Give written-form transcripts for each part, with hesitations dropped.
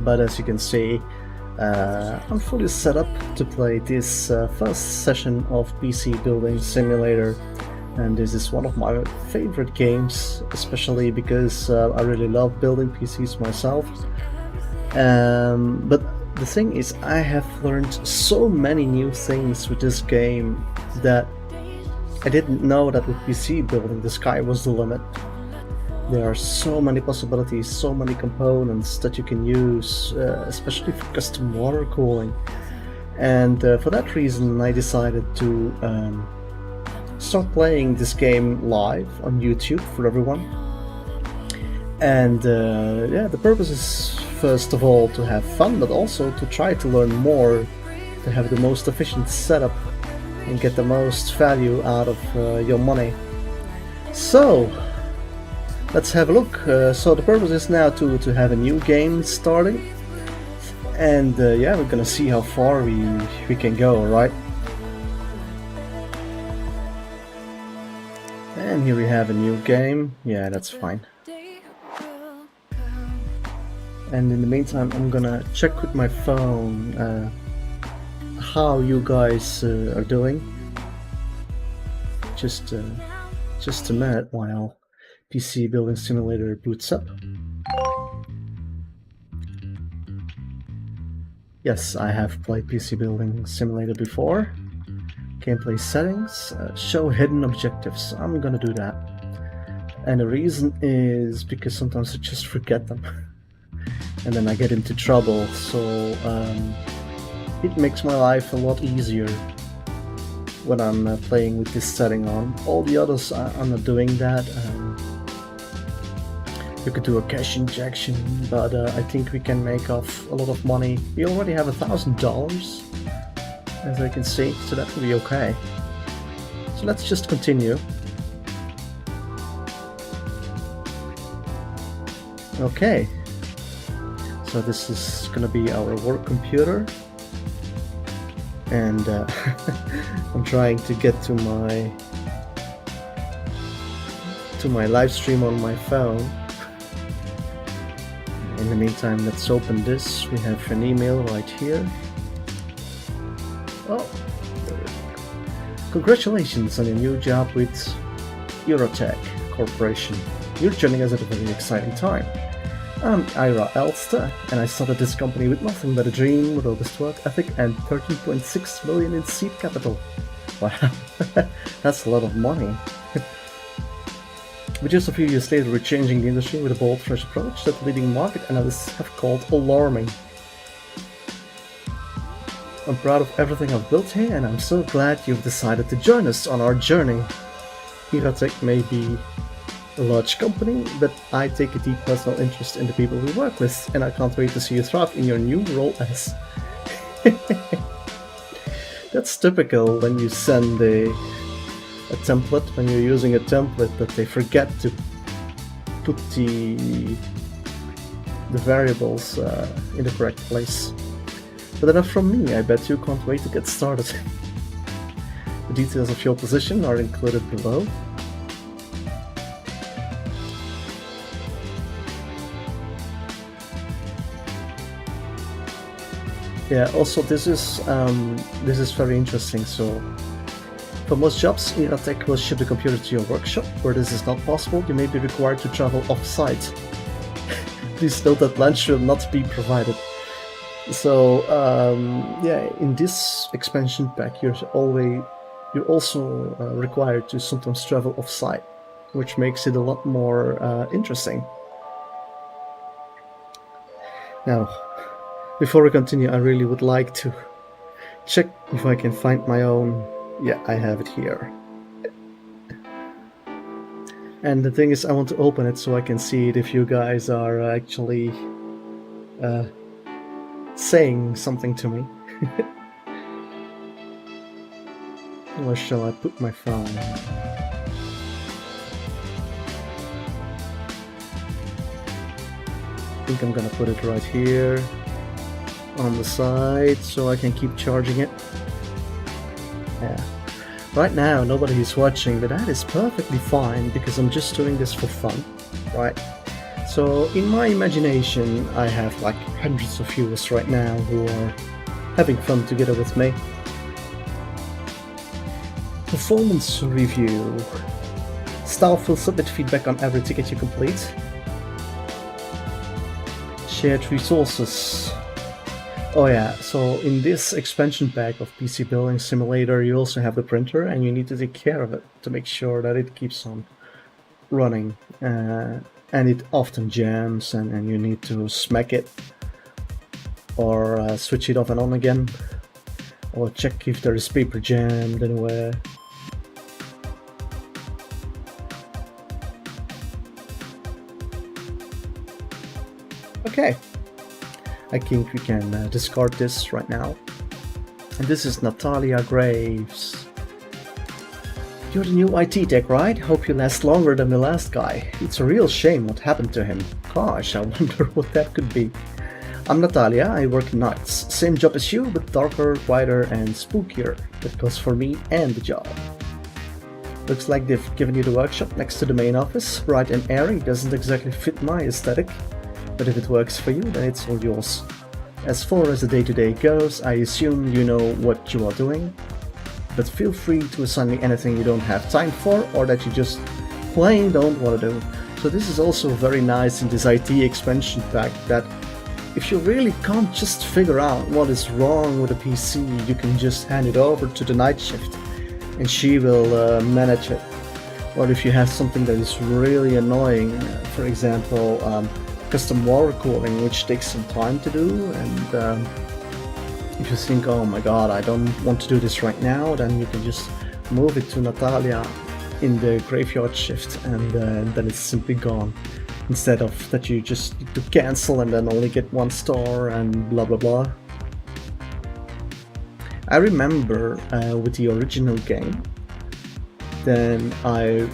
but as you can see, I'm fully set up to play this first session of PC Building Simulator, and this is one of my favorite games, especially because I really love building PCs myself. But the thing is, I have learned so many new things with this game that I didn't know that with PC building the sky was the limit. There are so many possibilities, so many components that you can use, especially for custom water cooling. And for that reason I decided to start playing this game live on YouTube for everyone. And yeah, the purpose is first of all to have fun, but also to try to learn more, to have the most efficient setup and get the most value out of your money. So let's have a look. So the purpose is now to have a new game starting, and yeah, we're gonna see how far we can go, right? And here we have a new game. Yeah, that's fine. And in the meantime, I'm gonna check with my phone how you guys are doing. Just a minute while PC Building Simulator boots up. Yes, I have played PC Building Simulator before. Gameplay settings, show hidden objectives. I'm gonna do that. And the reason is because sometimes I just forget them. And then I get into trouble, so it makes my life a lot easier when I'm playing with this setting on. All the others, I'm not doing that. You could do a cash injection, but I think we can make off a lot of money. We already have $1,000, as I can see, so that will be okay. So let's just continue. Okay. So this is gonna be our work computer, and I'm trying to get to my live stream on my phone. In the meantime, let's open this. We have an email right here. Oh, congratulations on your new job with Eurotech Corporation. You're joining us at a very exciting time. I'm Ira Elster, and I started this company with nothing but a dream, robust work ethic, and 13.6 million in seed capital. Wow, that's a lot of money. But just a few years later, we're changing the industry with a bold, fresh approach that leading market analysts have called alarming. I'm proud of everything I've built here, and I'm so glad you've decided to join us on our journey. Eurotech may be a large company, but I take a deep personal interest in the people we work with, and I can't wait to see you thrive in your new role as. That's typical when you send a template, when you're using a template, that they forget to put the variables in the correct place. But enough from me, I bet you can't wait to get started. The details of your position are included below. Yeah, also this is very interesting. So for most jobs, Eurotech will ship the computer to your workshop. Where this is not possible, you may be required to travel off-site. Please note that lunch will not be provided. So yeah, in this expansion pack, you're also required to sometimes travel off-site, which makes it a lot more interesting. Now, before we continue, I really would like to check if I can find my own. Yeah, I have it here. And the thing is, I want to open it so I can see it if you guys are actually saying something to me. Where shall I put my phone? I think I'm gonna put it right here on the side so I can keep charging it. Yeah. Right now nobody is watching, but that is perfectly fine because I'm just doing this for fun, right? So in my imagination, I have like hundreds of viewers right now who are having fun together with me. Performance review. Staff will submit feedback on every ticket you complete. Shared resources. Oh yeah, so in this expansion pack of PC Building Simulator you also have the printer, and you need to take care of it to make sure that it keeps on running. And it often jams, and you need to smack it or switch it off and on again, or check if there is paper jammed anywhere. Okay, I think we can discard this right now. And this is Natalia Graves. You're the new IT tech, right? Hope you last longer than the last guy. It's a real shame what happened to him. Gosh, I wonder what that could be. I'm Natalia, I work nights. Same job as you, but darker, quieter and spookier. That goes for me and the job. Looks like they've given you the workshop next to the main office. Bright and airy, doesn't exactly fit my aesthetic. But if it works for you, then it's all yours. As far as the day-to-day goes, I assume you know what you are doing. But feel free to assign me anything you don't have time for, or that you just plain don't want to do. So this is also very nice in this IT expansion pack, that if you really can't just figure out what is wrong with a PC, you can just hand it over to the night shift and she will manage it. Or if you have something that is really annoying, for example custom water cooling, which takes some time to do, and if you think, oh my god, I don't want to do this right now, then you can just move it to Natalia in the graveyard shift, and then it's simply gone. Instead of that you just need to cancel and then only get 1 star and blah blah blah. I remember with the original game, then I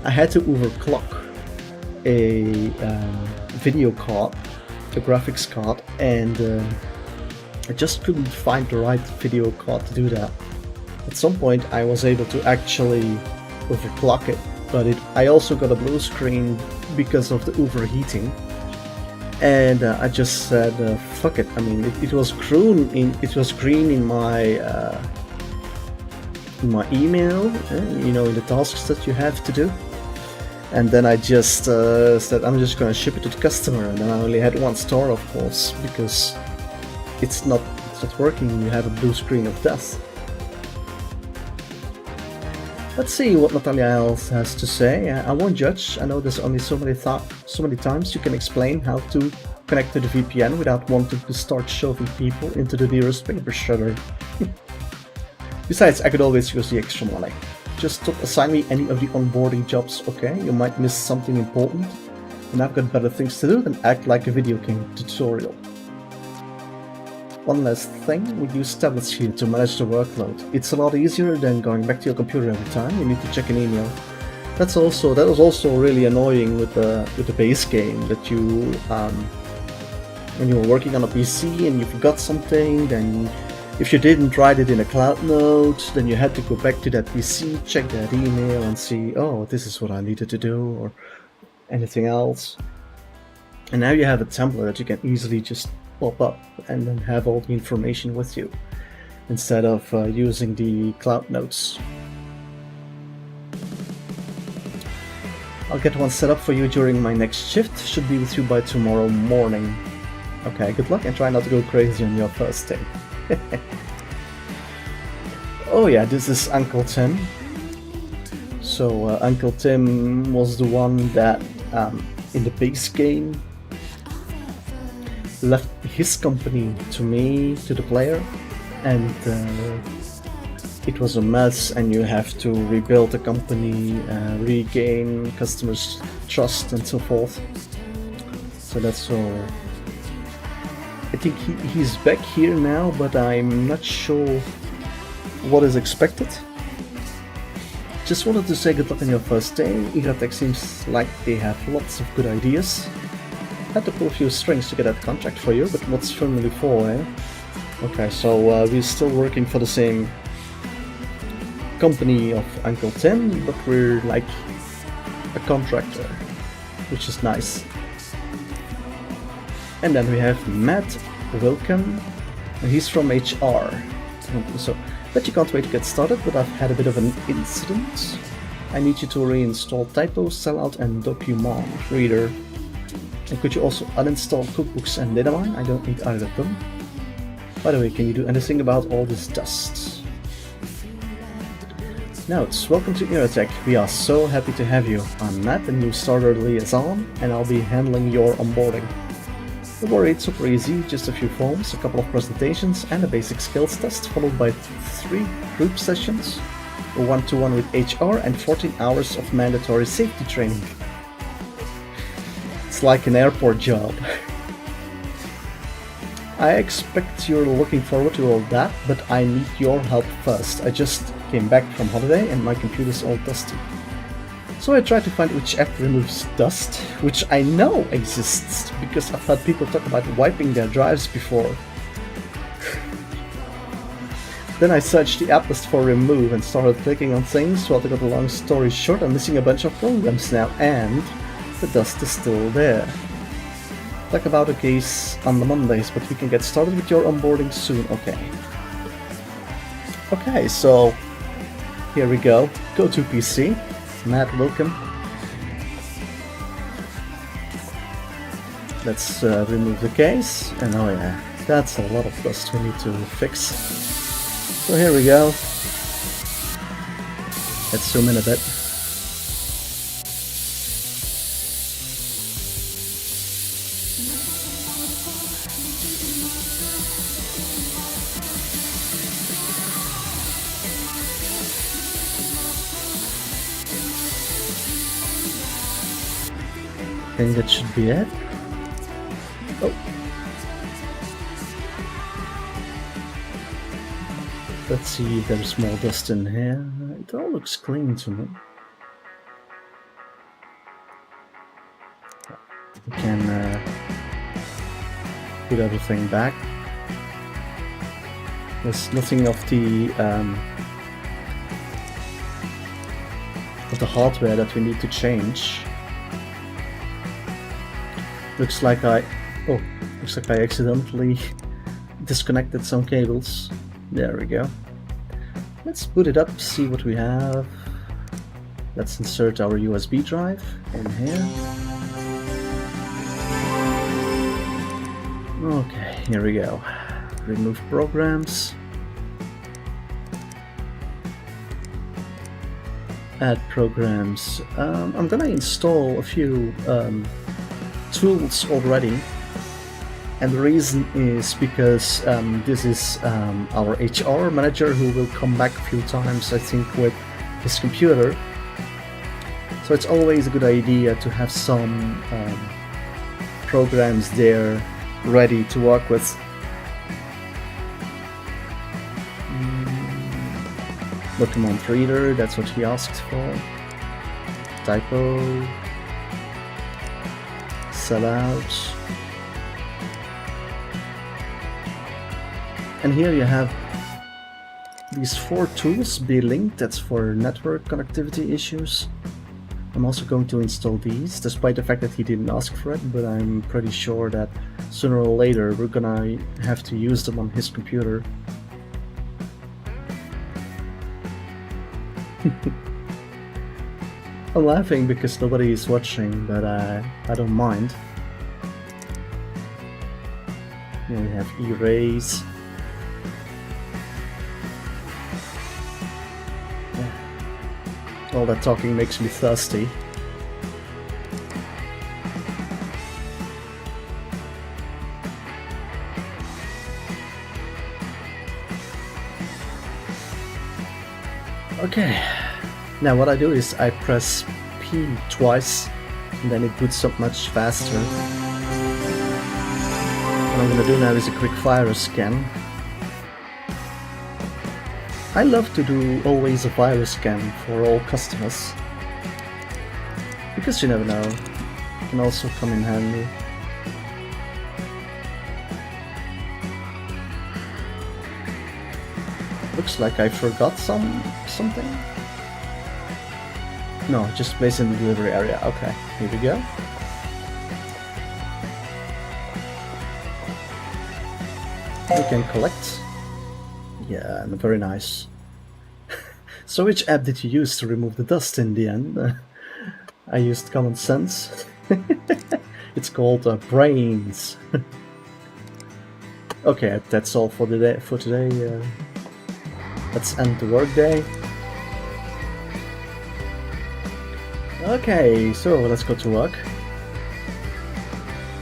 had to overclock a video card, a graphics card, and I just couldn't find the right video card to do that. At some point I was able to actually overclock it, but I also got a blue screen because of the overheating, and I just said fuck it. I mean, it was green in my email, you know, in the tasks that you have to do. And then I just said I'm just gonna ship it to the customer, and then I only had 1 star, of course, because it's not working. You have a blue screen of death. Let's see what Natalia else has to say. I won't judge. I know there's only so many times you can explain how to connect to the VPN without wanting to start shoving people into the nearest paper shredder. Besides, I could always use the extra money. Just don't assign me any of the onboarding jobs, okay? You might miss something important, and I've got better things to do than act like a video game tutorial. One last thing, we use tablets here to manage the workload. It's a lot easier than going back to your computer every time you need to check an email. That was also really annoying with the base game, that you when you were working on a PC and you forgot something, then if you didn't write it in a cloud note, then you had to go back to that PC, check that email and see, oh, this is what I needed to do, or anything else. And now you have a template that you can easily just pop up and then have all the information with you, instead of using the cloud notes. I'll get one set up for you during my next shift. Should be with you by tomorrow morning. Okay, good luck and try not to go crazy on your first day. Oh yeah, this is Uncle Tim. So Uncle Tim was the one that in the base game left his company to me, to the player, and it was a mess, and you have to rebuild the company, regain customers' trust and so forth. So that's all. I think he's back here now, but I'm not sure what is expected. Just wanted to say good luck on your first day. Igratech seems like they have lots of good ideas. Had to pull a few strings to get that contract for you, but what's family for, eh? Okay, so we're still working for the same company of Uncle Tim, but we're like a contractor. which is nice. And then we have Matt, welcome, and he's from HR. So, bet you can't wait to get started, but I've had a bit of an incident. I need you to reinstall Typo, Sellout, and Document Reader. And could you also uninstall Cookbooks and Datamine? I don't need either of them. By the way, can you do anything about all this dust? Notes, welcome to Irritech. We are so happy to have you. I'm Matt, the new starter liaison, and I'll be handling your onboarding. Don't worry, it's super easy, just a few forms, a couple of presentations, and a basic skills test, followed by 3 group sessions, a one-to-one with HR, and 14 hours of mandatory safety training. It's like an airport job. I expect you're looking forward to all that, but I need your help first. I just came back from holiday and my computer's all dusty. So I tried to find which app removes dust, which I know exists, because I've heard people talk about wiping their drives before. Then I searched the app list for remove and started clicking on things. Well, to cut a long story short, I'm missing a bunch of programs now, and the dust is still there. Talk about a case on the Mondays, but we can get started with your onboarding soon. Okay, so here we go. Go to PC. Matt, welcome. Let's remove the case. And oh yeah, that's a lot of dust we need to fix. So here we go. Let's zoom in a bit. I think that should be it. Oh. Let's see if there's more dust in here. It all looks clean to me. We can put everything back. There's nothing of the hardware that we need to change. Looks like I accidentally disconnected some cables. There we go. Let's boot it up, see what we have. Let's insert our USB drive in here. Okay, here we go. Remove programs. Add programs. I'm gonna install a few tools already, and the reason is because this is our HR manager who will come back a few times, I think, with his computer. So it's always a good idea to have some programs there ready to work with. Document Reader, that's what he asked for. Typo. Sellout. And here you have these 4 tools, be linked, that's for network connectivity issues. I'm also going to install these, despite the fact that he didn't ask for it, but I'm pretty sure that sooner or later we're gonna have to use them on his computer. I'm laughing because nobody is watching, but I don't mind. Here we have erase. Yeah. All that talking makes me thirsty. Okay. Now what I do is I press P twice and then it boots up much faster. What I'm gonna do now is a quick virus scan. I love to do always a virus scan for all customers, because you never know, it can also come in handy. Looks like I forgot something. No, just place in the delivery area. Okay, here we go. We can collect. Yeah, and very nice. So which app did you use to remove the dust in the end? I used Common Sense. It's called Brains. Okay, that's all for today. Let's end the workday. Okay, so let's go to work.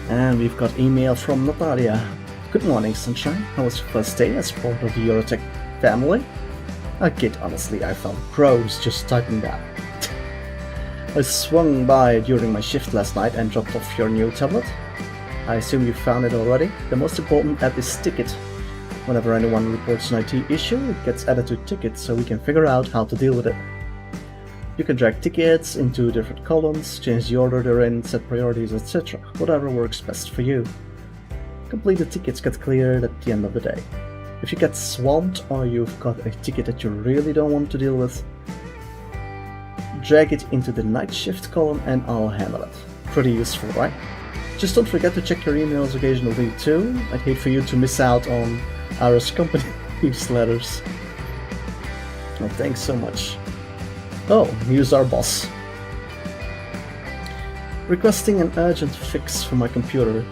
And we've got email from Natalia. Good morning, Sunshine. How was your first day as part of the Eurotech family? I kid, honestly, I felt gross just typing that. I swung by during my shift last night and dropped off your new tablet. I assume you found it already. The most important app is Ticket. Whenever anyone reports an IT issue, it gets added to Ticket so we can figure out how to deal with it. You can drag tickets into different columns, change the order they're in, set priorities, etc. Whatever works best for you. Completed tickets get cleared at the end of the day. If you get swamped or you've got a ticket that you really don't want to deal with, drag it into the night shift column and I'll handle it. Pretty useful, right? Just don't forget to check your emails occasionally too. I'd hate for you to miss out on our company newsletters. Well, thanks so much. Oh, here's our boss. Requesting an urgent fix for my computer.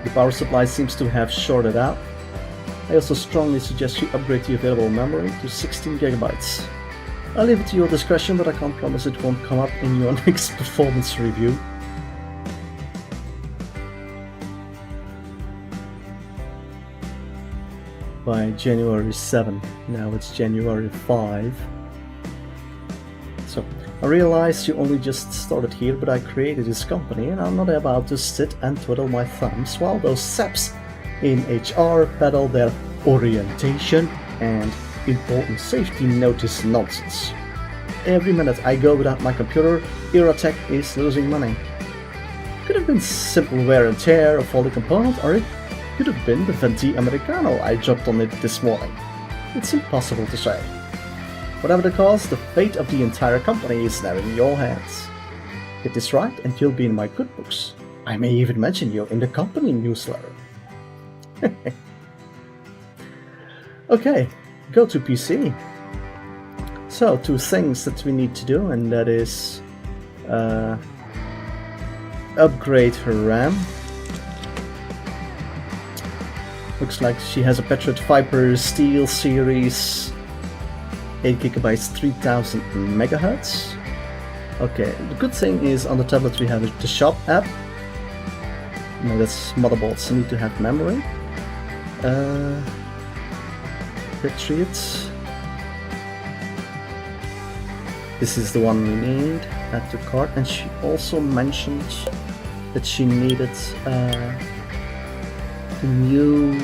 The power supply seems to have shorted out. I also strongly suggest you upgrade the available memory to 16 gigabytes. I'll leave it to your discretion, but I can't promise it won't come up in your next performance review. By January 7, now it's January 5. So, I realize you only just started here, but I created this company and I'm not about to sit and twiddle my thumbs while those saps in HR peddle their orientation and important safety notice nonsense. Every minute I go without my computer, Eurotech is losing money. Could have been simple wear and tear of all the components, or it could have been the venti americano I dropped on it this morning. It's impossible to say. Whatever the cause, the fate of the entire company is now in your hands. Get this right and you'll be in my good books. I may even mention you in the company newsletter. Okay, go to PC. So, two things that we need to do, and that is upgrade her RAM. Looks like she has a Patriot Viper Steel Series 8 gigabytes 3000 megahertz. Okay, the good thing is on the tablet we have the shop app. No, that's motherboards, so need to have memory. Patriot. This is the one we need. Add to cart, and she also mentioned that she needed a new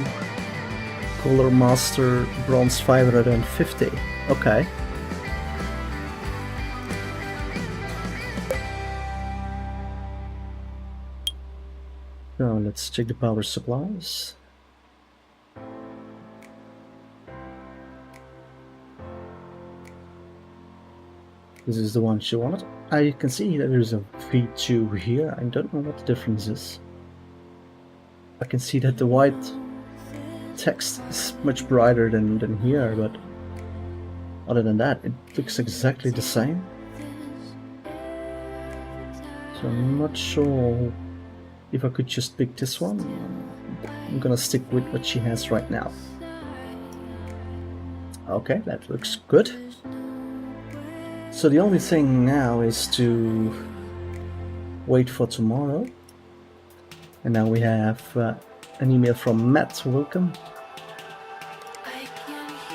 Color Master Bronze 550. Okay. Now let's check the power supplies. This is the one she wanted. I can see that there's a V2 here. I don't know what the difference is. I can see that the white text is much brighter than here, but other than that, it looks exactly the same. So I'm not sure if I could just pick this one. I'm gonna stick with what she has right now. Okay, that looks good. So the only thing now is to wait for tomorrow. And now we have an email from Matt. Welcome,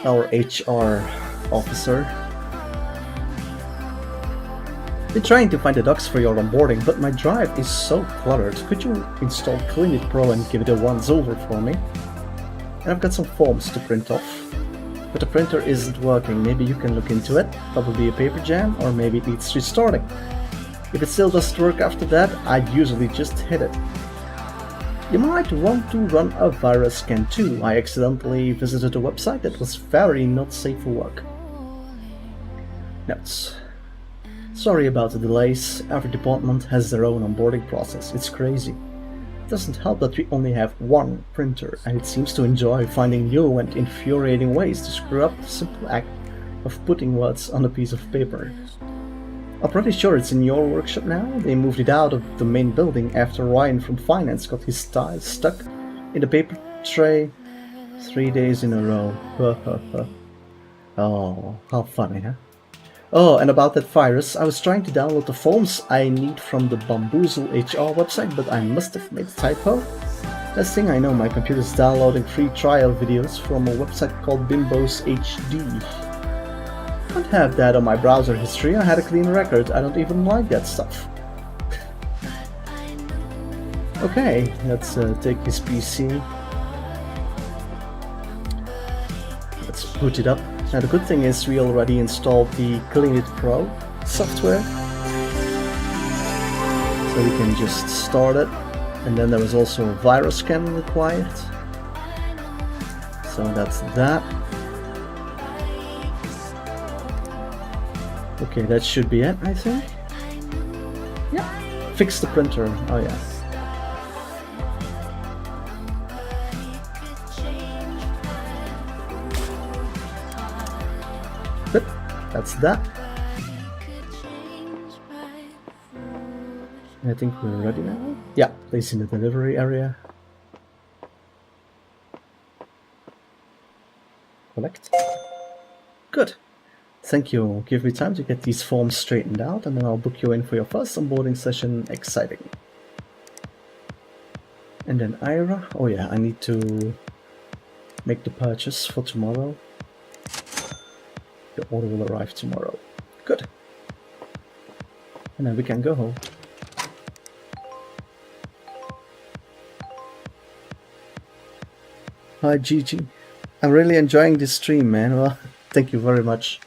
our HR officer. Been trying to find the docs for your onboarding, but my drive is so cluttered. Could you install Clean It Pro and give it a once over for me? And I've got some forms to print off, but the printer isn't working. Maybe you can look into it. Probably a paper jam, or maybe it needs restarting. If it still doesn't work after that, I'd usually just hit it. You might want to run a virus scan too. I accidentally visited a website that was very not safe for work. Notes. Sorry about the delays. Every department has their own onboarding process. It's crazy. It doesn't help that we only have one printer, and it seems to enjoy finding new and infuriating ways to screw up the simple act of putting words on a piece of paper. I'm pretty sure it's in your workshop now. They moved it out of the main building after Ryan from finance got his tie stuck in the paper tray 3 days in a row. Oh, how funny, huh? Oh, and about that virus, I was trying to download the forms I need from the Bamboozle HR website, but I must have made a typo. Last thing I know, my computer's downloading free trial videos from a website called Bimbos HD. I don't have that on my browser history. I had a clean record. I don't even like that stuff. Okay, let's take his PC. Let's boot it up. Now the good thing is we already installed the Clean It Pro software. So we can just start it. And then there is also a virus scan required. So that's that. Okay, that should be it, I think. Yeah. Fix the printer. Oh yeah. Good. That's that. I think we're ready now. Yeah, place in the delivery area. Collect. Good. Thank you. Give me time to get these forms straightened out, and then I'll book you in for your first onboarding session. Exciting. And then Ira. Oh yeah, I need to make the purchase for tomorrow. The order will arrive tomorrow. Good. And then we can go home. Hi Gigi. I'm really enjoying this stream, man. Well, thank you very much.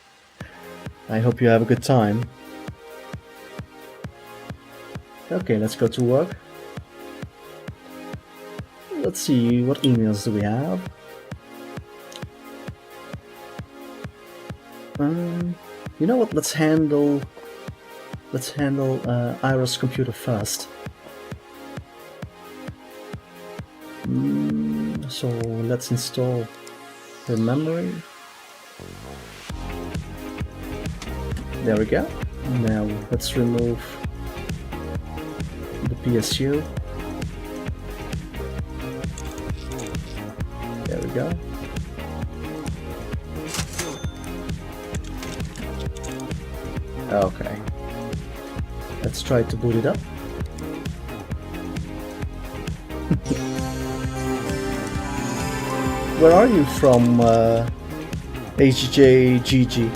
I hope you have a good time. Okay, let's go to work. Let's see, what emails do we have? You know what? Let's handle Ira's computer first. So let's install her memory. There we go. Now let's remove the PSU. There we go. Okay. Let's try to boot it up. Where are you from, HJGG?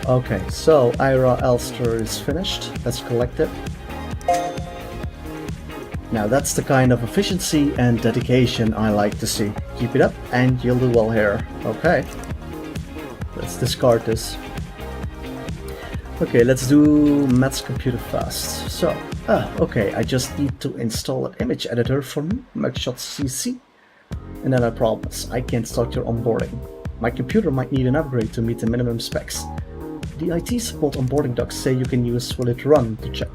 Okay, so Ira Elster is finished. Let's collect it. Now that's the kind of efficiency and dedication I like to see. Keep it up and you'll do well here. Okay. Let's discard this. Okay, let's do Matt's computer first. So, okay, I just need to install an image editor for me, Mugshot CC. And then I promise, I can start your onboarding. My computer might need an upgrade to meet the minimum specs. The IT support onboarding docs say you can use Will It Run to check.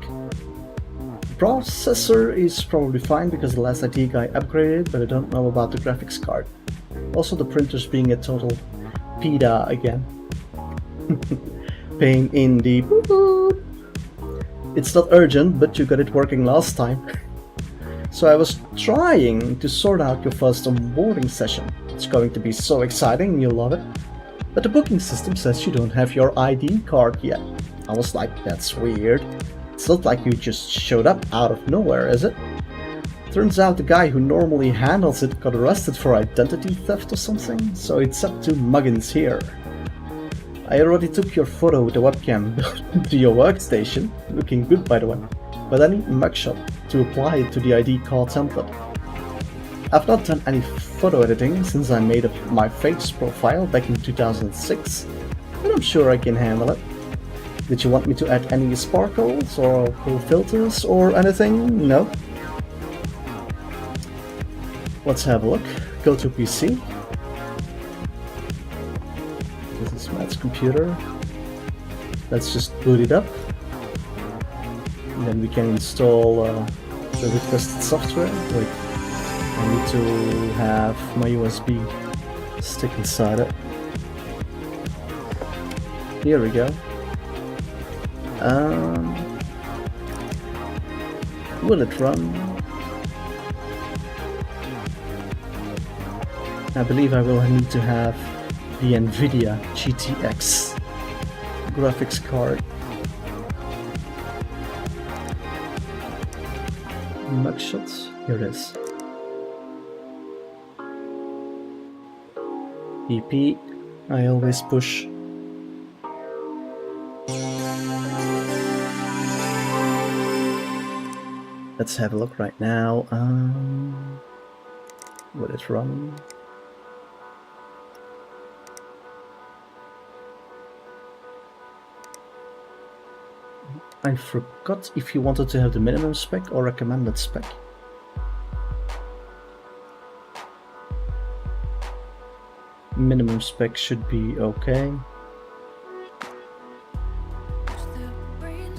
The processor is probably fine because the last IT guy upgraded, but I don't know about the graphics card. Also the printer's being a total PIDA again. Pain in the boot. It's not urgent, but you got it working last time. So I was trying to sort out your first onboarding session. It's going to be so exciting, you'll love it. But the booking system says you don't have your ID card yet. I was like, that's weird. It's not like you just showed up out of nowhere, is it? Turns out the guy who normally handles it got arrested for identity theft or something, so it's up to Muggins here. I already took your photo with the webcam to your workstation, looking good by the way, but I need a mugshot to apply it to the ID card template. I've not done any photo editing since I made my face profile back in 2006, but I'm sure I can handle it. Did you want me to add any sparkles or pull filters or anything? No? Let's have a look. Go to PC. This is Matt's computer. Let's just boot it up. And then we can install the requested software. Wait, I need to have my USB stick inside it. Here we go. Will it run? I believe I will need to have the NVIDIA GTX graphics card. Mugshots, here it is. EP, I always push. Let's have a look right now. Will it run? I forgot if you wanted to have the minimum spec or recommended spec. Minimum spec should be okay.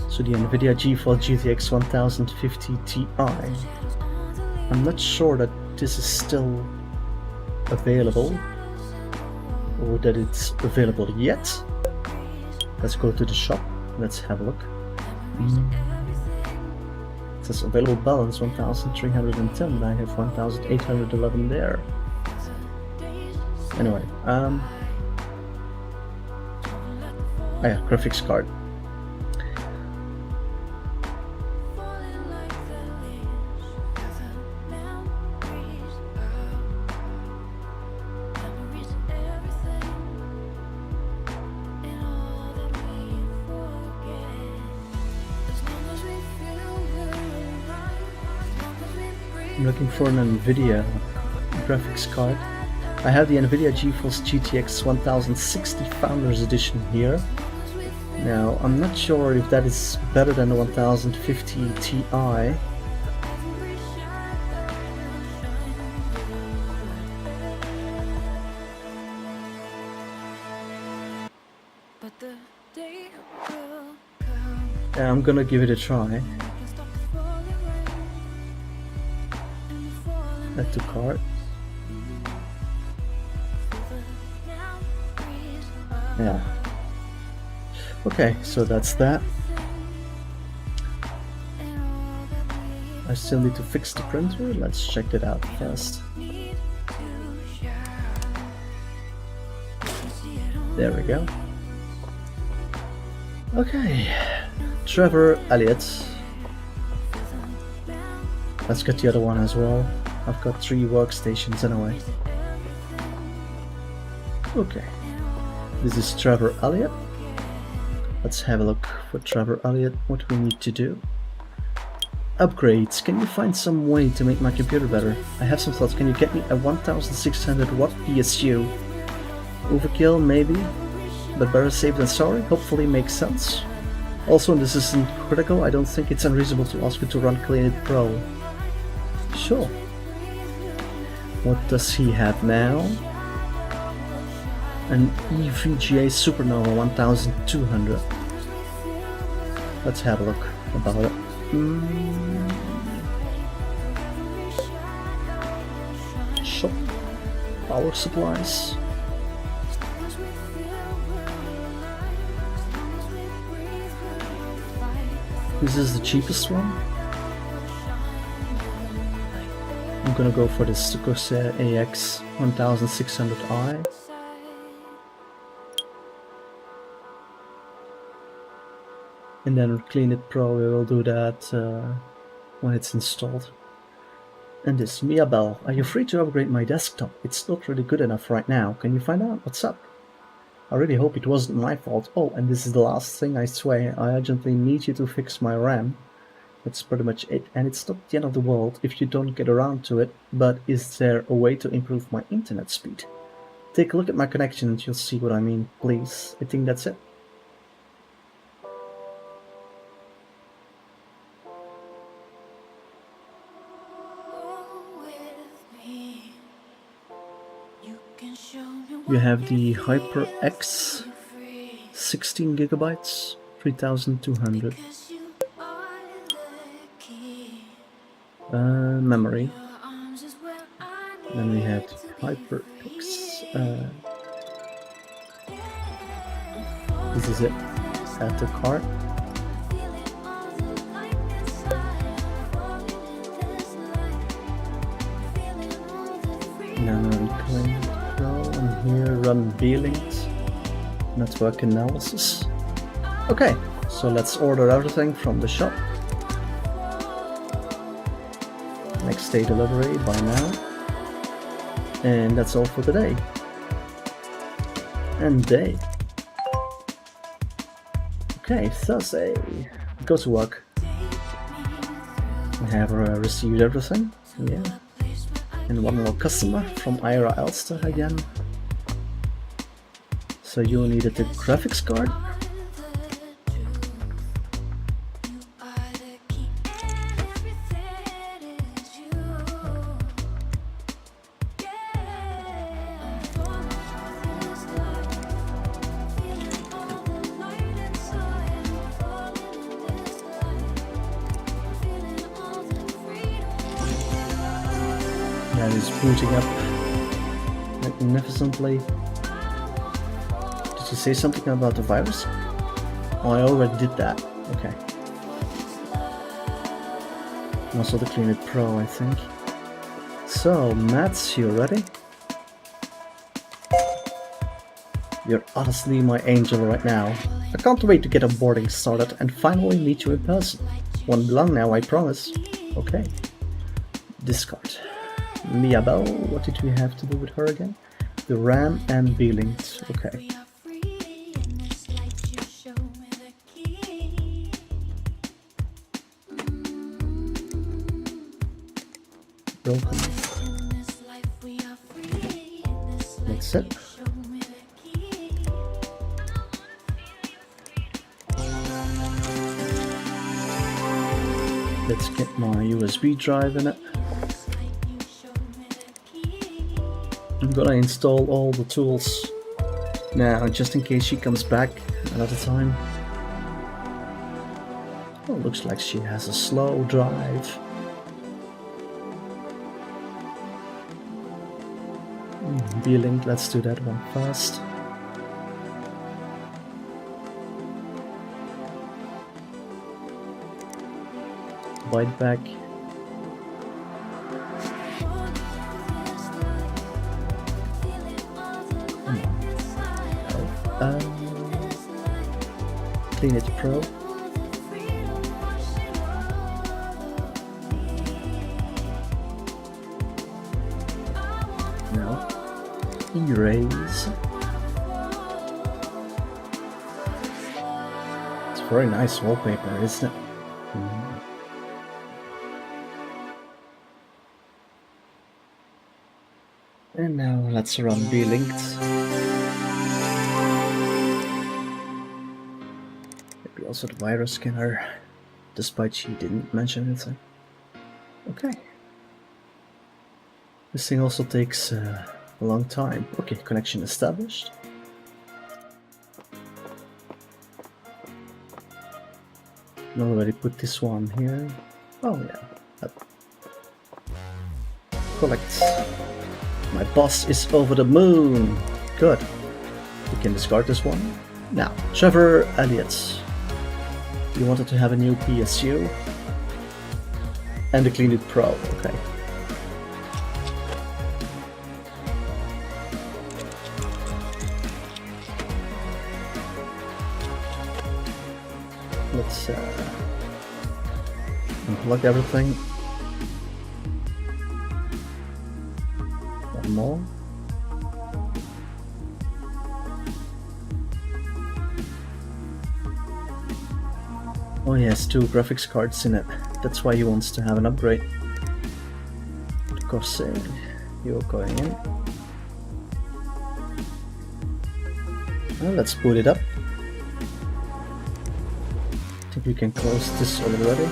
So the NVIDIA GeForce GTX 1050 Ti. I'm not sure that this is still available or that it's available yet. Let's go to the shop. Let's have a look. It says available balance 1310, but I have 1811 there. Anyway, oh yeah, graphics card. I'm looking for an NVIDIA graphics card. I have the NVIDIA GeForce GTX 1060 Founders Edition here. Now, I'm not sure if that is better than the 1050 Ti. Yeah, I'm gonna give it a try. Add to cart. Yeah. Okay, so that's that. I still need to fix the printer. Let's check it out first. There we go. Okay. Trevor Elliott. Let's get the other one as well. I've got 3 workstations anyway. Okay. This is Trevor Elliott. Let's have a look for Trevor Elliott, what we need to do. Upgrades. Can you find some way to make my computer better? I have some thoughts. Can you get me a 1600 watt PSU? Overkill, maybe? But better safe than sorry? Hopefully makes sense. Also, this isn't critical. I don't think it's unreasonable to ask you to run Clean It Pro. Sure. What does he have now? An EVGA Supernova 1200. Let's have a look about it. Shop. Power supplies. This is the cheapest one. I'm gonna go for this Corsair AX 1600i. And then Clean It Pro, we will do that when it's installed. And this Mia Bell, are you free to upgrade my desktop? It's not really good enough right now. Can you find out what's up? I really hope it wasn't my fault. Oh, and this is the last thing, I swear. I urgently need you to fix my RAM. That's pretty much it. And it's not the end of the world if you don't get around to it. But is there a way to improve my internet speed? Take a look at my connection and you'll see what I mean, please. I think that's it. You have the HyperX 16 gigabytes. 3,200. Memory. Then we had HyperX. This is it. Add to cart. Now reclaim Pro, and here run V-links. Network analysis. Okay, so let's order everything from the shop. Next day delivery by now. And that's all for today. And day. Okay, Thursday. Go to work. We have received everything. Yeah. And one more customer from Ira Elster again. So you needed the graphics card. That is booting up magnificently. Did you say something about the virus? Oh, I already did that. Okay. And also the Clean It Pro, I think. So, Mats, you ready? You're honestly my angel right now. I can't wait to get onboarding started and finally meet you in person. Won't be long now, I promise. Okay. Discard. Mia Bell, what did we have to do with her again? The RAM and V-links. Okay. Broken. That's it. Let's get my USB drive in it. I'm gonna install all the tools now, just in case she comes back another time. Oh, looks like she has a slow drive. V-link, let's do that one first. Byte back. Clean It Pro. Now, erase. It's very nice wallpaper, isn't it? And now let's run V-links. Maybe also the virus scanner, despite she didn't mention anything. Okay. This thing also takes a long time. Okay, connection established. I already put this one here. Oh yeah. Collect. My boss is over the moon. Good. We can discard this one. Now, Trevor Elliott. You wanted to have a new PSU. And the Clean It Pro. Okay. Let's unplug everything. One more. Oh, he has 2 graphics cards in it. That's why he wants to have an upgrade. Of course, you're going in. Well, let's boot it up. I think we can close this already.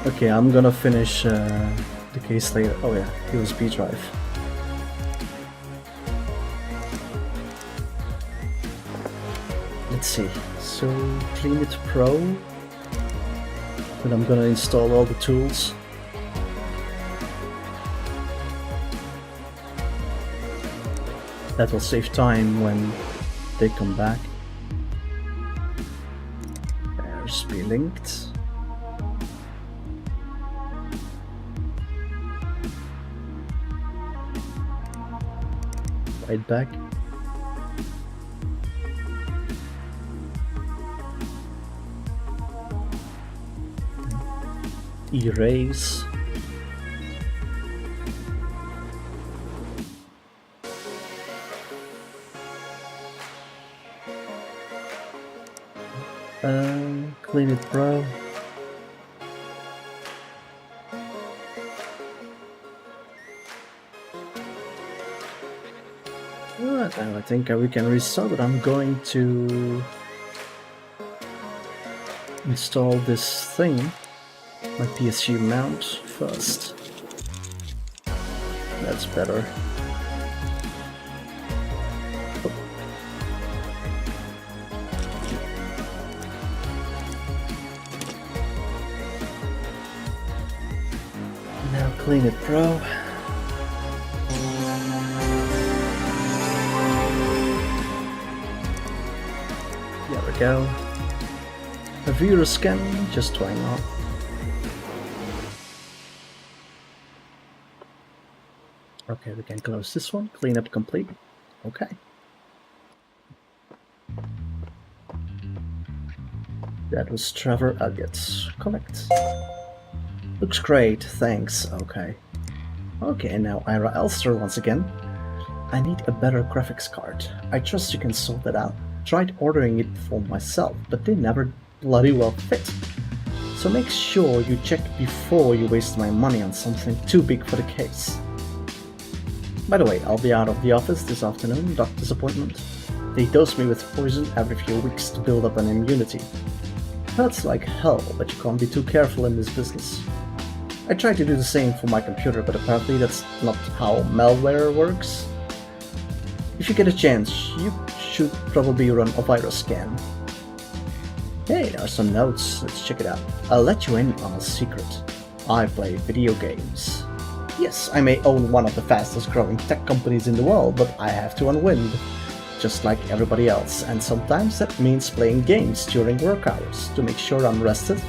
Okay, I'm gonna finish the case later. Oh yeah, USB drive. Let's see. So clean it pro. And I'm gonna install all the tools. That will save time when they come back. There's be linked. Right back. Erase. Clean it pro. Alright, I think we can restart, but I'm going to install this thing, my PSU mount first. That's better. Now clean it pro. There we go. A viewer scan, just why not? Okay, we can close this one. Cleanup complete. Okay. That was Trevor Elliott. Correct. Looks great, thanks. Okay. Okay, now Ira Elster once again. I need a better graphics card. I trust you can sort that out. Tried ordering it for myself, but they never bloody well fit. So make sure you check before you waste my money on something too big for the case. By the way, I'll be out of the office this afternoon, doctor's appointment. They dose me with poison every few weeks to build up an immunity. Hurts like hell, but you can't be too careful in this business. I tried to do the same for my computer, but apparently that's not how malware works. If you get a chance, you should probably run a virus scan. Hey, there are some notes, let's check it out. I'll let you in on a secret. I play video games. Yes, I may own one of the fastest growing tech companies in the world, but I have to earn wind, just like everybody else, and sometimes that means playing games during work hours to make sure I'm rested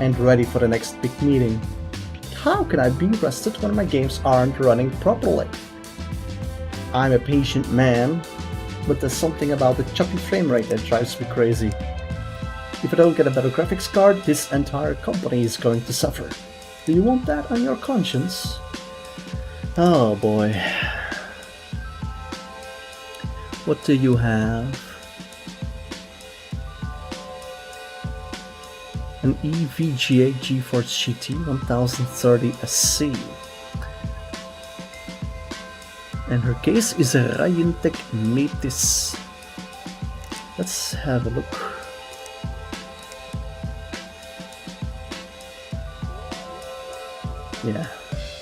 and ready for the next big meeting. How can I be rested when my games aren't running properly? I'm a patient man, but there's something about the choppy frame rate that drives me crazy. If I don't get a better graphics card, this entire company is going to suffer. Do you want that on your conscience? Oh boy. What do you have? An EVGA GeForce GT 1030 SC. And her case is a Ryantec Metis. Let's have a look. Yeah,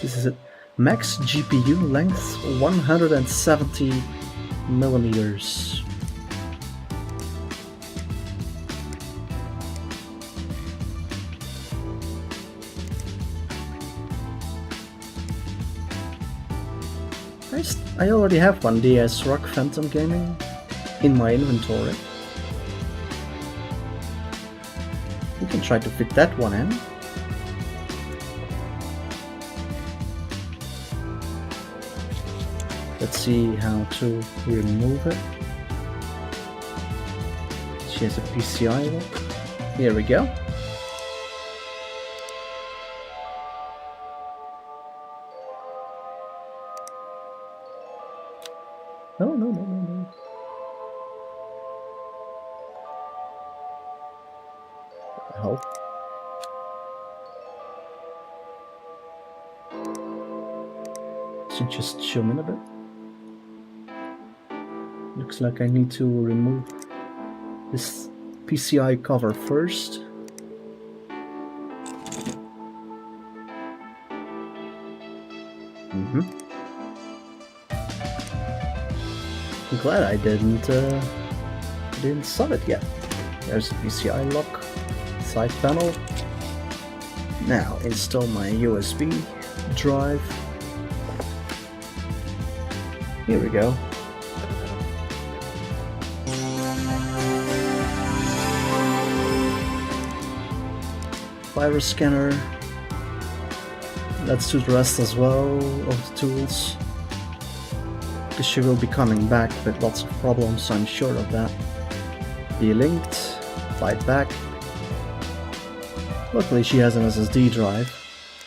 this is it. Max GPU length 170 millimeters. I already have one DS Rock Phantom Gaming in my inventory. We can try to fit that one in. Let's see how to remove it. She has a PCI lock. Here we go. No. I hope. Should just zoom in a bit. Looks like I need to remove this PCI cover first. I'm glad I didn't didn't sell it yet. There's a PCI lock, side panel. Now install my USB drive. Here we go. Virus scanner. Let's do the rest as well of the tools. Because she will be coming back with lots of problems, I'm sure of that. Be linked, fight back. Luckily she has an SSD drive.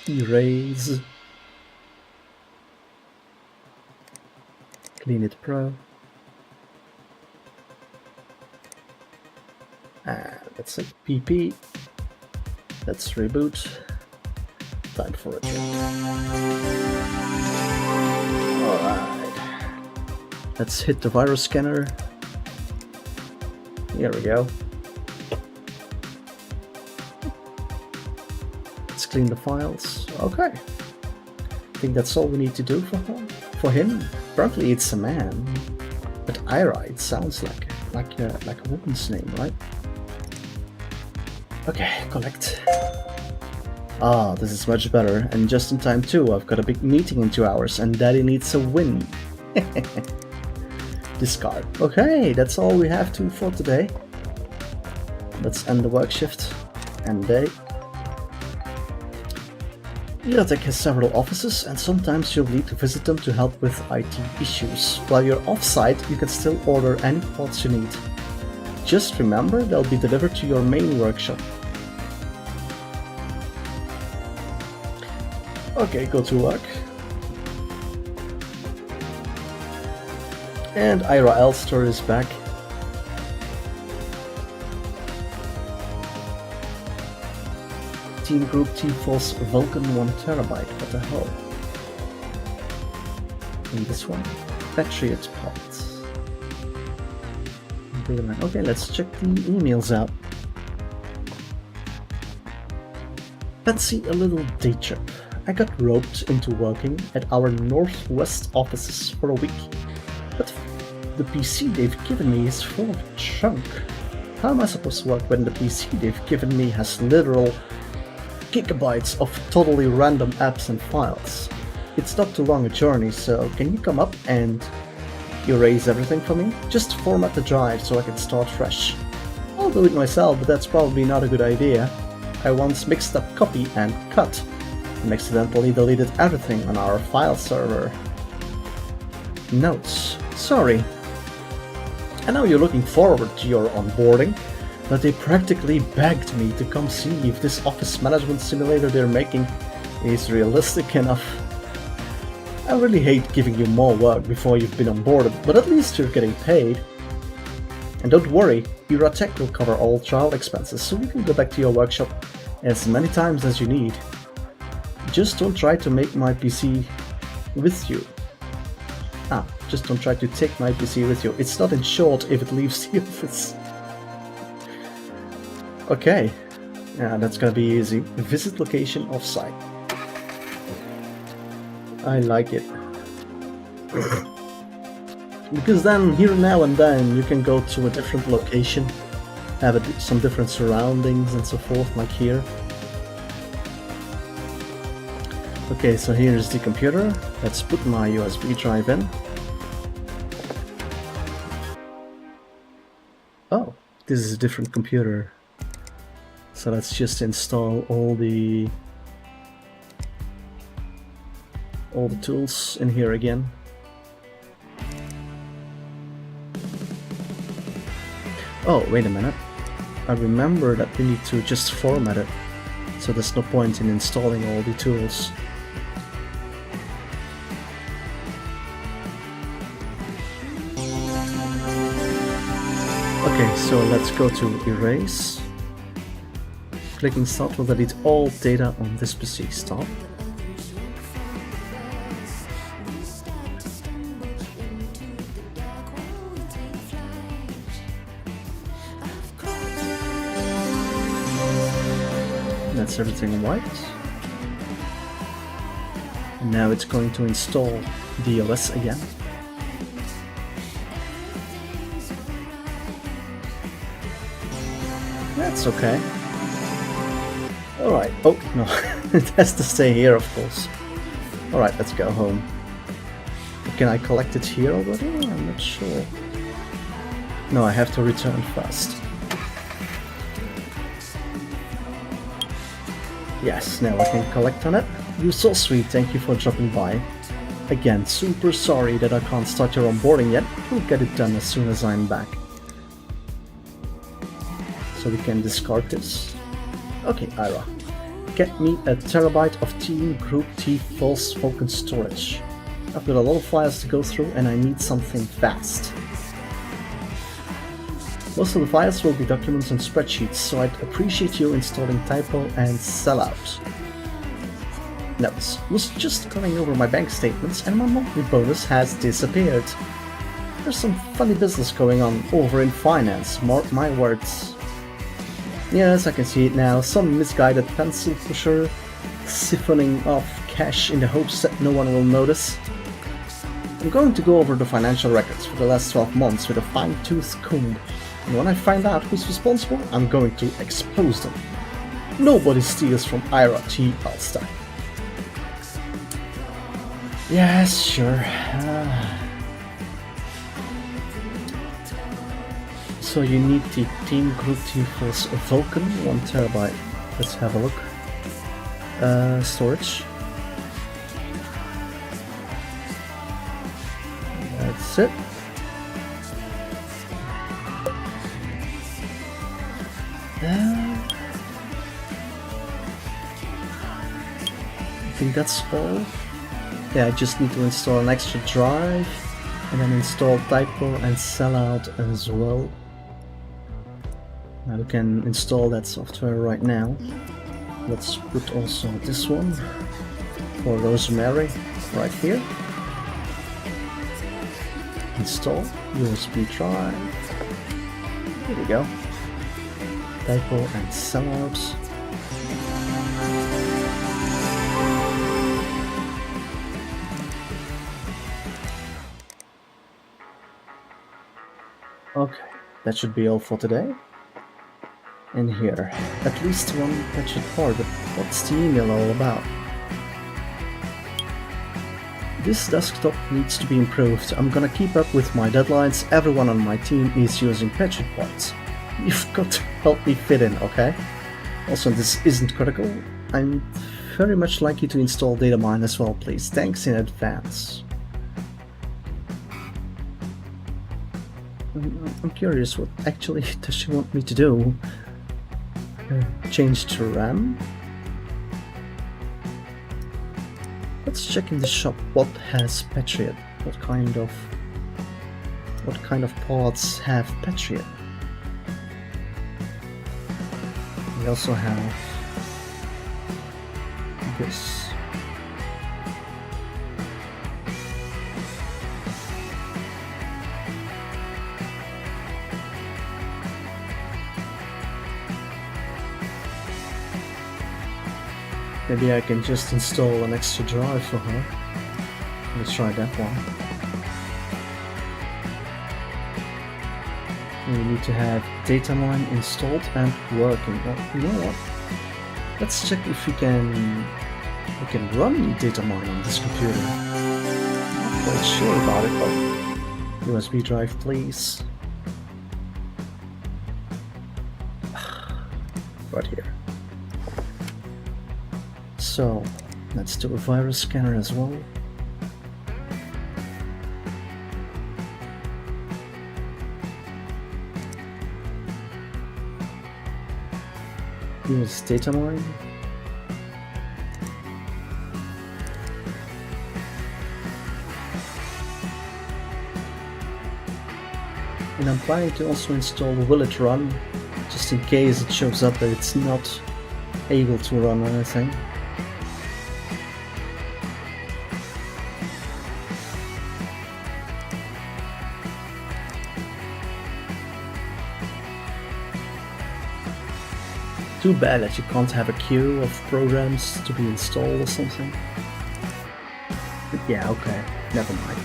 Erase. Clean it Pro. And that's it. PP. Let's reboot. Time for a trip. Alright. Let's hit the virus scanner. Here we go. Let's clean the files. Okay. I think that's all we need to do for him. Apparently it's a man. But Ira, it sounds like a woman's name, right? Okay, collect. Ah, this is much better, and just in time too. I've got a big meeting in 2 hours, and Daddy needs a win. Discard. Okay, that's all we have to for today. Let's end the work shift and day. Iratech has several offices, and sometimes you'll need to visit them to help with IT issues. While you're off-site, you can still order any parts you need. Just remember, they'll be delivered to your main workshop. Okay, go to work. And Ira Elster is back. Team Group T-Force Vulcan 1TB, what the hell? And this one, Patriot Pods. Okay, let's check the emails out. Fancy a little day trip. I got roped into working at our Northwest offices for a week, but the PC they've given me is full of junk. How am I supposed to work when the PC they've given me has literal gigabytes of totally random apps and files? It's not too long a journey, so can you come up and erase everything for me? Just format the drive so I can start fresh. I'll do it myself, but that's probably not a good idea. I once mixed up copy and cut and accidentally deleted everything on our file server. Notes. Sorry. I know you're looking forward to your onboarding, but they practically begged me to come see if this office management simulator they're making is realistic enough. I really hate giving you more work before you've been onboarded, but at least you're getting paid. And don't worry, Iratech will cover all travel expenses, so you can go back to your workshop as many times as you need. Just don't try to make my PC with you. Just don't try to take my PC with you. It's not insured if it leaves the office. Okay, yeah, that's gonna be easy. Visit location off-site. I like it. Because then, here now and then, you can go to a different location, have some different surroundings and so forth, like here. Okay, so here's the computer. Let's put my USB drive in. Oh, this is a different computer. So let's just install all the tools in here again. Oh, wait a minute. I remember that we need to just format it, so there's no point in installing all the tools. Okay, so let's go to Erase. Clicking Start will delete all data on this PC. Stop. That's everything wiped. And now it's going to install the OS again. That's okay. Alright, oh no, it has to stay here of course. Alright, let's go home. Can I collect it here already? I'm not sure. No, I have to return first. Yes, now I can collect on it. You're so sweet, thank you for dropping by. Again, super sorry that I can't start your onboarding yet. We'll get it done as soon as I'm back. So we can discard this. Okay, Ira. Get me a terabyte of Team Group T false spoken storage. I've got a lot of files to go through and I need something fast. Most of the files will be documents and spreadsheets, so I'd appreciate you installing typo and sellout. Notes. Was just going over my bank statements and my monthly bonus has disappeared. There's some funny business going on over in finance, mark my words. Yes, I can see it now. Some misguided pencil pusher siphoning off cash in the hopes that no one will notice. I'm going to go over the financial records for the last 12 months with a fine-tooth comb. And when I find out who's responsible, I'm going to expose them. Nobody steals from Ira T. Alstein. Yes, sure. So you need the Team Group T Force Vulcan, 1 terabyte. Let's have a look. Storage. That's it. I think that's all. Yeah, I just need to install an extra drive and then install typo and sellout as well. Now we can install that software right now. Let's put also this one for Rosemary right here. Install USB drive. Here we go. Typo and sellout. Okay, that should be all for today. And here, at least one patched part, but what's the email all about? This desktop needs to be improved. I'm gonna keep up with my deadlines. Everyone on my team is using patched parts. You've got to help me fit in, okay? Also, this isn't critical. I'd very much like you to install Datamine as well, please. Thanks in advance. I'm curious, what actually does she want me to do? Change to RAM? Let's check in the shop what has Patriot. What kind of parts have Patriot? We also have this. Maybe I can just install an extra drive for her. Let's try that one. We need to have Datamine installed and working. Well, you know what? Let's check if we can run Datamine on this computer. Not quite sure about it, but USB drive, please. Right here. So, let's do a virus scanner as well. Here's Datamine. And I'm planning to also install Will It Run, just in case it shows up that it's not able to run anything. Too bad that you can't have a queue of programs to be installed or something. But yeah, okay, never mind.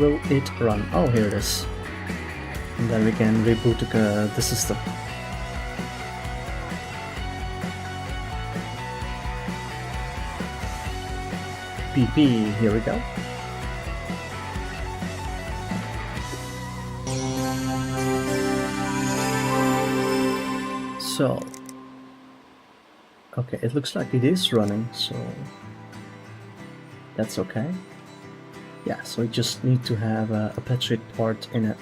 will it run? Oh, here it is. And then we can reboot the system. PP, here we go. So, okay, it looks like it is running, so that's okay. Yeah, so we just need to have a Patriot part in it.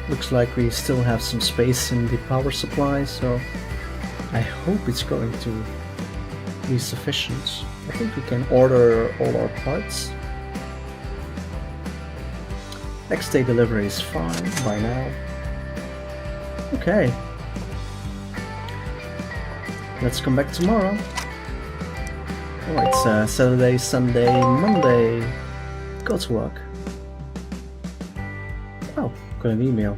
Looks like we still have some space in the power supply, so I hope it's going to be sufficient. I think we can order all our parts. Next day delivery is fine by now. Okay. Let's come back tomorrow. Alright, Saturday, Sunday, Monday. Go to work. Oh, got an email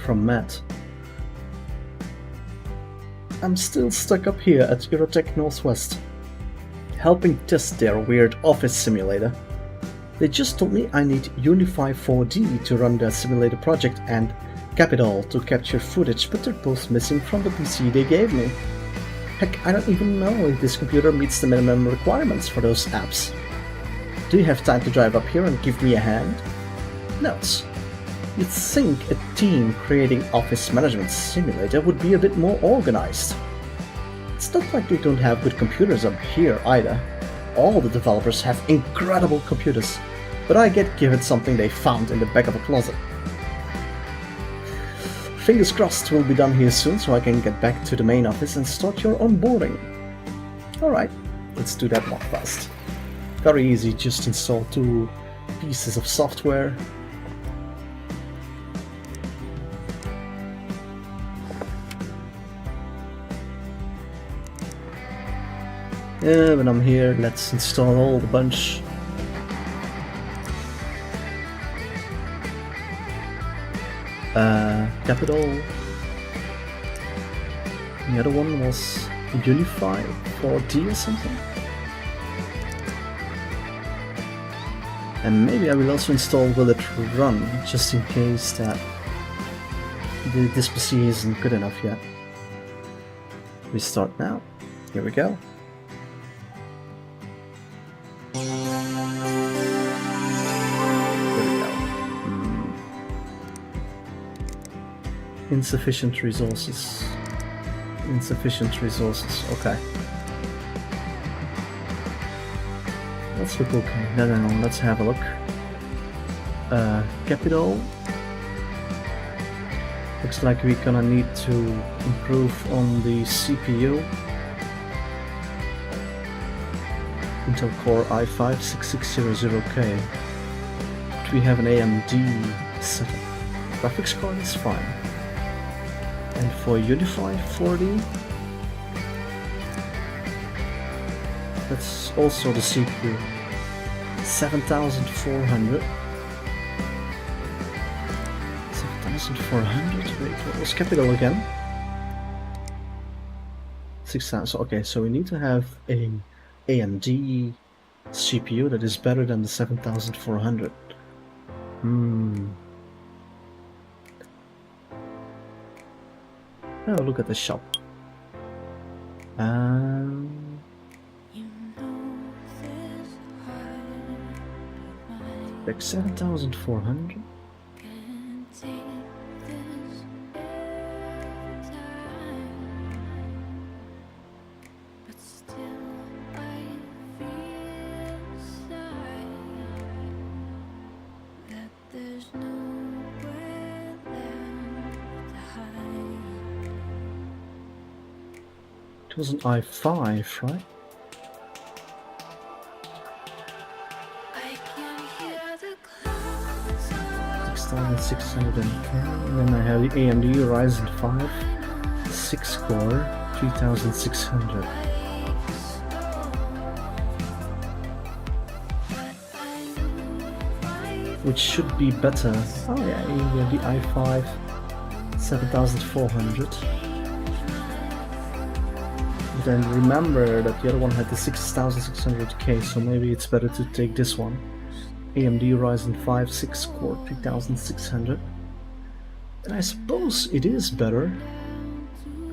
from Matt. I'm still stuck up here at Eurotech Northwest, helping test their weird office simulator. They just told me I need Unify 4D to run their simulator project and Capital to capture footage, but they're both missing from the PC they gave me. Heck, I don't even know if this computer meets the minimum requirements for those apps. Do you have time to drive up here and give me a hand? Notes. You'd think a team creating Office Management Simulator would be a bit more organized. It's not like they don't have good computers up here either. All the developers have incredible computers, but I get given something they found in the back of a closet. Fingers crossed we'll be done here soon so I can get back to the main office and start your onboarding. Alright, let's do that one fast. Very easy, just install 2 pieces of software. When I'm here, let's install all the bunch. Capital. The other one was Unify 4D or something. And maybe I will also install Will It Run, just in case that this PC isn't good enough yet. We start now. Here we go. Insufficient resources. Insufficient resources. Okay. Let's look okay. No, let's have a look. Capital. Looks like we're gonna need to improve on the CPU. Intel Core i5-6600K. But we have an AMD setup. Graphics card is fine. And for Unify 4D, that's also the CPU. 7400. 7400? Wait, what was Capital again? 6000. Okay, so we need to have a AMD CPU that is better than the 7400. Oh, look at the shop. Like 7400. It was an i5, right? and then I have the AMD Ryzen 5 6-core 3600. Which should be better. Oh yeah, you have the i5 7400. But then remember that the other one had the 6600K, so maybe it's better to take this one. AMD Ryzen 5 6 core 3600. And I suppose it is better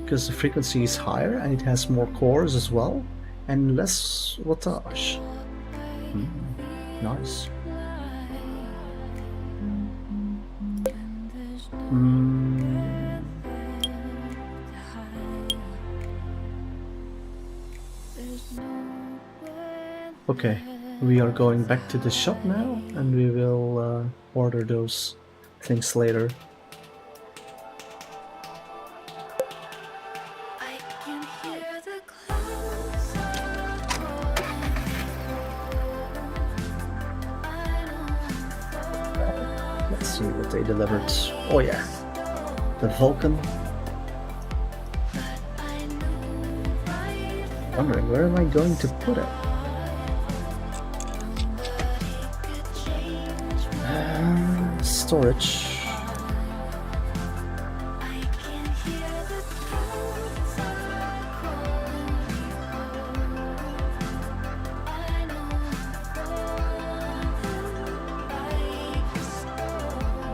because the frequency is higher and it has more cores as well and less wattage. Nice. Okay, we are going back to the shop now and we will order those things later. Let's see what they delivered. Oh yeah, the Vulcan. Wondering where am I going to put it? Storage.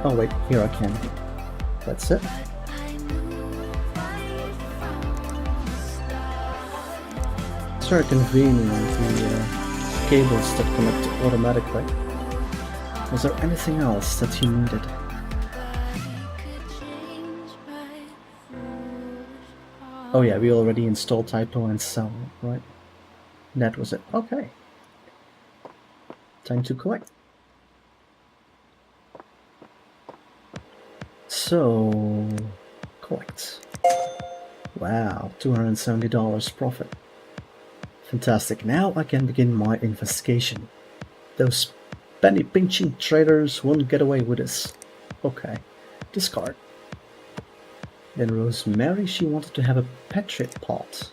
Oh wait, here I can. That's it. It's very convenient, the cables that connect automatically. Was there anything else that you needed? Oh yeah, we already installed Typo and Cell, right? That was it. Okay. Time to collect. So, collect. Wow, $270 profit. Fantastic. Now I can begin my investigation. Those penny pinching traders won't get away with this. Okay, discard. Then Rosemary, she wanted to have a petri pot.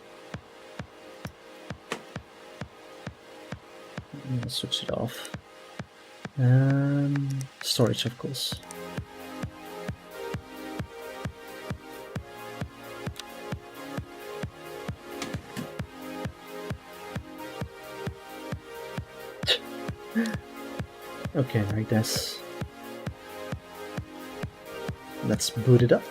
I'll switch it off. Storage, of course. Okay, like this. Let's boot it up.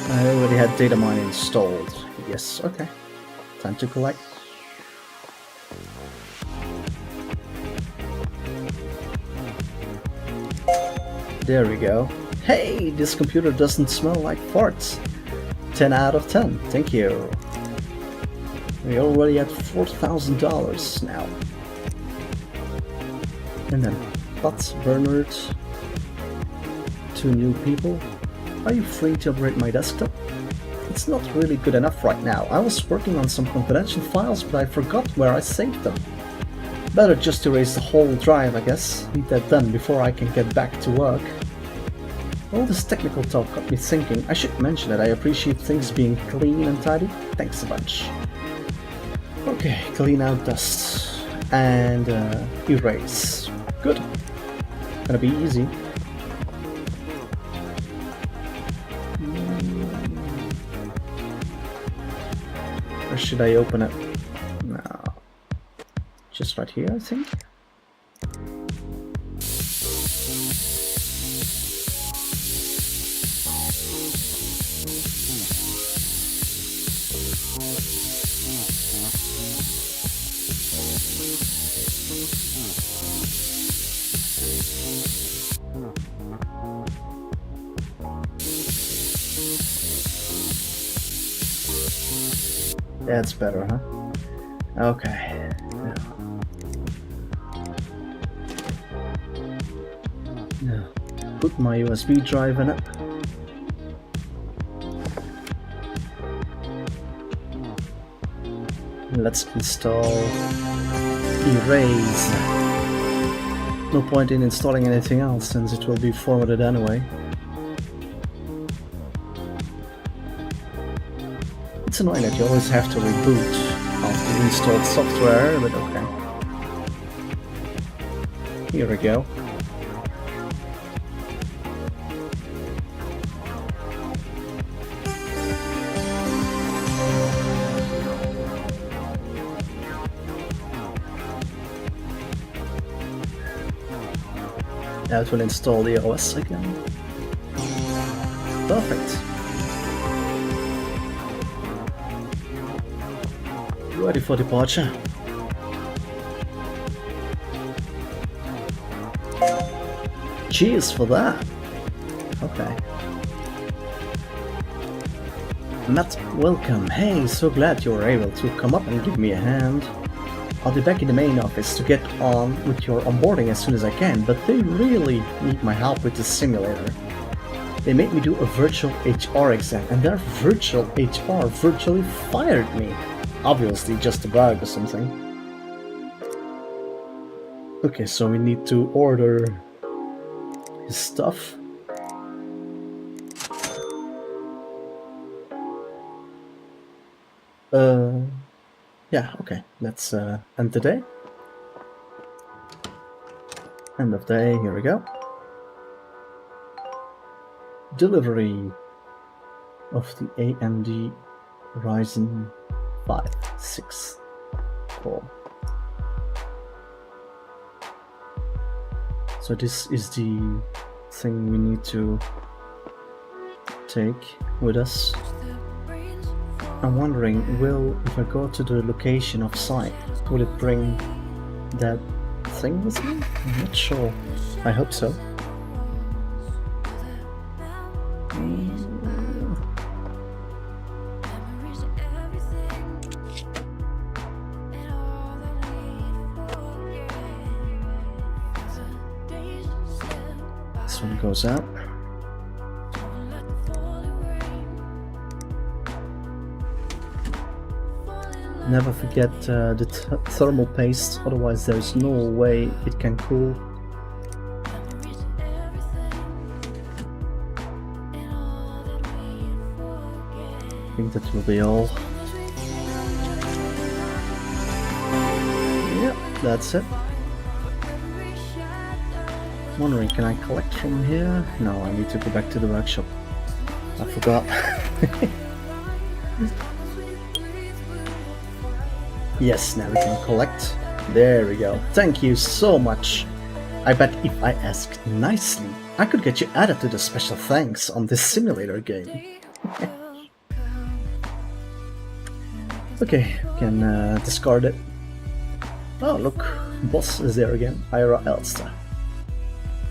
I already had data mine installed. Yes, okay. Time to collect. There we go. Hey, this computer doesn't smell like farts. 10 out of 10, thank you. We already at $4,000 now. And then Butts, Bernard, 2 new people. Are you free to operate my desktop? It's not really good enough right now. I was working on some confidential files, but I forgot where I saved them. Better just erase the whole drive, I guess. Need that done before I can get back to work. All this technical talk got me thinking. I should mention that I appreciate things being clean and tidy. Thanks a bunch. Okay, clean out dust and erase. Good. Gonna be easy. Or should I open it? No. Just right here, I think. That's better, huh? Okay. Now, put my USB drive in it. Let's install Erase. No point in installing anything else since it will be formatted anyway. It's annoying that you always have to reboot after installed software, but okay. Here we go. Now it will install the OS again. Perfect. Ready for departure. Cheers for that. Okay. Matt, welcome. Hey, so glad you were able to come up and give me a hand. I'll be back in the main office to get on with your onboarding as soon as I can, but they really need my help with the simulator. They made me do a virtual HR exam, and their virtual HR virtually fired me. Obviously just a bug or something. Okay, so we need to order his stuff. Yeah, okay, let's end the day. End of day, here we go. Delivery of the AMD Ryzen 5 6 core. So this is the thing we need to take with us. I'm wondering, if I go to the location of site, will it bring that thing with me? I'm not sure. I hope so. This one goes out. Never forget the thermal paste, otherwise there's no way it can cool. I think that will be all. Yep, that's it. Wondering, can I collect from here? No, I need to go back to the workshop. I forgot. Yes, now we can collect. There we go. Thank you so much. I bet if I asked nicely, I could get you added to the special thanks on this simulator game. Okay, we can discard it. Oh look, boss is there again, Ira Elster.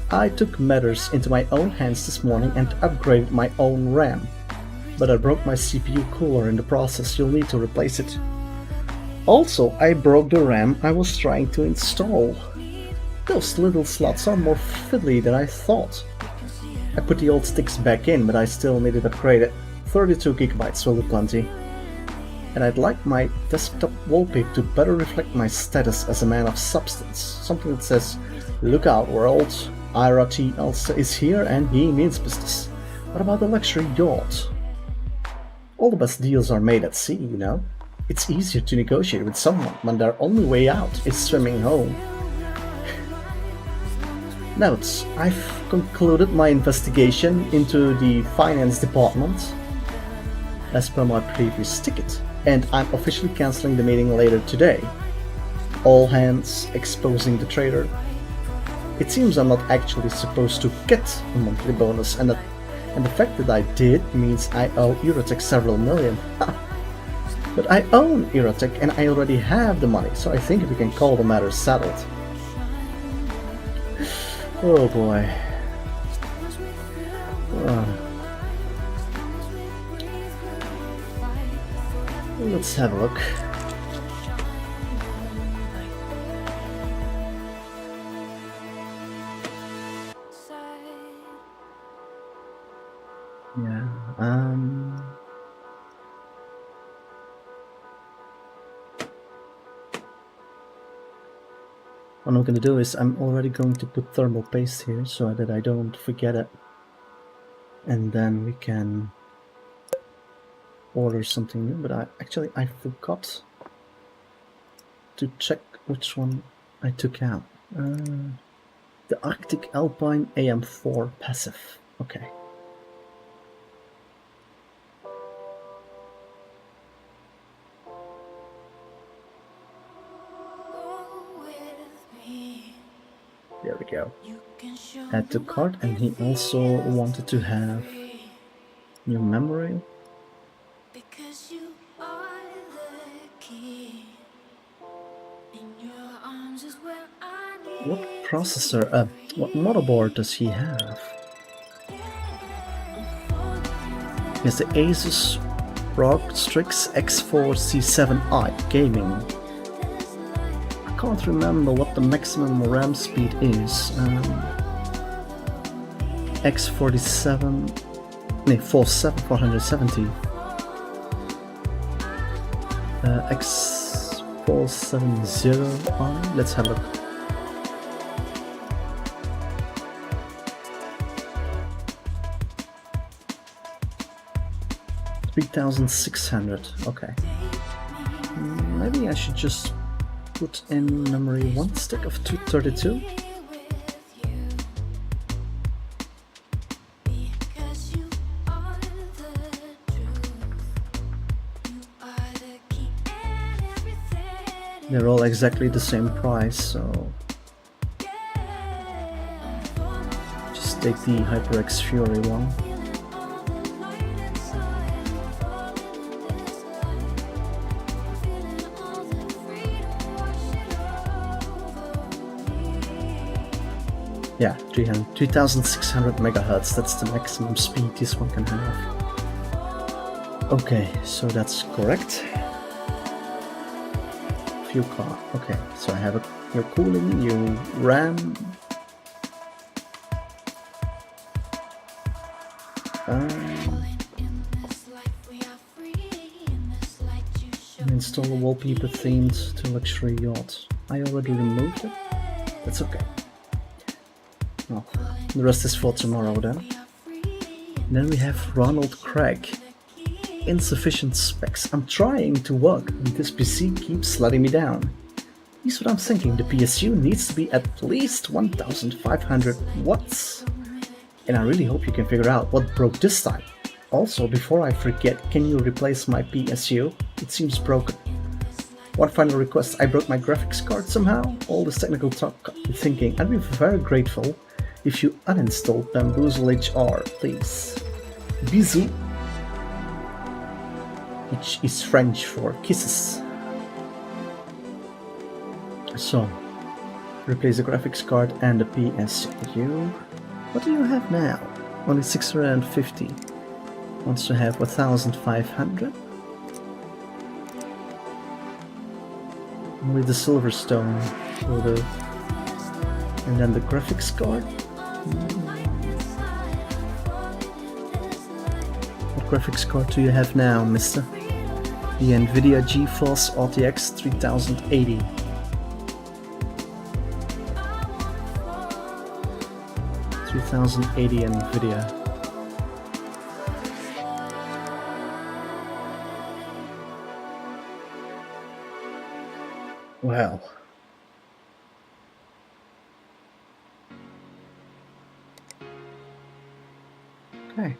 I took matters into my own hands this morning and upgraded my own RAM. But I broke my CPU cooler in the process, you'll need to replace it. Also, I broke the RAM I was trying to install. Those little slots are more fiddly than I thought. I put the old sticks back in, but I still need it upgraded. 32 gigabytes will be plenty. And I'd like my desktop wallpaper to better reflect my status as a man of substance. Something that says, "Look out world, Ira T. Elster is here and he means business." What about the luxury yacht? All the best deals are made at sea, you know? It's easier to negotiate with someone when their only way out is swimming home. Notes: I've concluded my investigation into the finance department as per my previous ticket, and I'm officially cancelling the meeting later today. All hands exposing the traitor. It seems I'm not actually supposed to get a monthly bonus, and the fact that I did means I owe Eurotech several million. But I own Eurotech and I already have the money, so I think we can call the matter settled. Oh boy. Let's have a look. Yeah, what I'm gonna do is I'm already going to put thermal paste here so that I don't forget it. And then we can order something new, but I forgot to check which one I took out. The Arctic Alpine AM4 passive. Okay. There we go. Add to cart, and he also wanted to have new memory. What processor, what motherboard does he have? He has the Asus ROG Strix X4C7i Gaming. I can't remember what the maximum RAM speed is. X47, no, 470. X470i. Let's have a look. $3,600. Okay. Maybe I should just put in memory one stick of 232. They're all exactly the same price, so just take the HyperX Fury one. Yeah, 3600 megahertz, that's the maximum speed this one can have. Okay, so that's correct. Fuel card, okay, so I have your cooling, your RAM. Install a wallpaper themed to luxury yacht. I already removed it, that's okay. Oh, the rest is for tomorrow then. Then we have Ronald Craig. Insufficient specs. I'm trying to work, and this PC keeps letting me down. Here's what I'm thinking. The PSU needs to be at least 1500 watts. And I really hope you can figure out what broke this time. Also, before I forget, can you replace my PSU? It seems broken. One final request. I broke my graphics card somehow. All this technical talk got me thinking. I'd be very grateful if you uninstalled Bamboozle HR, please. Bisous, which is French for kisses. So, replace the graphics card and the PSU. What do you have now? Only 650. Wants to have 1500. With the Silverstone for the, and then the graphics card. What graphics card do you have now, mister? The Nvidia GeForce RTX 3080. Nvidia. Wow. Okay.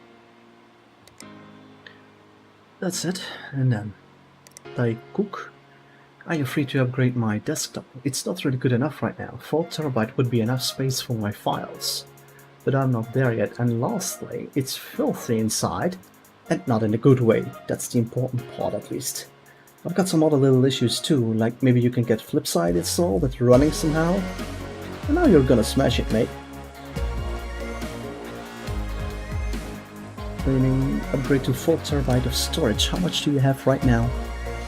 That's it. And then, Tai Cook, are you free to upgrade my desktop? It's not really good enough right now. 4 terabyte would be enough space for my files. But I'm not there yet. And lastly, it's filthy inside. And not in a good way. That's the important part at least. I've got some other little issues too, like maybe you can get Flipside installed that's running somehow. And now you're gonna smash it, mate. Meaning upgrade to 4 terabyte of storage. How much do you have right now?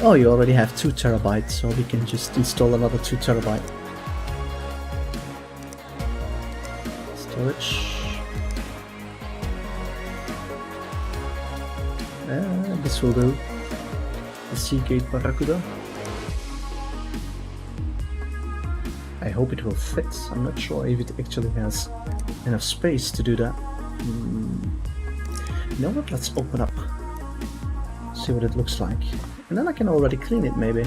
Oh, you already have 2 terabytes, so we can just install another 2 terabyte. Storage. This will do. The Seagate Barracuda. I hope it will fit. I'm not sure if it actually has enough space to do that. You know what? Let's open up. See what it looks like. And then I can already clean it, maybe.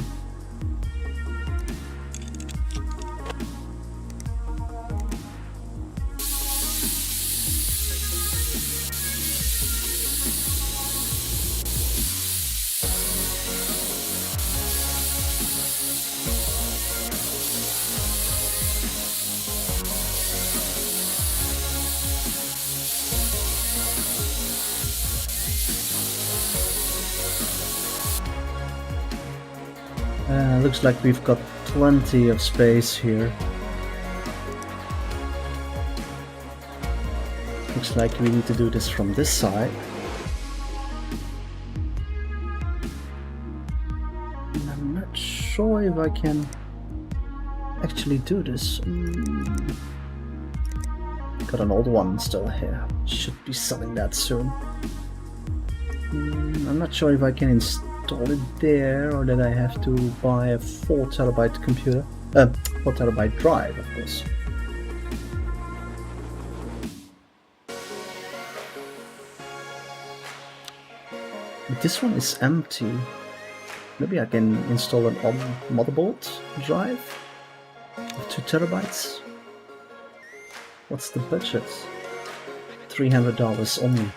Looks like we've got plenty of space here. Looks like we need to do this from this side. And I'm not sure if I can actually do this. Got an old one still here. Should be selling that soon. I'm not sure if I can install it there or that I have to buy a 4 terabyte computer. 4 terabyte drive, of course. This one is empty. Maybe I can install an motherboard drive of 2 terabytes. What's the budget? $300 only.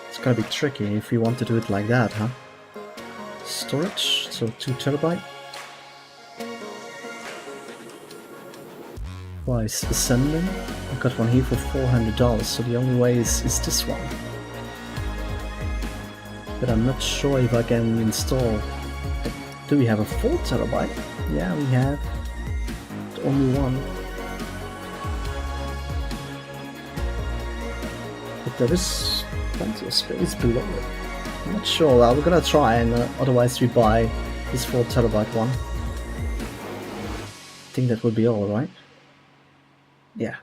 It's gonna be tricky if we want to do it like that, huh? Storage, so 2 terabyte. Price ascending. I got one here for $400, so the only way is this one. But I'm not sure if I can install. Do we have a 4 terabyte? Yeah, we have. But only one. But there is plenty of space below it. I'm not sure. Well, we're gonna try, and otherwise we buy this 4 terabyte one. I think that would be all, right? Yeah.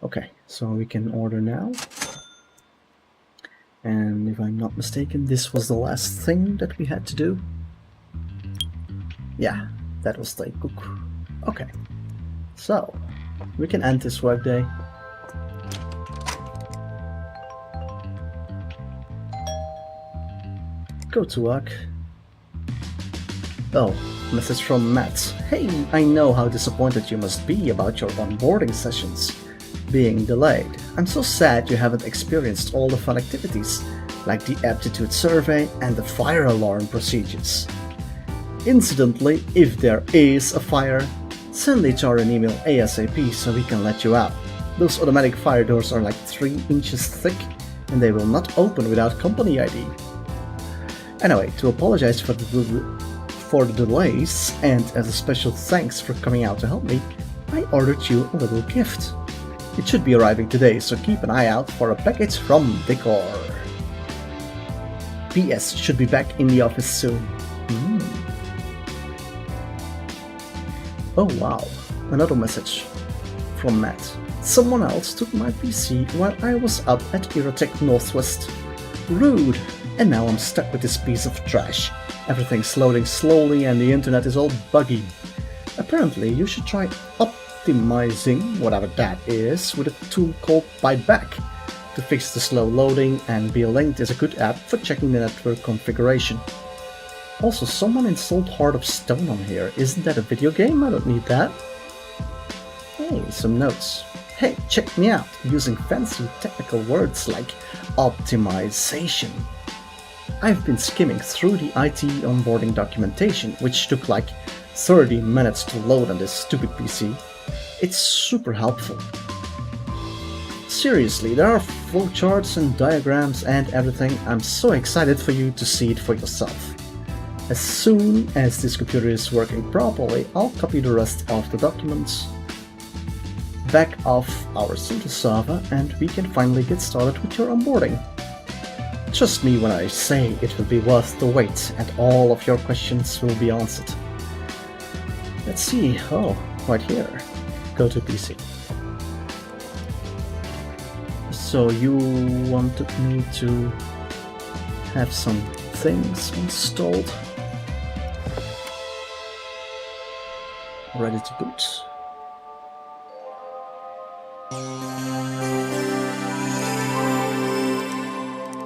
Okay, so we can order now. And if I'm not mistaken, this was the last thing that we had to do. Yeah, that was the cook. Okay, so we can end this workday. Go to work. Oh, message from Matt. Hey, I know how disappointed you must be about your onboarding sessions being delayed. I'm so sad you haven't experienced all the fun activities, like the aptitude survey and the fire alarm procedures. Incidentally, if there is a fire, send HR an email ASAP so we can let you out. Those automatic fire doors are like 3 inches thick and they will not open without company ID. Anyway, to apologize for the delays and as a special thanks for coming out to help me, I ordered you a little gift. It should be arriving today, so keep an eye out for a package from Decor. PS, should be back in the office soon. Oh wow, another message from Matt. Someone else took my PC while I was up at Eurotech Northwest. Rude, and now I'm stuck with this piece of trash. Everything's loading slowly and the internet is all buggy. Apparently you should try optimizing whatever that is with a tool called Buyback to fix the slow loading, and Be Linked is a good app for checking the network configuration. Also, someone installed Heart of Stone on here. Isn't that a video game? I don't need that. Hey, some notes. Hey, check me out using fancy technical words like optimization. I've been skimming through the IT onboarding documentation, which took like 30 minutes to load on this stupid PC. It's super helpful. Seriously, there are flowcharts and diagrams and everything. I'm so excited for you to see it for yourself. As soon as this computer is working properly, I'll copy the rest of the documents back off our central server and we can finally get started with your onboarding. Trust me when I say it will be worth the wait and all of your questions will be answered. Let's see. Oh, right here. Go to PC. So you wanted me to have some things installed. Ready to boot.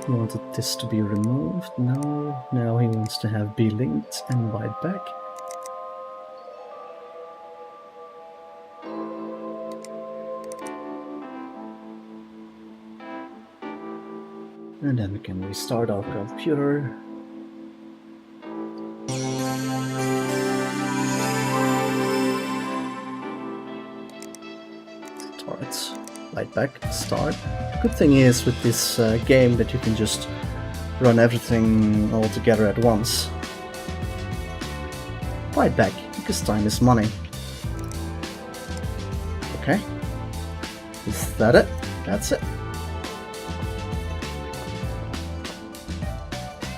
He wanted this to be removed. No, now he wants to have Be Linked and Buy Back. And then we can restart our computer. Start, light back, start. The good thing is with this game that you can just run everything all together at once. right back, because time is money. Okay. Is that it? That's it.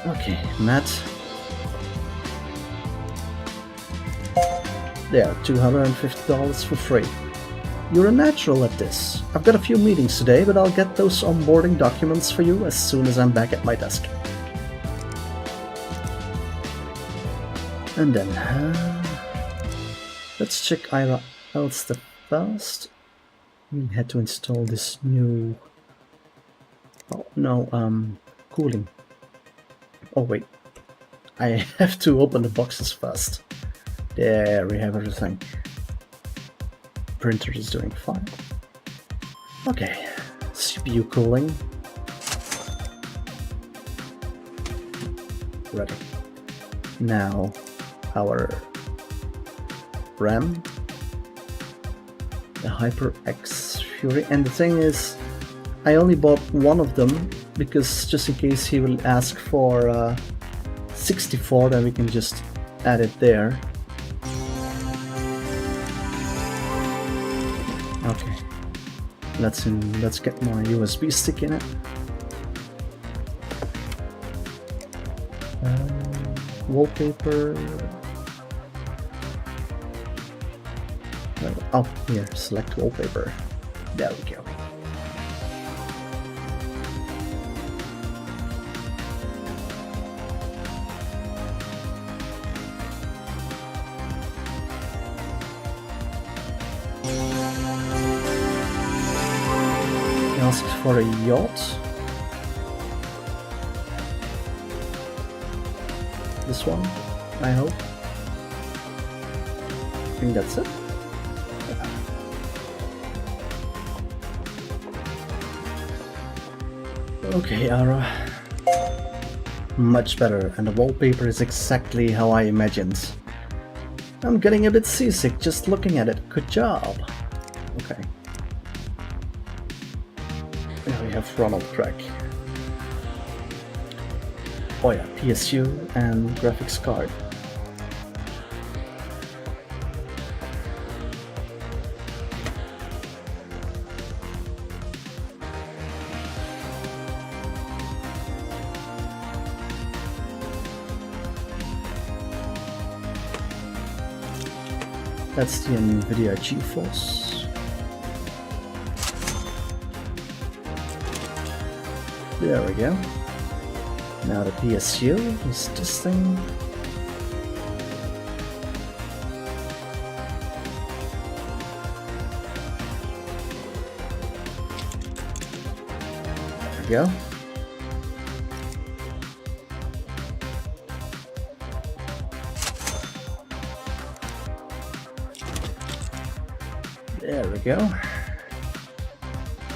Okay, Matt. There, $250 for free. You're a natural at this. I've got a few meetings today, but I'll get those onboarding documents for you as soon as I'm back at my desk. And then, let's check Ira out step first. We had to install this new... Oh, no, cooling. Oh wait, I have to open the boxes first. There we have everything. Printer is doing fine. Okay, CPU cooling. Ready. Now our RAM, the HyperX Fury, and the thing is, I only bought one of them because just in case he will ask for 64, then we can just add it there. Okay, let's get my USB stick in it. Wallpaper. Oh, here, select wallpaper. There we go. Asked for a yacht. This one, I hope. I think that's it. Okay, Ara. Much better, and the wallpaper is exactly how I imagined. I'm getting a bit seasick just looking at it. Good job. Okay. Now we have Ronald Craig. Oh yeah, PSU and graphics card. That's the NVIDIA GeForce. There we go. Now the PSU is this thing. There we go. There we go.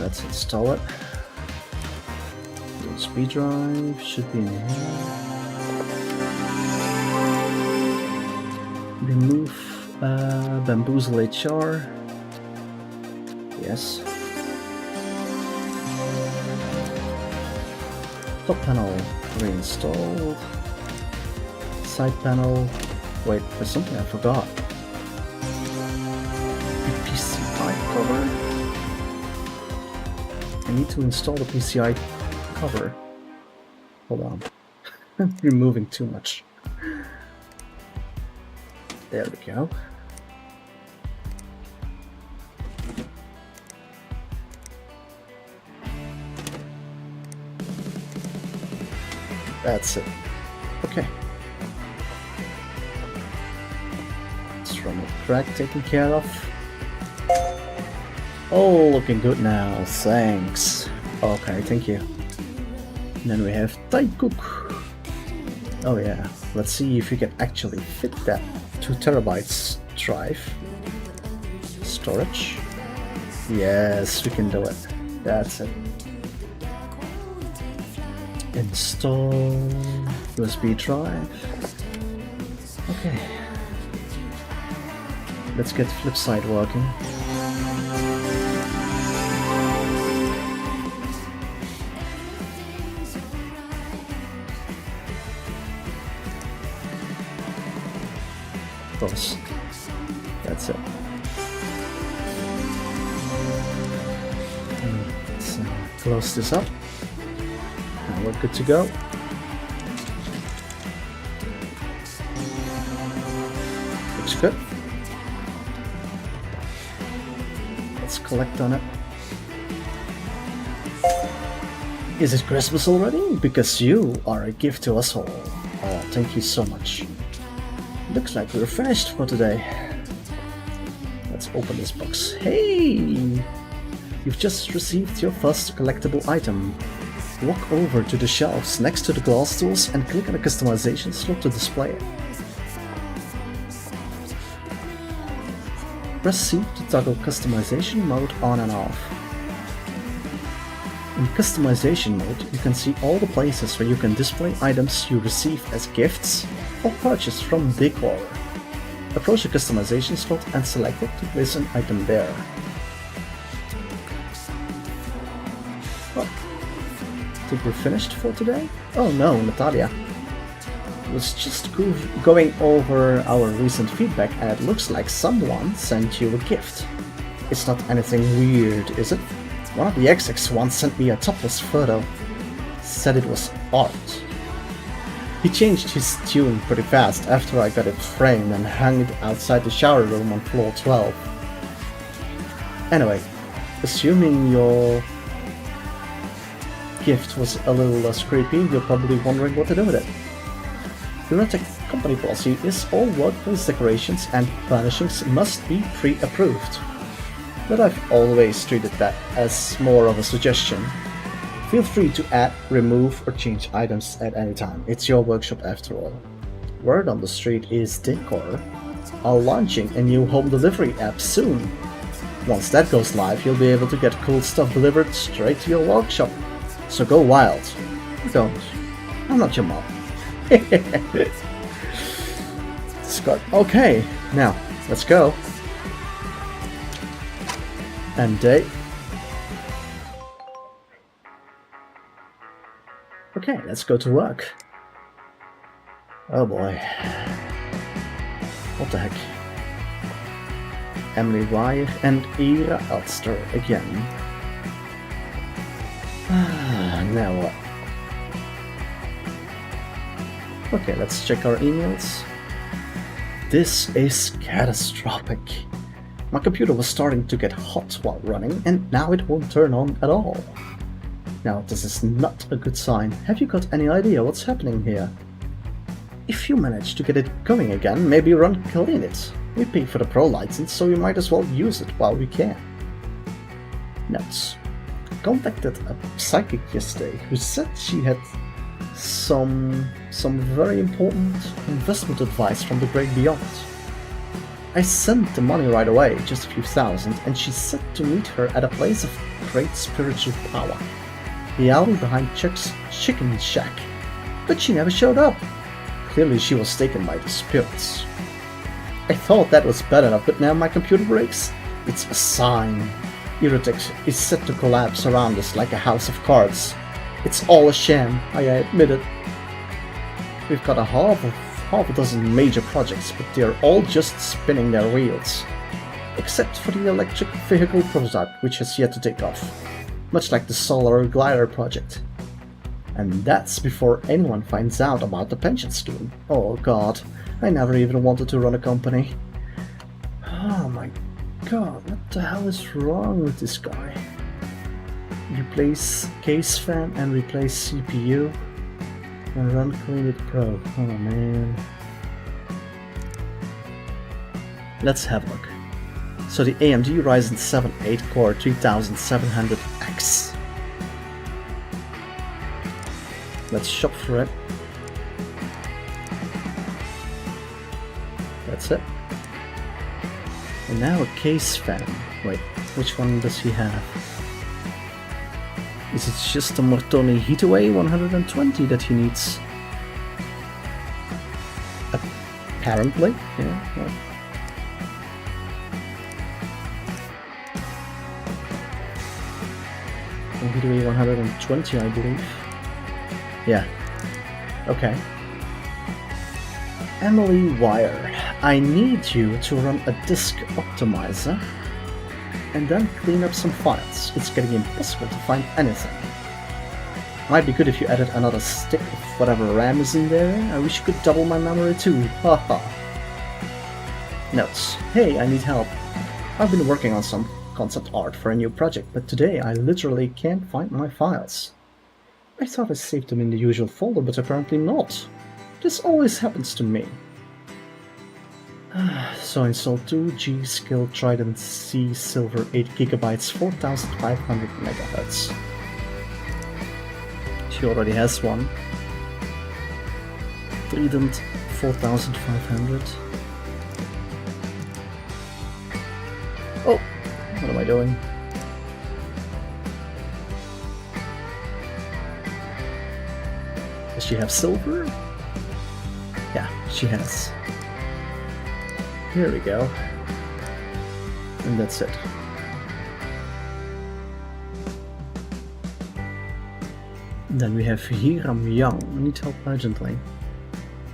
Let's install it. USB drive should be in here. Remove Bamboozle HR. Yes. Top panel reinstalled. Side panel. Wait, there's something I forgot. PCI cover. I need to install the PCI cover. Hold on. I'm removing too much. There we go. That's it. Okay. Let's run the crack taken care of. Oh, looking good now. Thanks. Okay, thank you. And then we have Thai Cook. Oh yeah, let's see if we can actually fit that 2 terabytes drive. Storage. Yes, we can do it. That's it. Install USB drive. Okay. Let's get Flipside working. course. That's it. Let's close this up. Now we're good to go. Looks good. Let's collect on it. Is it Christmas already? Because you are a gift to us all. Oh, thank you so much. Looks like we're finished for today. Let's open this box. Hey! You've just received your first collectible item. Walk over to the shelves next to the glass tools and click on the customization slot to display it. Press C to toggle customization mode on and off. In customization mode, you can see all the places where you can display items you receive as gifts or purchase from decor. Approach the customization slot and select it to place an item there. Well, I think we're finished for today? Oh no, Natalia. I was just going over our recent feedback and it looks like someone sent you a gift. It's not anything weird, is it? One of the XX once sent me a topless photo. Said it was art. He changed his tune pretty fast after I got it framed and hung it outside the shower room on floor 12. Anyway, assuming your gift was a little less creepy, you're probably wondering what to do with it. The Reselling company policy is all workplace decorations and furnishings must be pre-approved. But I've always treated that as more of a suggestion. Feel free to add, remove or change items at any time. It's your workshop after all. Word on the street is Decor are launching a new home delivery app soon. Once that goes live, you'll be able to get cool stuff delivered straight to your workshop. So go wild. Don't. I'm not your mom. Scott. Okay, now let's go. And day. Okay, let's go to work. Oh boy. What the heck? Emily Wire and Ira Elster again. Now what? Okay, let's check our emails. This is catastrophic. My computer was starting to get hot while running, and now it won't turn on at all. Now, this is not a good sign. Have you got any idea what's happening here? If you manage to get it going again, maybe run clean it. We pay for the Pro license, so we might as well use it while we can. Notes. Contacted a psychic yesterday who said she had some very important investment advice from the great beyond. I sent the money right away, just a few thousand, and she said to meet her at a place of great spiritual power, the alley behind Chuck's Chicken Shack. But she never showed up. Clearly she was taken by the spirits. I thought that was bad enough, but now my computer breaks. It's a sign. Erotech is set to collapse around us like a house of cards. It's all a sham, I admit it. We've got a half a dozen major projects, but they're all just spinning their wheels. Except for the electric vehicle prototype, which has yet to take off. Much like the solar glider project. And that's before anyone finds out about the pension scheme. Oh god, I never even wanted to run a company. Oh my god, what the hell is wrong with this guy? Replace case fan and replace CPU. And run Clean It Pro. Oh man. Let's have a look. So the AMD Ryzen 7 8-core 3700X. Let's shop for it. That's it. And now a case fan. Wait, which one does he have? Is it just a Mortoni Heataway 120 that he needs? Apparently, yeah. Well. Heataway 120, I believe. Yeah. Okay. Emily Wire, I need you to run a disk optimizer and then clean up some files. It's getting impossible to find anything. Might be good if you added another stick of whatever RAM is in there. I wish you could double my memory too. Haha. Notes. Hey, I need help. I've been working on some concept art for a new project, but today I literally can't find my files. I thought I saved them in the usual folder, but apparently not. This always happens to me. So install 2G Skill Trident C Silver 8GB 4500 MHz. She already has one. Trident 4500. Oh, what am I doing? Does she have silver? Yeah, she has. Here we go. And that's it. Then we have Hiram Young. Need help urgently.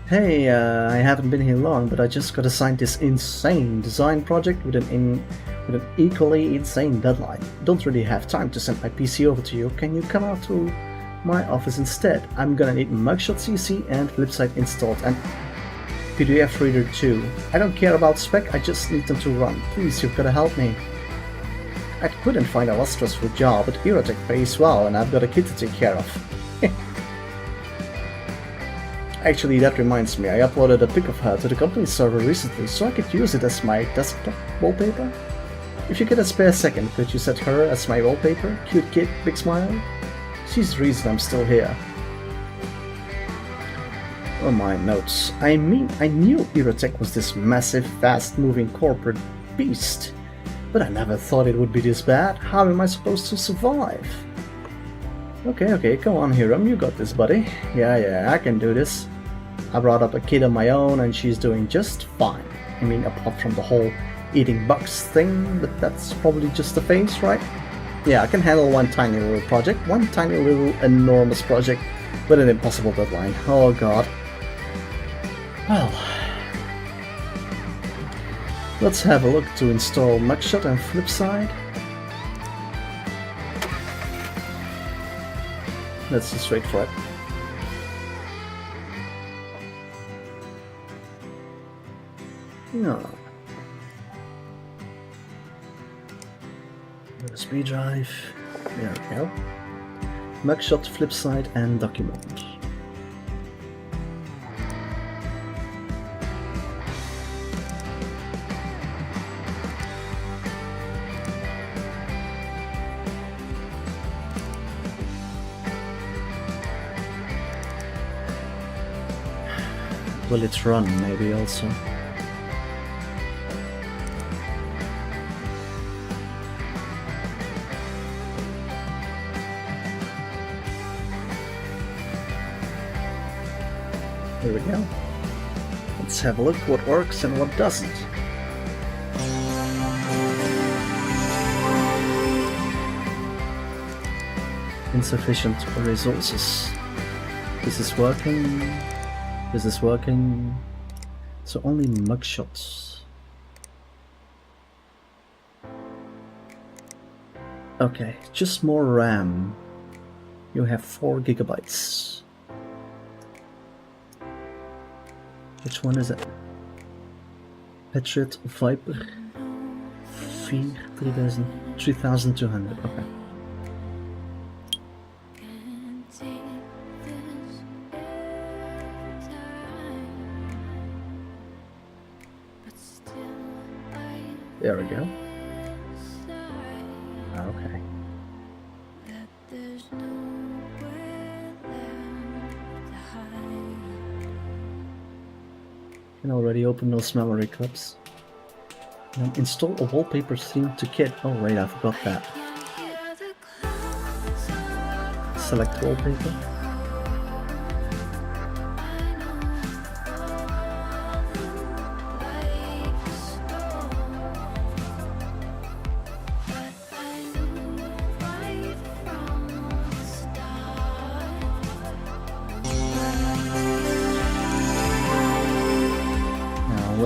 Hey, I haven't been here long, but I just got assigned this insane design project with an equally insane deadline. Don't really have time to send my PC over to you. Can you come out to my office instead? I'm gonna need Mugshot CC and Flipside installed and PDF reader too. I don't care about spec, I just need them to run. Please, you've gotta help me. I couldn't find a less stressful job, but Eurotech pays well and I've got a kid to take care of. Actually, that reminds me, I uploaded a pic of her to the company server recently so I could use it as my desktop wallpaper. If you get a spare second, could you set her as my wallpaper? Cute kid, big smile. She's the reason I'm still here. Oh, my notes. I mean, I knew Eurotech was this massive, fast-moving corporate beast, but I never thought it would be this bad. How am I supposed to survive? Okay, come on, Hiram, you got this, buddy. Yeah, I can do this. I brought up a kid of my own and she's doing just fine. I mean, apart from the whole eating bugs thing, but that's probably just a phase, right? Yeah, I can handle one tiny little project, one tiny little enormous project with an impossible deadline. Oh god. Well, let's have a look to install Mugshot and Flipside. Let's just wait for it. No. USB drive. There we go. Mugshot, Flipside, and document. Will it run, maybe also? Here we go. Let's have a look what works and what doesn't. Insufficient resources. This is working. This is working. So only mugshots. Okay, just more RAM. You have 4 gigabytes. Which one is it? Patriot Viper 3200. Okay. There we go. Okay. Can already open those memory clips. And install a wallpaper theme to kit. Oh wait, I forgot that. Select wallpaper.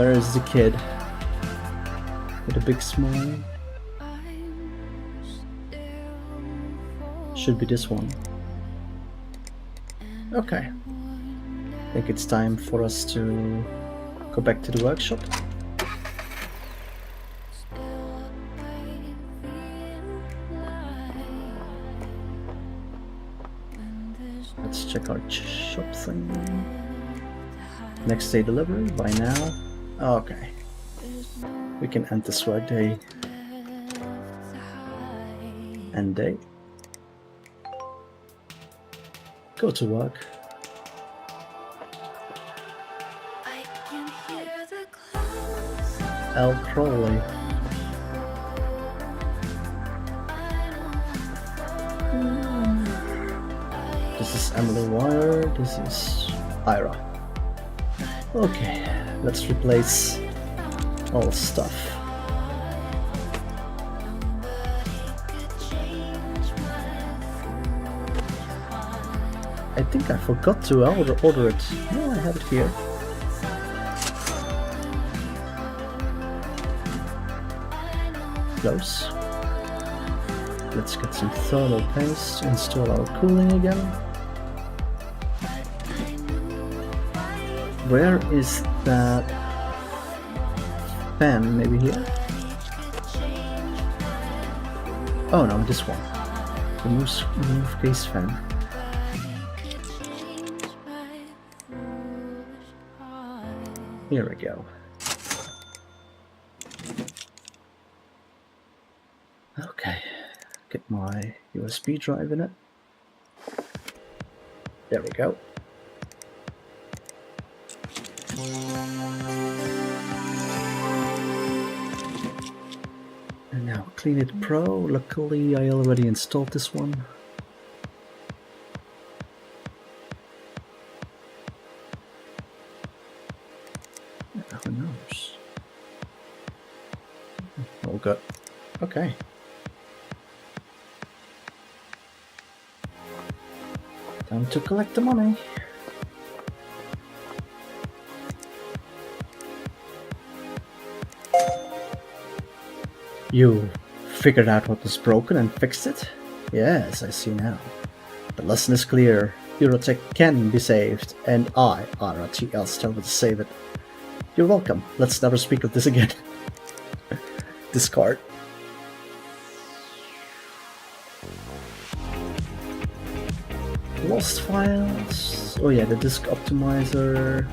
where is the kid? With a big smile. Should be this one. Okay. I think it's time for us to go back to the workshop. Let's check our shop thing. Next day delivery by now. Okay. We can end this work day. End day. Go to work. L. Crowley. This is Emily Wire. This is Ira. Okay, let's replace all stuff. I think I forgot to order it. Oh, I have it here. Close. Let's get some thermal paste, install our cooling again. Where is that fan? Maybe here? Oh no, this one. Remove case fan. Here we go. Okay, get my USB drive in it. There we go. And now Clean It Pro. Luckily I already installed this one. Who knows? All good. Okay. Time to collect the money. You figured out what was broken and fixed it? Yes, I see now. The lesson is clear. Eurotech can be saved, and I, RRTL, started to save it. You're welcome. Let's never speak of this again. Discard. Lost files. Oh yeah, the disk optimizer.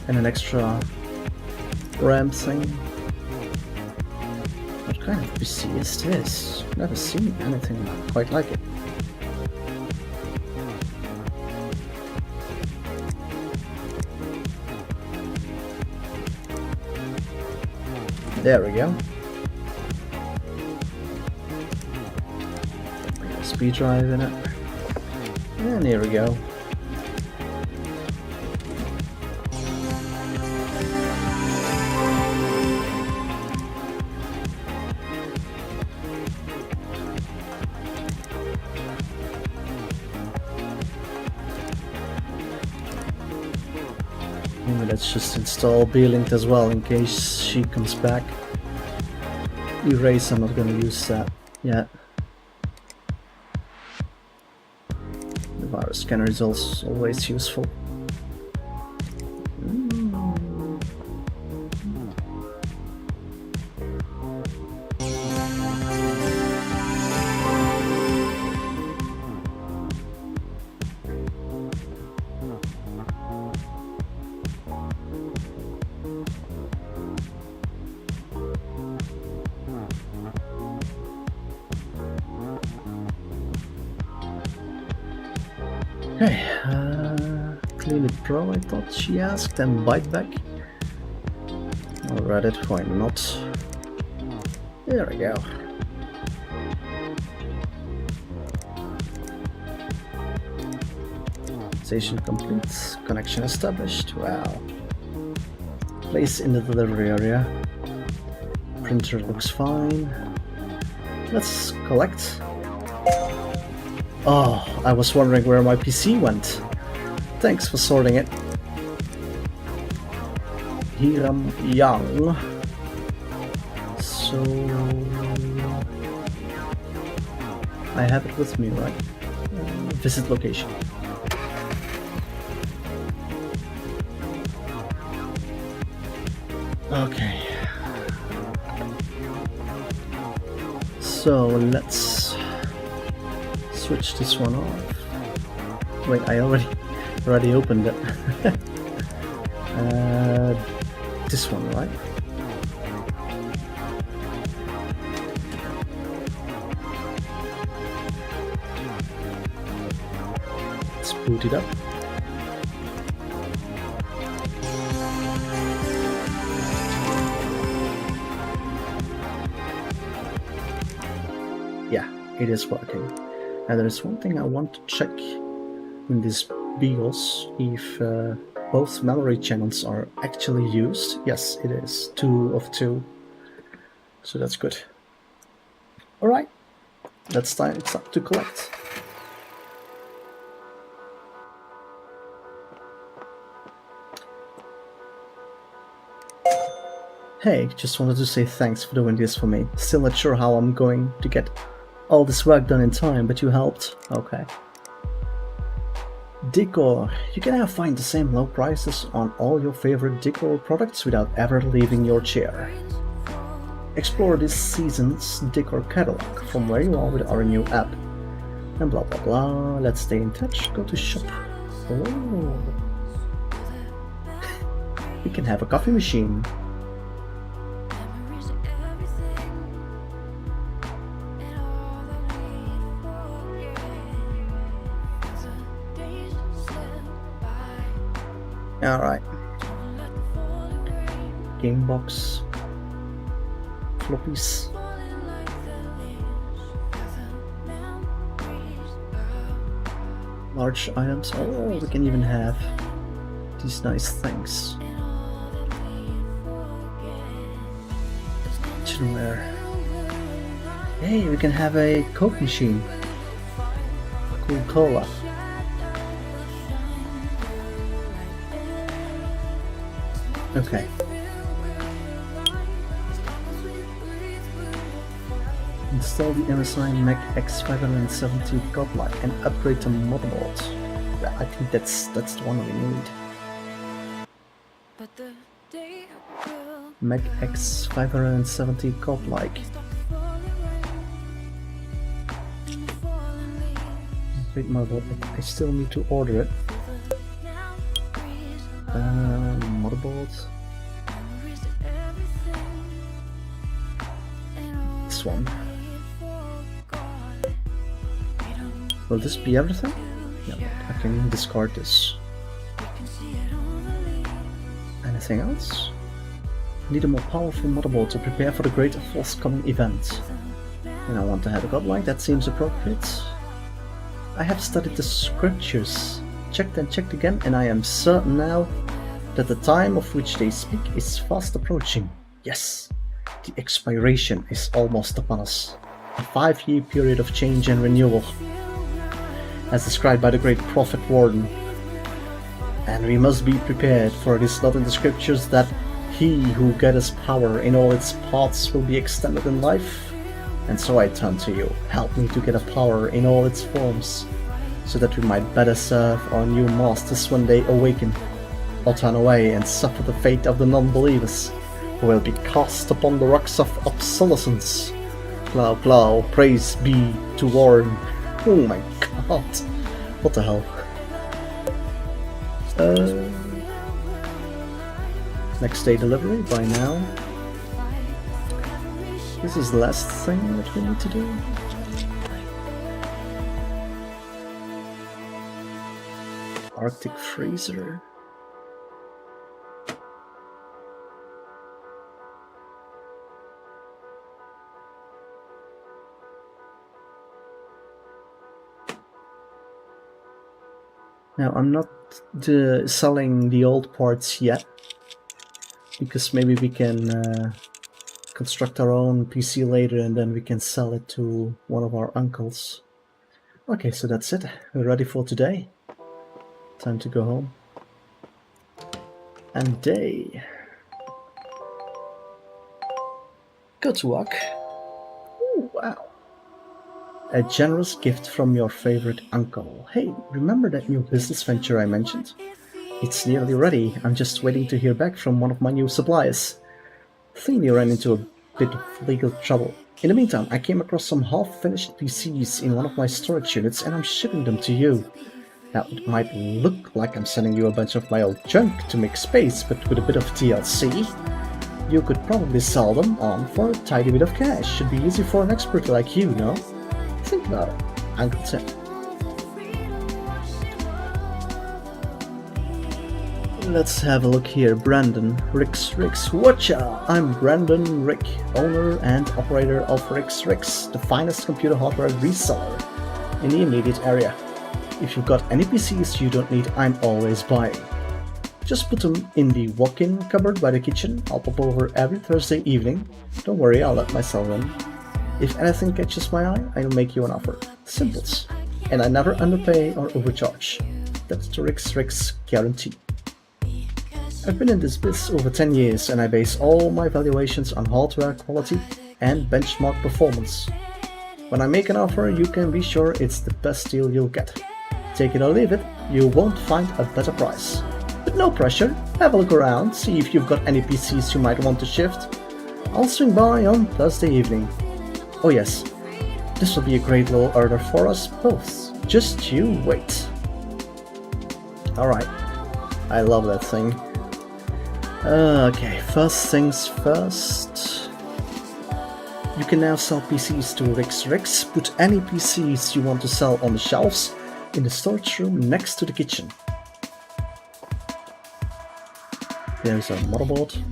And an extra RAM thing. What kind of PC is this? Never seen anything quite like it. There we go. USB drive in it. And here we go. Let's just install B-Link as well in case she comes back. Erase, I'm not going to use that yet. The virus scanner is also always useful. Okay, Clean It Pro, I thought she asked, and Bite Back. I'll read it, why not? There we go. Station complete, connection established, wow. Place in the delivery area. Printer looks fine. Let's collect. Oh, I was wondering where my PC went. Thanks for sorting it. Hiram Young. So I have it with me, right? Visit location. Okay. So let's switch this one off. Wait, I already opened it. This one, right? Let's boot it up. Yeah, it is working. And there is one thing I want to check in this BIOS, if both memory channels are actually used. Yes, it is. 2 of 2. So that's good. Alright, it's time to collect. Hey, just wanted to say thanks for doing this for me. Still not sure how I'm going to get all this work done in time, but you helped. Okay. Decor. You can now find the same low prices on all your favorite decor products without ever leaving your chair. Explore this season's decor catalog from where you are with our new app. And blah blah blah. Let's stay in touch. Go to shop. Oh. We can have a coffee machine. Alright. Game box. Floppies. Large items. Oh, we can even have these nice things. Kitchenware. Hey, we can have a Coke machine. Coca-Cola. Okay. Install the MSI Mac X570 Godlike and upgrade the motherboard. Yeah, I think that's the one we need. Mac X570 Godlike. Upgrade motherboard. I still need to order it. Motherboard. This one. Will this be everything? Yeah, I can discard this. Anything else? Need a more powerful motherboard to prepare for the great forthcoming event. And I want to have a godlike, that seems appropriate. I have studied the scriptures, checked and checked again, and I am certain now that the time of which they speak is fast approaching. Yes, the expiration is almost upon us. A 5-year period of change and renewal, as described by the great prophet Warden. And we must be prepared, for it is not in the scriptures that he who getteth power in all its parts will be extended in life? And so I turn to you, help me to get a power in all its forms, so that we might better serve our new masters when they awaken, or turn away and suffer the fate of the non-believers, who will be cast upon the rocks of obsolescence. Plow, plow, praise be to Warren. Oh my god, what the hell? Next day delivery by now. This is the last thing that we need to do. Arctic freezer. Now I'm not selling the old parts yet, because maybe we can construct our own PC later and then we can sell it to one of our uncles. Okay, so that's it. We're ready for today. Time to go home. And day. Good work. Ooh, wow. A generous gift from your favorite uncle. Hey, remember that new business venture I mentioned? It's nearly ready. I'm just waiting to hear back from one of my new suppliers. Think they ran into a bit of legal trouble. In the meantime, I came across some half-finished PCs in one of my storage units and I'm shipping them to you. Now, it might look like I'm sending you a bunch of my old junk to make space, but with a bit of TLC, you could probably sell them on for a tidy bit of cash. Should be easy for an expert like you, no? Think about it, Uncle Tim. Let's have a look here. Brandon, Ricks, watcha! I'm Brandon Rick, owner and operator of Ricks, the finest computer hardware reseller in the immediate area. If you've got any PCs you don't need, I'm always buying. Just put them in the walk-in cupboard by the kitchen. I'll pop over every Thursday evening. Don't worry, I'll let myself in. If anything catches my eye, I'll make you an offer. Simples. And I never underpay or overcharge. That's the Ricks guarantee. I've been in this biz over 10 years and I base all my valuations on hardware quality and benchmark performance. When I make an offer, you can be sure it's the best deal you'll get. Take it or leave it, you won't find a better price. But no pressure, have a look around, see if you've got any PCs you might want to shift. I'll swing by on Thursday evening. Oh yes, this will be a great little order for us both. Just you wait. Alright, I love that thing. Okay, first things first. You can now sell PCs to Ricks. Put any PCs you want to sell on the shelves in the storage room next to the kitchen. There's our motherboard.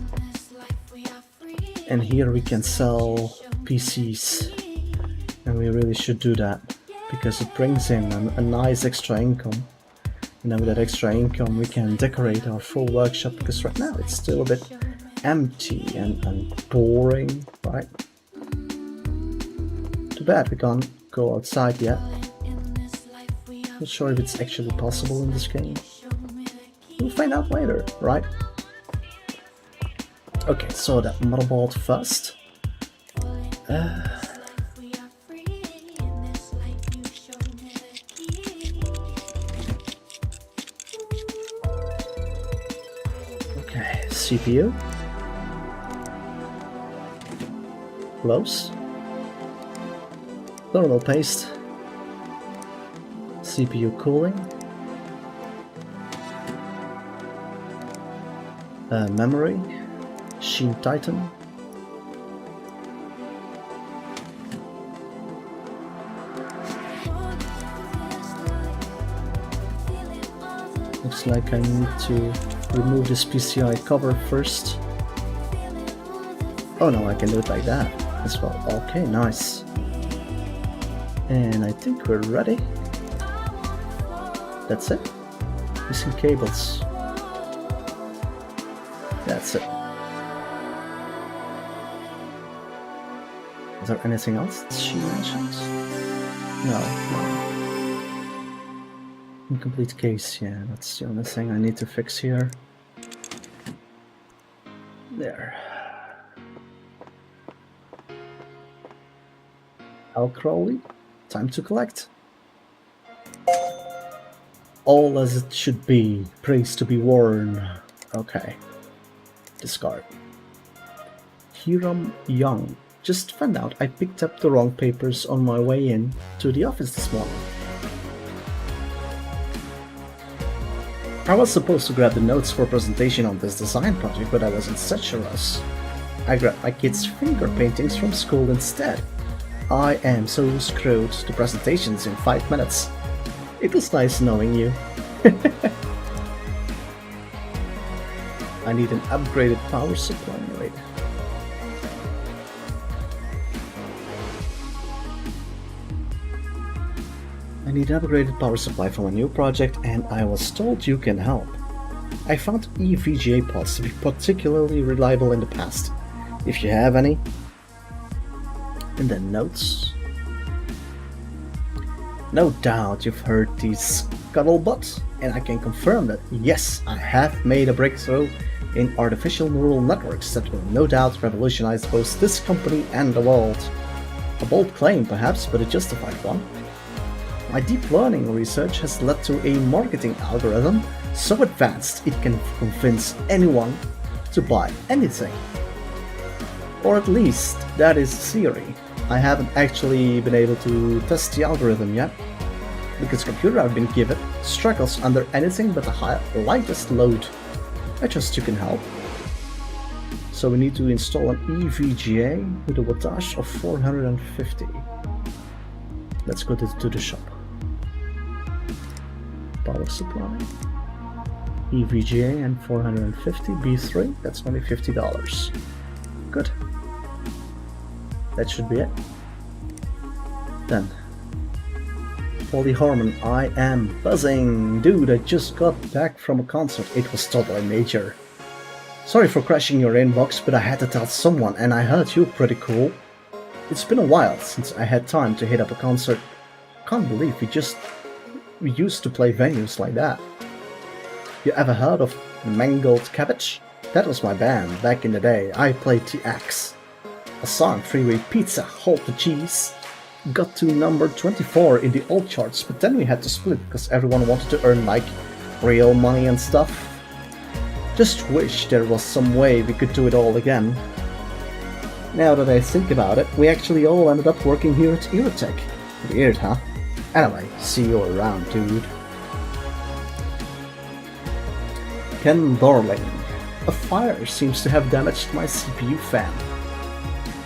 And here we can sell PCs. And we really should do that because it brings in a nice extra income. And then with that extra income we can decorate our full workshop because right now it's still a bit empty and boring, right? Too bad we can't go outside yet. Not sure if it's actually possible in this game. We'll find out later, right? Okay, so that motherboard first. Okay, CPU. Close. Thermal paste. CPU cooling. Memory. Sheen Titan. Looks like I need to remove this PCI cover first. Oh no, I can do it like that as well. Okay, nice. And I think we're ready. That's it. Missing cables. That's it. Is there anything else she mentioned? No. Incomplete case, yeah, that's the only thing I need to fix here. There. Al Crowley, time to collect. All as it should be, praise to be worn. Okay. Discard. Hiram Young. Just found out I picked up the wrong papers on my way in to the office this morning. I was supposed to grab the notes for a presentation on this design project, but I was in such a rush. I grabbed my kids' finger paintings from school instead. I am so screwed. The presentation's in 5 minutes. It was nice knowing you. I need an upgraded power supply. Wait. I need an upgraded power supply from a new project and I was told you can help. I found EVGA pods to be particularly reliable in the past. If you have any. And then notes. No doubt you've heard these scuttlebutt, and I can confirm that yes, I have made a breakthrough in artificial neural networks that will no doubt revolutionize both this company and the world. A bold claim, perhaps, but a justified one. My deep learning research has led to a marketing algorithm so advanced it can convince anyone to buy anything. Or at least, that is the theory. I haven't actually been able to test the algorithm yet, because the computer I've been given struggles under anything but the lightest load. I trust you can help. So we need to install an EVGA with a wattage of 450. Let's go to the shop. Power supply. EVGA and 450 B3, that's only $50. Good. That should be it. Then, Polly Harmon, I am buzzing! Dude, I just got back from a concert, it was totally major. Sorry for crashing your inbox, but I had to tell someone and I heard you pretty cool. It's been a while since I had time to hit up a concert. Can't believe we used to play venues like that. You ever heard of Mangled Cabbage? That was my band back in the day. I played the axe. A song, Freeway Pizza, Hold the Cheese, got to number 24 in the old charts, but then we had to split because everyone wanted to earn like real money and stuff. Just wish there was some way we could do it all again. Now that I think about it, we actually all ended up working here at Eurotech. Weird, huh? Anyway, see you around, dude. Ken Darling. A fire seems to have damaged my CPU fan.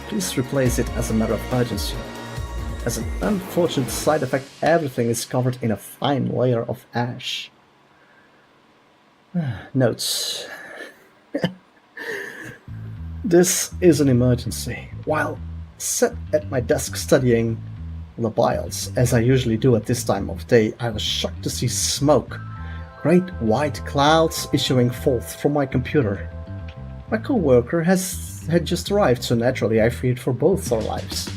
Please replace it as a matter of urgency. As an unfortunate side effect, everything is covered in a fine layer of ash. Notes. This is an emergency. While sat at my desk studying labials, as I usually do at this time of day, I was shocked to see smoke. Great white clouds issuing forth from my computer. My co-worker had just arrived, so naturally I feared for both our lives.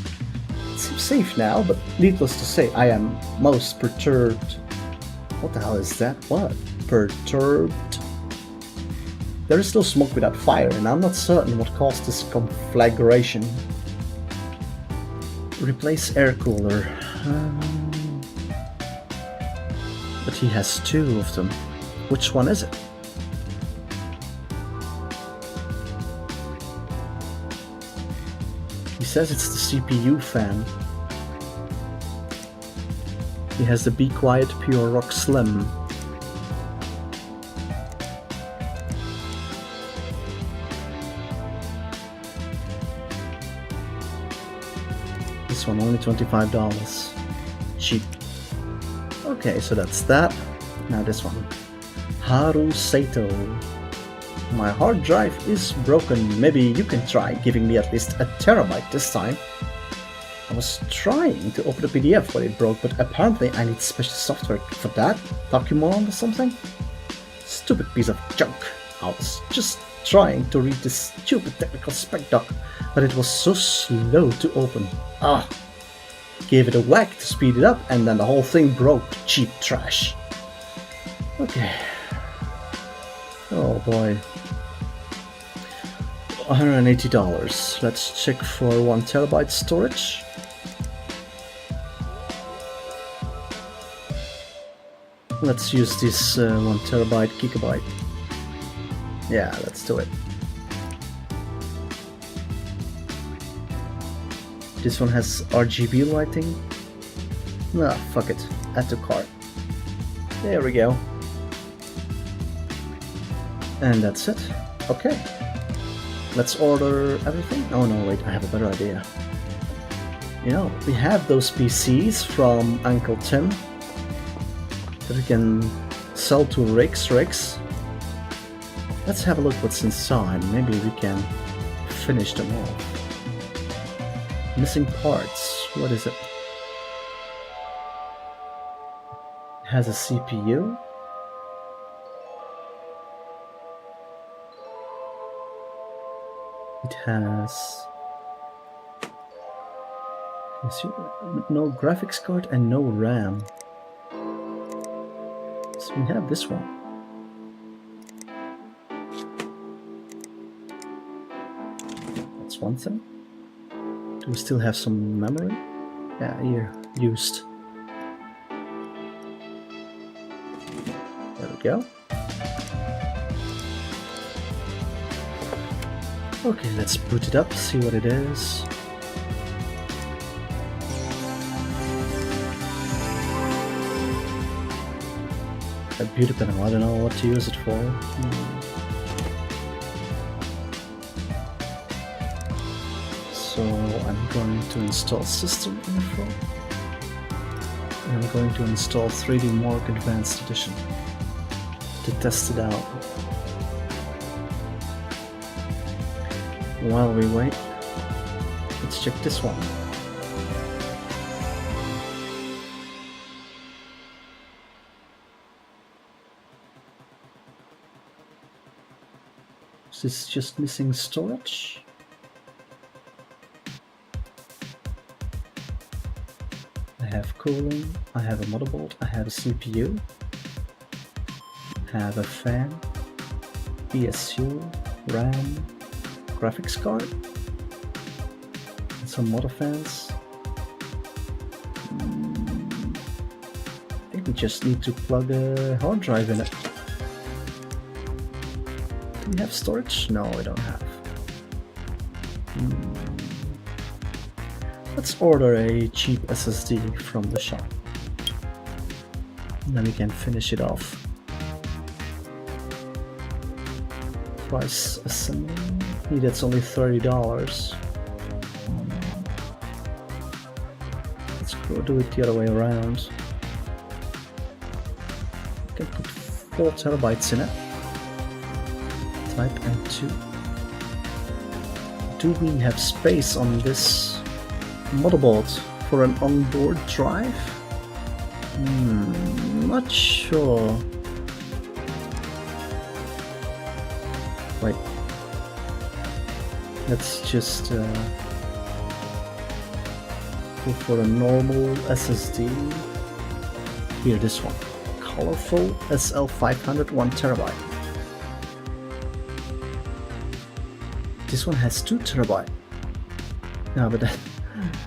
It seems safe now, but needless to say, I am most perturbed. What the hell is that? What? Perturbed? There is no smoke without fire, and I'm not certain what caused this conflagration. Replace air cooler. But he has two of them. Which one is it? He says it's the CPU fan. He has the Be Quiet Pure Rock Slim. This one only $25. Cheap. Okay, so that's that. Now this one. Haru Sato. My hard drive is broken. Maybe you can try giving me at least a terabyte this time. I was trying to open the PDF when it broke, but apparently I need special software for that. Document or something? Stupid piece of junk. I was just trying to read this stupid technical spec doc, but it was so slow to open. Ah. Gave it a whack to speed it up, and then the whole thing broke. Cheap trash. Okay. Oh boy. $180. Let's check for 1 terabyte storage. Let's use this 1 terabyte gigabyte. Yeah, let's do it. This one has RGB lighting. Nah, fuck it. Add to cart. There we go. And that's it. Okay. Let's order everything. Oh no, wait, I have a better idea. You know, we have those PCs from Uncle Tim that we can sell to rigs. Let's have a look what's inside. Maybe we can finish them off. Missing parts. What is it? It has a CPU. It has no graphics card and no RAM. So we have this one. That's one thing. Do we still have some memory? Yeah, here, used. There we go. Okay, let's boot it up, see what it is. A beauty panel, I don't know what to use it for. So I'm going to install system info. And I'm going to install 3D Mark Advanced Edition to test it out. While we wait, let's check this one. Is this just missing storage? I have cooling, I have a motherboard, I have a CPU, I have a fan, ESU, RAM, graphics card, and some motor fans. I think we just need to plug a hard drive in it. Do we have storage? No, we don't have. Let's order a cheap SSD from the shop. And then we can finish it off. Price assembly. That's only $30. Let's go do it the other way around. We can put 4 terabytes in it. Type M2. Do we have space on this motherboard for an onboard drive? Not sure. Wait. Let's just go for a normal SSD. Here, this one. Colorful SL500 1TB. This one has 2 TB. No, but that,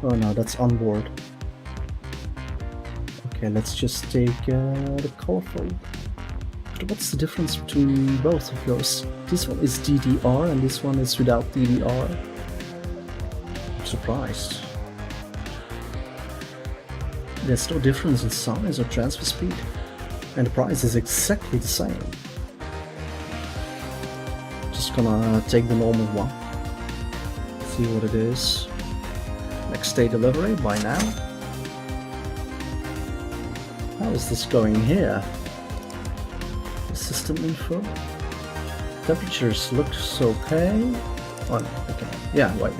oh no, that's onboard. Okay, let's just take the colorful. But what's the difference between both of those? This one is DDR and this one is without DDR. I'm surprised. There's no difference in size or transfer speed, and the price is exactly the same. Just gonna take the normal one. See what it is. Next day delivery by now. How is this going here? System info. Temperatures looks okay. Oh no, okay. Yeah, wait.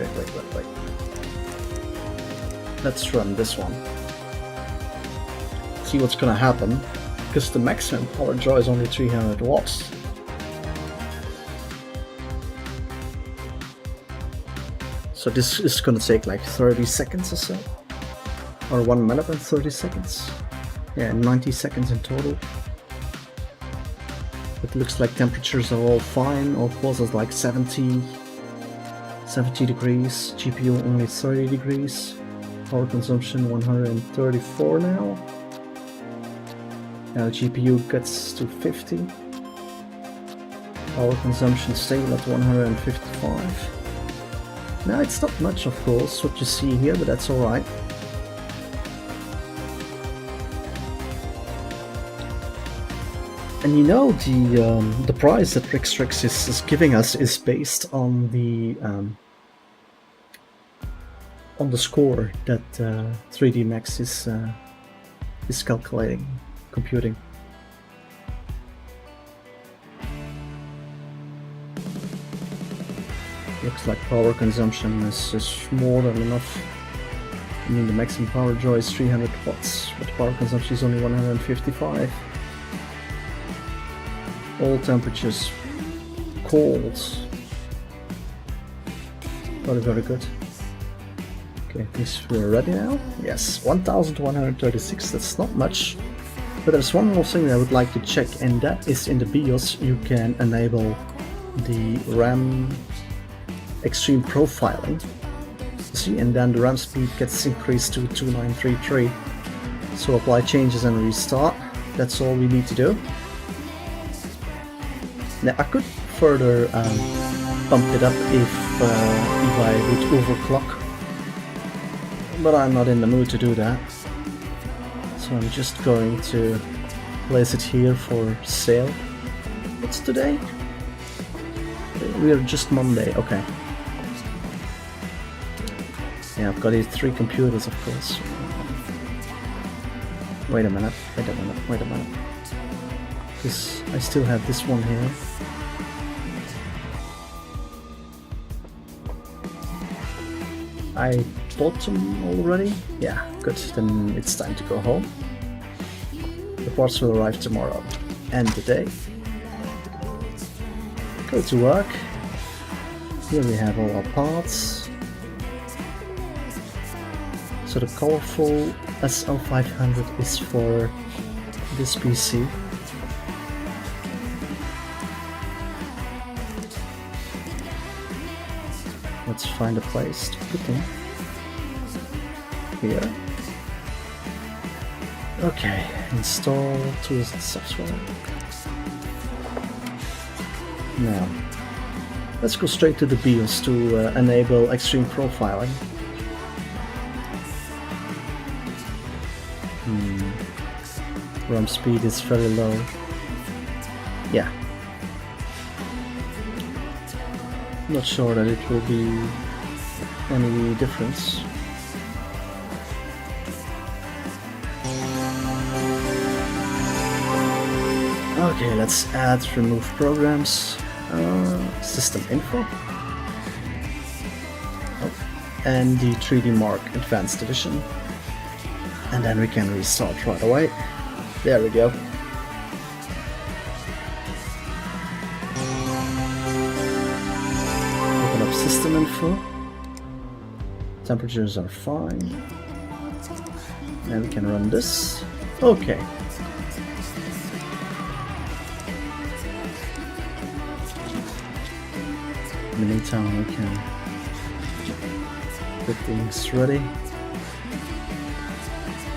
Let's run this one. See what's gonna happen. Because the maximum power draw is only 300 watts. So this is gonna take like 30 seconds or so. Or 1 minute and 30 seconds. Yeah, 90 seconds in total. It looks like temperatures are all fine. All causes like 70 degrees. GPU only 30 degrees. Power consumption 134 now. Now GPU gets to 50. Power consumption stable at 155. Now it's not much, of course, what you see here, but that's alright. And you know, the price that Rixrix is giving us is based on the score that 3D Max is calculating, computing. Looks like power consumption is more than enough. I mean, the maximum power draw is 300 watts, but power consumption is only 155. All temperatures cold. Very good. Okay, I think we're ready now. Yes, 1136, that's not much. But there's one more thing that I would like to check, and that is in the BIOS you can enable the RAM extreme profiling. See, and then the RAM speed gets increased to 2933. So apply changes and restart. That's all we need to do. Now I could further bump it up if I would overclock, but I'm not in the mood to do that. So I'm just going to place it here for sale. What's today? We are just Monday, okay. Yeah, I've got these 3 computers, of course. Wait a minute. Because I still have this one here. I bought them already? Yeah, good. Then it's time to go home. The parts will arrive tomorrow. End the day. Go to work. Here we have all our parts. So the colorful SL500 is for this PC. Let's find a place to put them. Here. Okay, install tools and software. Now, let's go straight to the BIOS to enable extreme profiling. RAM speed is very low. Yeah. Not sure that it will be any difference. Okay, let's add remove programs. System info. Oh, and the 3D Mark Advanced Edition. And then we can restart right away. There we go. Open up system info. Temperatures are fine. And we can run this. Okay. In the meantime, we can get things ready.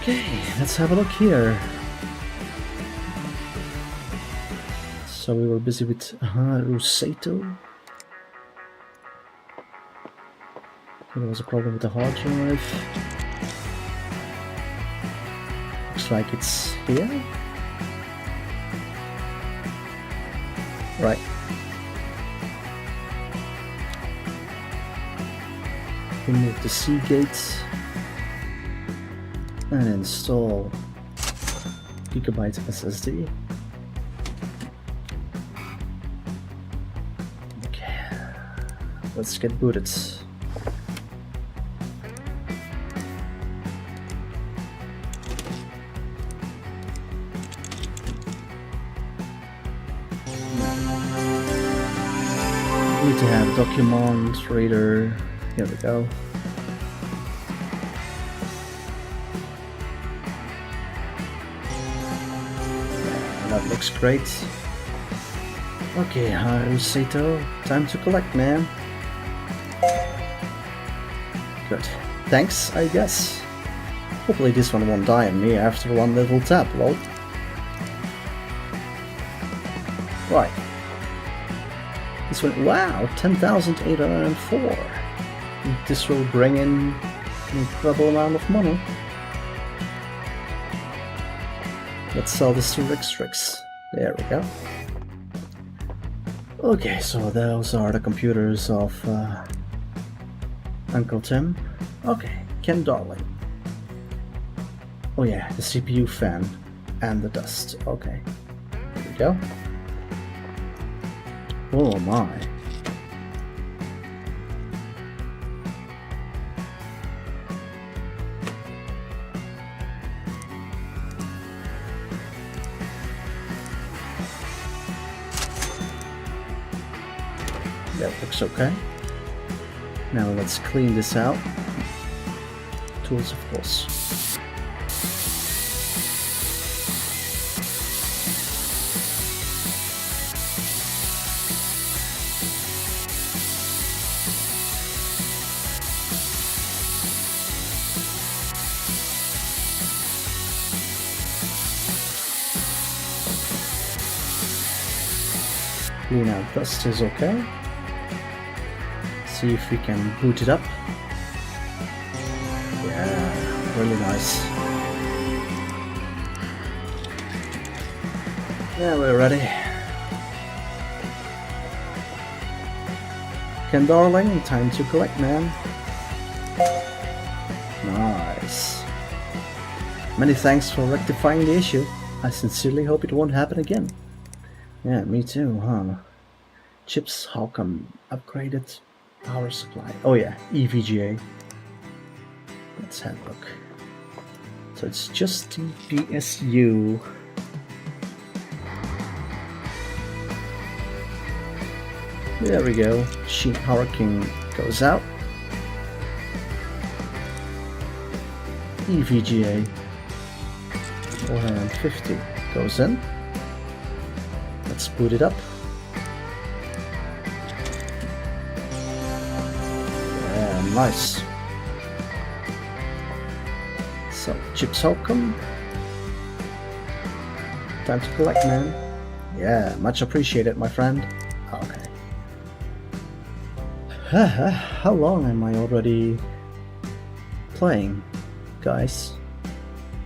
Okay, let's have a look here. So we were busy with Rusato. There was a problem with the hard drive. Looks like it's here. Right. Remove the Seagate and install gigabyte SSD. Okay, let's get booted. Need to have document reader. Here we go. That looks great. Okay, Sato, time to collect, man. Good. Thanks, I guess. Hopefully this one won't die on me after one little tap, lol. Right. This one, wow, 10,804. This will bring in an incredible amount of money. Let's sell this to Rixtrix. There we go. Okay, so those are the computers of Uncle Tim. Okay, Ken Darling. Oh yeah, the CPU fan and the dust. Okay, there we go. Oh my. That looks okay. Now let's clean this out. Tools, of course. Clean out dust is okay. See if we can boot it up. Yeah, really nice. Yeah, we're ready. Ken darling, time to collect, man. Nice. Many thanks for rectifying the issue. I sincerely hope it won't happen again. Yeah, me too, huh? Chips, how come? Upgraded power supply. Oh yeah, EVGA. Let's have a look. So it's just the PSU. There we go. Sheet Power King goes out. EVGA 450 goes in. Let's boot it up. Yeah, nice. So, chips welcome. Time to collect, man. Yeah, much appreciated, my friend. Okay. How long am I already playing, guys?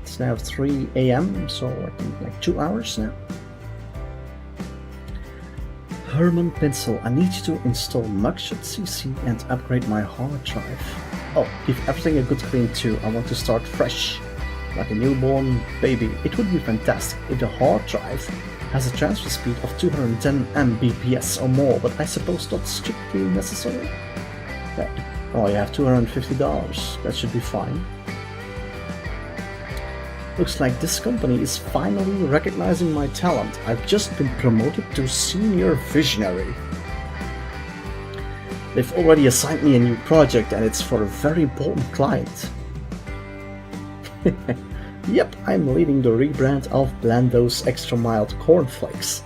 It's now 3 AM, so I think like 2 hours now. Herman Pinsel, I need you to install Mugshot CC and upgrade my hard drive. Oh, give everything a good clean too. I want to start fresh, like a newborn baby. It would be fantastic if the hard drive has a transfer speed of 210 Mbps or more, but I suppose not strictly necessary. Yeah. Oh, you have $250. That should be fine. Looks like this company is finally recognizing my talent. I've just been promoted to senior visionary. They've already assigned me a new project and it's for a very important client. Yep, I'm leading the rebrand of Blando's Extra Mild Cornflakes.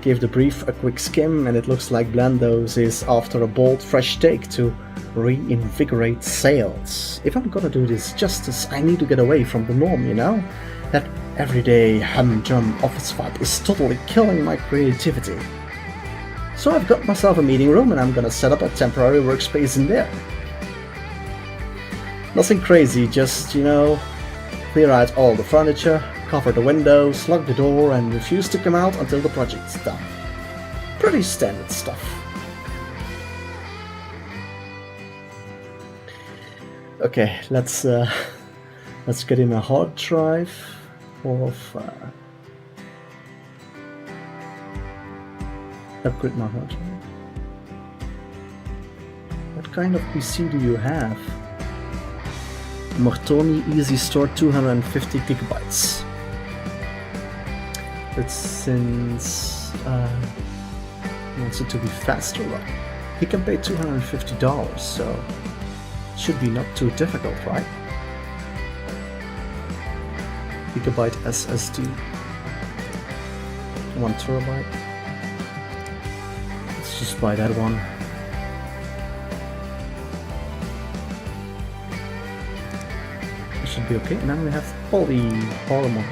Gave the brief a quick skim and it looks like Blando's is after a bold, fresh take to reinvigorate sales. If I'm gonna do this justice, I need to get away from the norm, you know? That everyday humdrum office vibe is totally killing my creativity. So I've got myself a meeting room and I'm gonna set up a temporary workspace in there. Nothing crazy, just, you know, clear out all the furniture, cover the windows, lock the door and refuse to come out until the project's done. Pretty standard stuff. Okay, let's get in a hard drive of upgrade my hard drive. What kind of PC do you have? Mortoni Easy Store 250 gigabytes. But since he wants it to be faster, right? He can pay $250, so should be not too difficult, right? Gigabyte SSD, 1 terabyte. Let's just buy that one. It should be okay. Now we have polyhormone.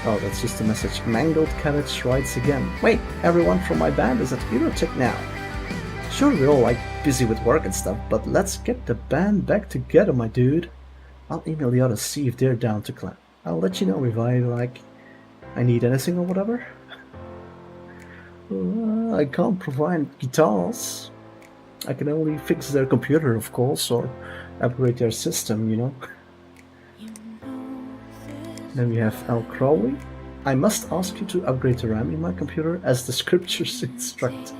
Oh, that's just a message. Mangled Cabbage writes again. Wait, everyone from my band is at Eurotech now. Sure, we're all like busy with work and stuff, but let's get the band back together, my dude. I'll email the others, see if they're down to clap. I'll let you know if I need anything or whatever. I can't provide guitars. I can only fix their computer, of course, or upgrade their system, you know. Then we have Al Crowley. I must ask you to upgrade the RAM in my computer as the scriptures instruct.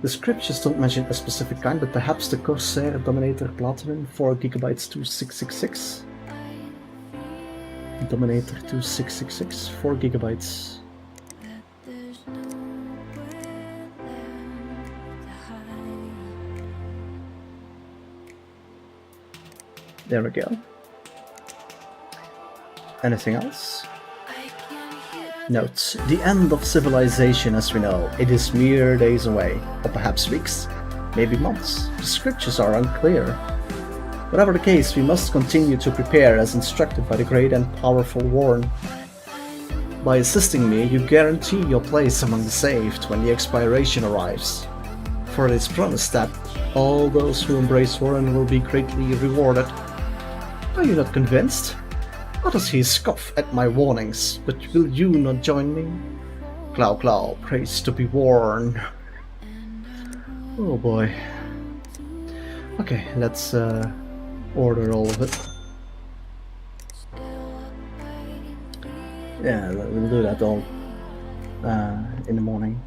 The scriptures don't mention a specific kind, but perhaps the Corsair Dominator Platinum 4 GB 2666. Dominator 2666, 4 GB. There we go. Anything else? Note, the end of civilization as we know. It is mere days away, or perhaps weeks, maybe months. The scriptures are unclear. Whatever the case, we must continue to prepare as instructed by the great and powerful Warren. By assisting me, you guarantee your place among the saved when the expiration arrives. For it is promised that all those who embrace Warren will be greatly rewarded. Are you not convinced? Or does he scoff at my warnings, but will you not join me? Clow Clow, prays to be warned. Oh boy. Okay, let's order all of it. Yeah, we'll do that all in the morning.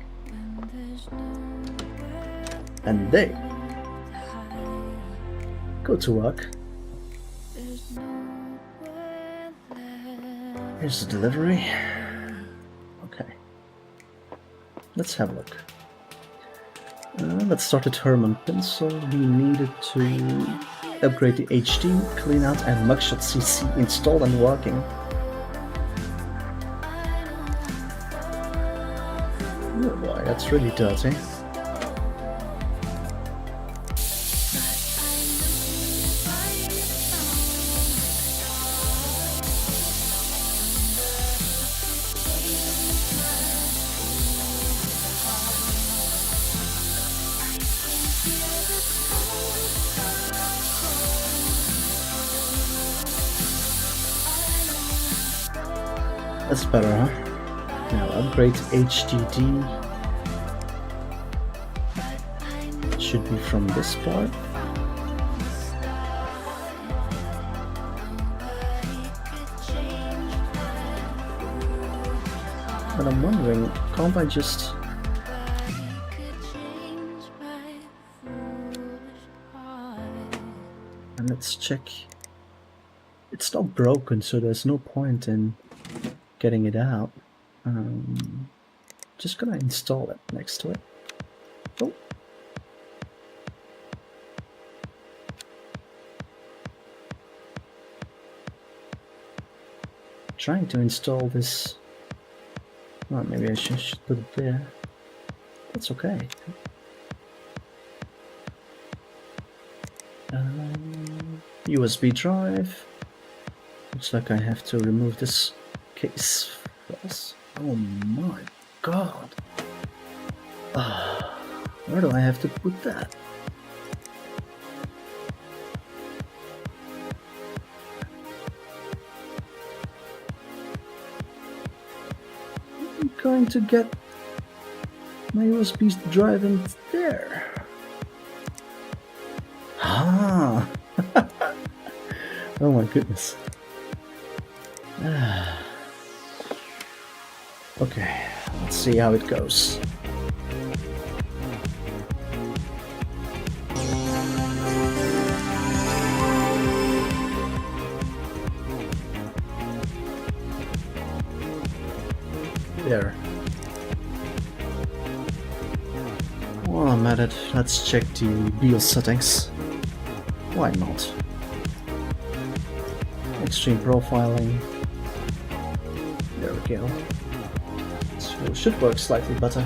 And they go to work. Here's the delivery. Okay. Let's have a look. Let's start with Herman Pencil. He needed to upgrade the HD, clean out, and mugshot CC installed and working. Oh boy, that's really dirty. That's better, huh? Now upgrade HDD. Should be from this part. But I'm wondering, can't I just... And let's check. It's not broken, so there's no point in getting it out. Just gonna install it next to it. Oh. Trying to install this. Well, maybe I should put it there. That's okay. USB drive. Looks like I have to remove this case first. Oh my god. Where do I have to put that? I'm going to get my USB drive in there. Ah. Oh my goodness. Okay, let's see how it goes. There. While I'm at it, let's check the BIOS settings. Why not? Extreme profiling. There we go. So it should work slightly better.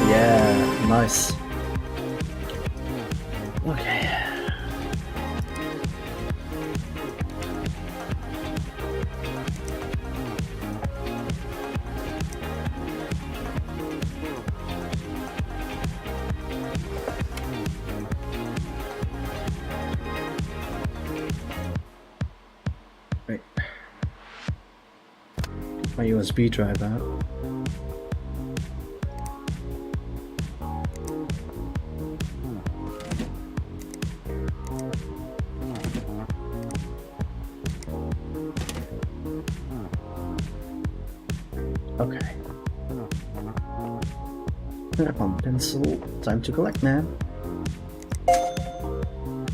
Yeah, nice. Okay. Wait. Get my USB drive out. Okay. On pencil, time to collect, man.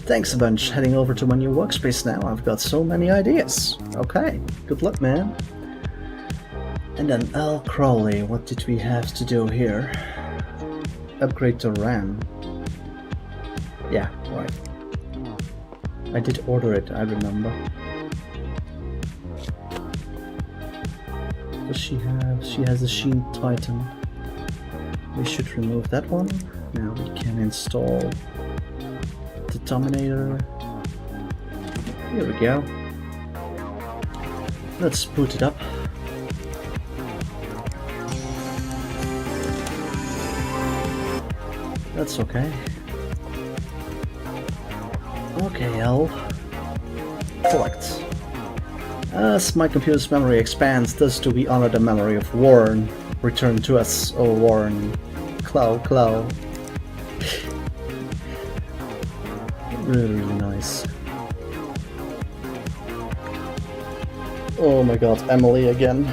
Thanks a bunch. Heading over to my new workspace now. I've got so many ideas. Okay, good luck, man. And then L. Crowley, what did we have to do here? Upgrade the RAM. Yeah, right. I did order it, I remember. Does she have? She has a Sheen Titan. We should remove that one. Now we can install the Dominator. Here we go. Let's boot it up. That's okay. Okay, L. Collect. As my computer's memory expands, thus do we honor the memory of Warren. Return to us, oh Warren. Clow. Really nice. Oh my god, Emily again.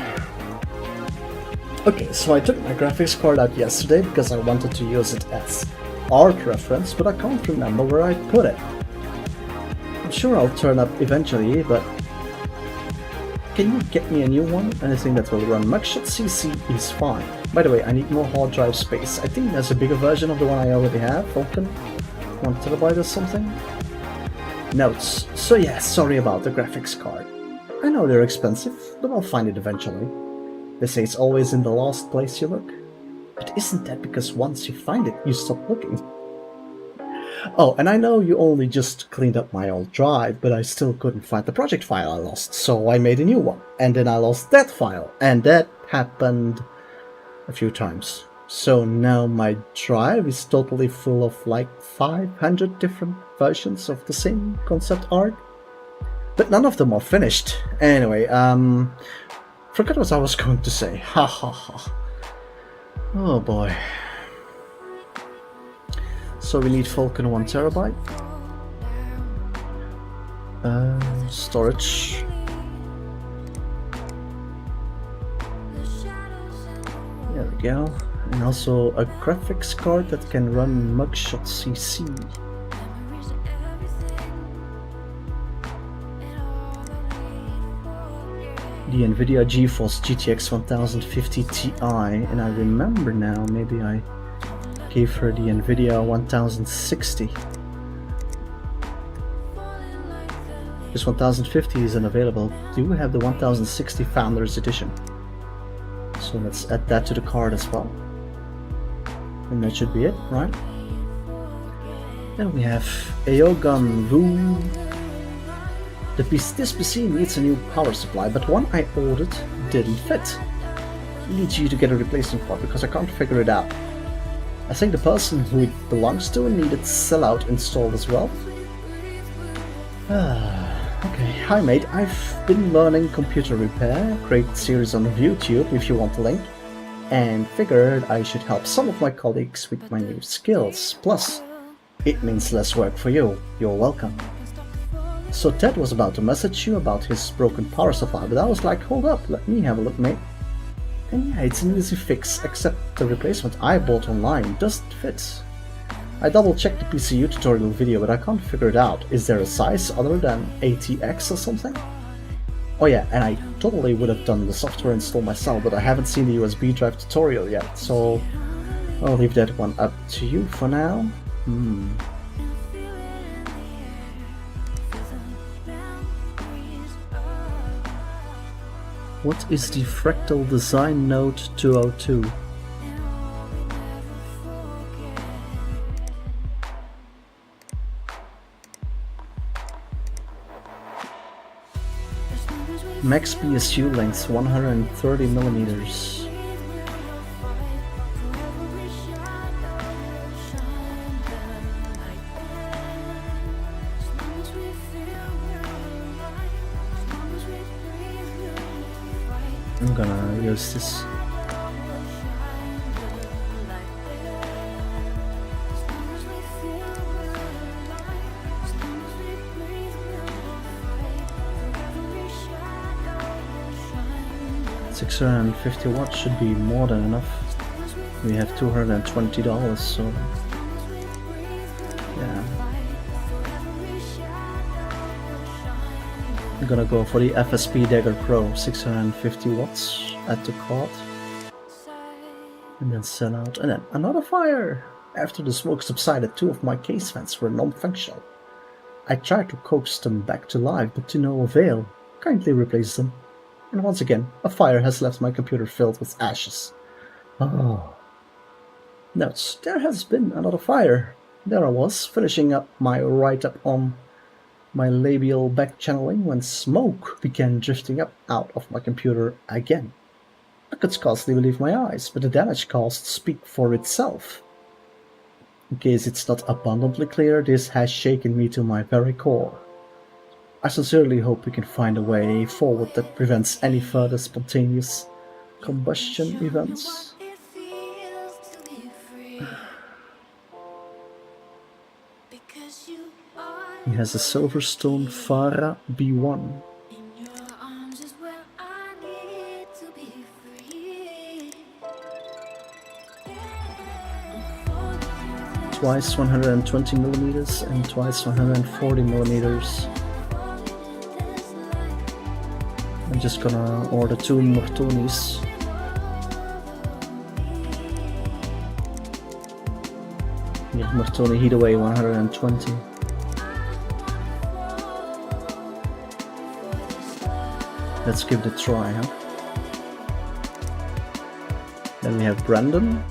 Okay, so I took my graphics card out yesterday because I wanted to use it as art reference, but I can't remember where I put it. I'm sure I'll turn up eventually, but can you get me a new one? Anything that will run Mugshot CC is fine. By the way, I need more hard drive space. I think there's a bigger version of the one I already have, Vulcan. 1 terabyte or something. Notes. So yeah, sorry about the graphics card. I know they're expensive, but I'll find it eventually. They say it's always in the last place you look. But isn't that because once you find it, you stop looking? Oh, and I know you only just cleaned up my old drive, but I still couldn't find the project file I lost, so I made a new one. And then I lost that file, and that happened a few times. So now my drive is totally full of like 500 different versions of the same concept art. But none of them are finished. Anyway, forgot what I was going to say. Ha ha ha. Oh boy. So we need Vulcan 1 terabyte. Storage. There we go. And also a graphics card that can run Mugshot CC. The NVIDIA GeForce GTX 1050 Ti, and I remember now, maybe I gave her the NVIDIA 1060. This 1050 isn't available. Do we have the 1060 Founders Edition? So let's add that to the card as well. And that should be it, right? Then we have Aogun Vu. This PC needs a new power supply, but one I ordered didn't fit. Need you to get a replacement part because I can't figure it out. I think the person who it belongs to needed sellout installed as well. Okay, hi mate, I've been learning computer repair, great series on YouTube if you want the link, and figured I should help some of my colleagues with my new skills. Plus, it means less work for you. You're welcome. So Ted was about to message you about his broken power supply, but I was like, hold up, let me have a look, mate. And yeah, it's an easy fix, except the replacement I bought online doesn't fit. I double checked the PCU tutorial video, but I can't figure it out. Is there a size other than ATX or something? Oh yeah, and I totally would have done the software install myself, but I haven't seen the USB drive tutorial yet, so I'll leave that one up to you for now. What is the Fractal Design Note 202? Max PSU length 130 millimeters. I'm gonna use this. $650 should be more than enough. We have $220, so yeah. I'm gonna go for the FSP Dagger Pro, 650 watts at the card. And then sell out. And then another fire! After the smoke subsided, 2 of my case vents were non-functional. I tried to coax them back to life, but to no avail. Kindly replace them. And once again, a fire has left my computer filled with ashes. Oh. Notes, there has been another fire. There I was, finishing up my write-up on my labial back channeling when smoke began drifting up out of my computer again. I could scarcely believe my eyes, but the damage caused speak for itself. In case it's not abundantly clear, this has shaken me to my very core. I sincerely hope we can find a way forward that prevents any further spontaneous combustion events. He has a Silverstone Farah B1. Twice 120 millimeters and twice 140 millimeters. I'm just gonna order 2 Mortonis. Yeah, Mortoni Heataway 120. Let's give it a try, huh? Then we have Brandon.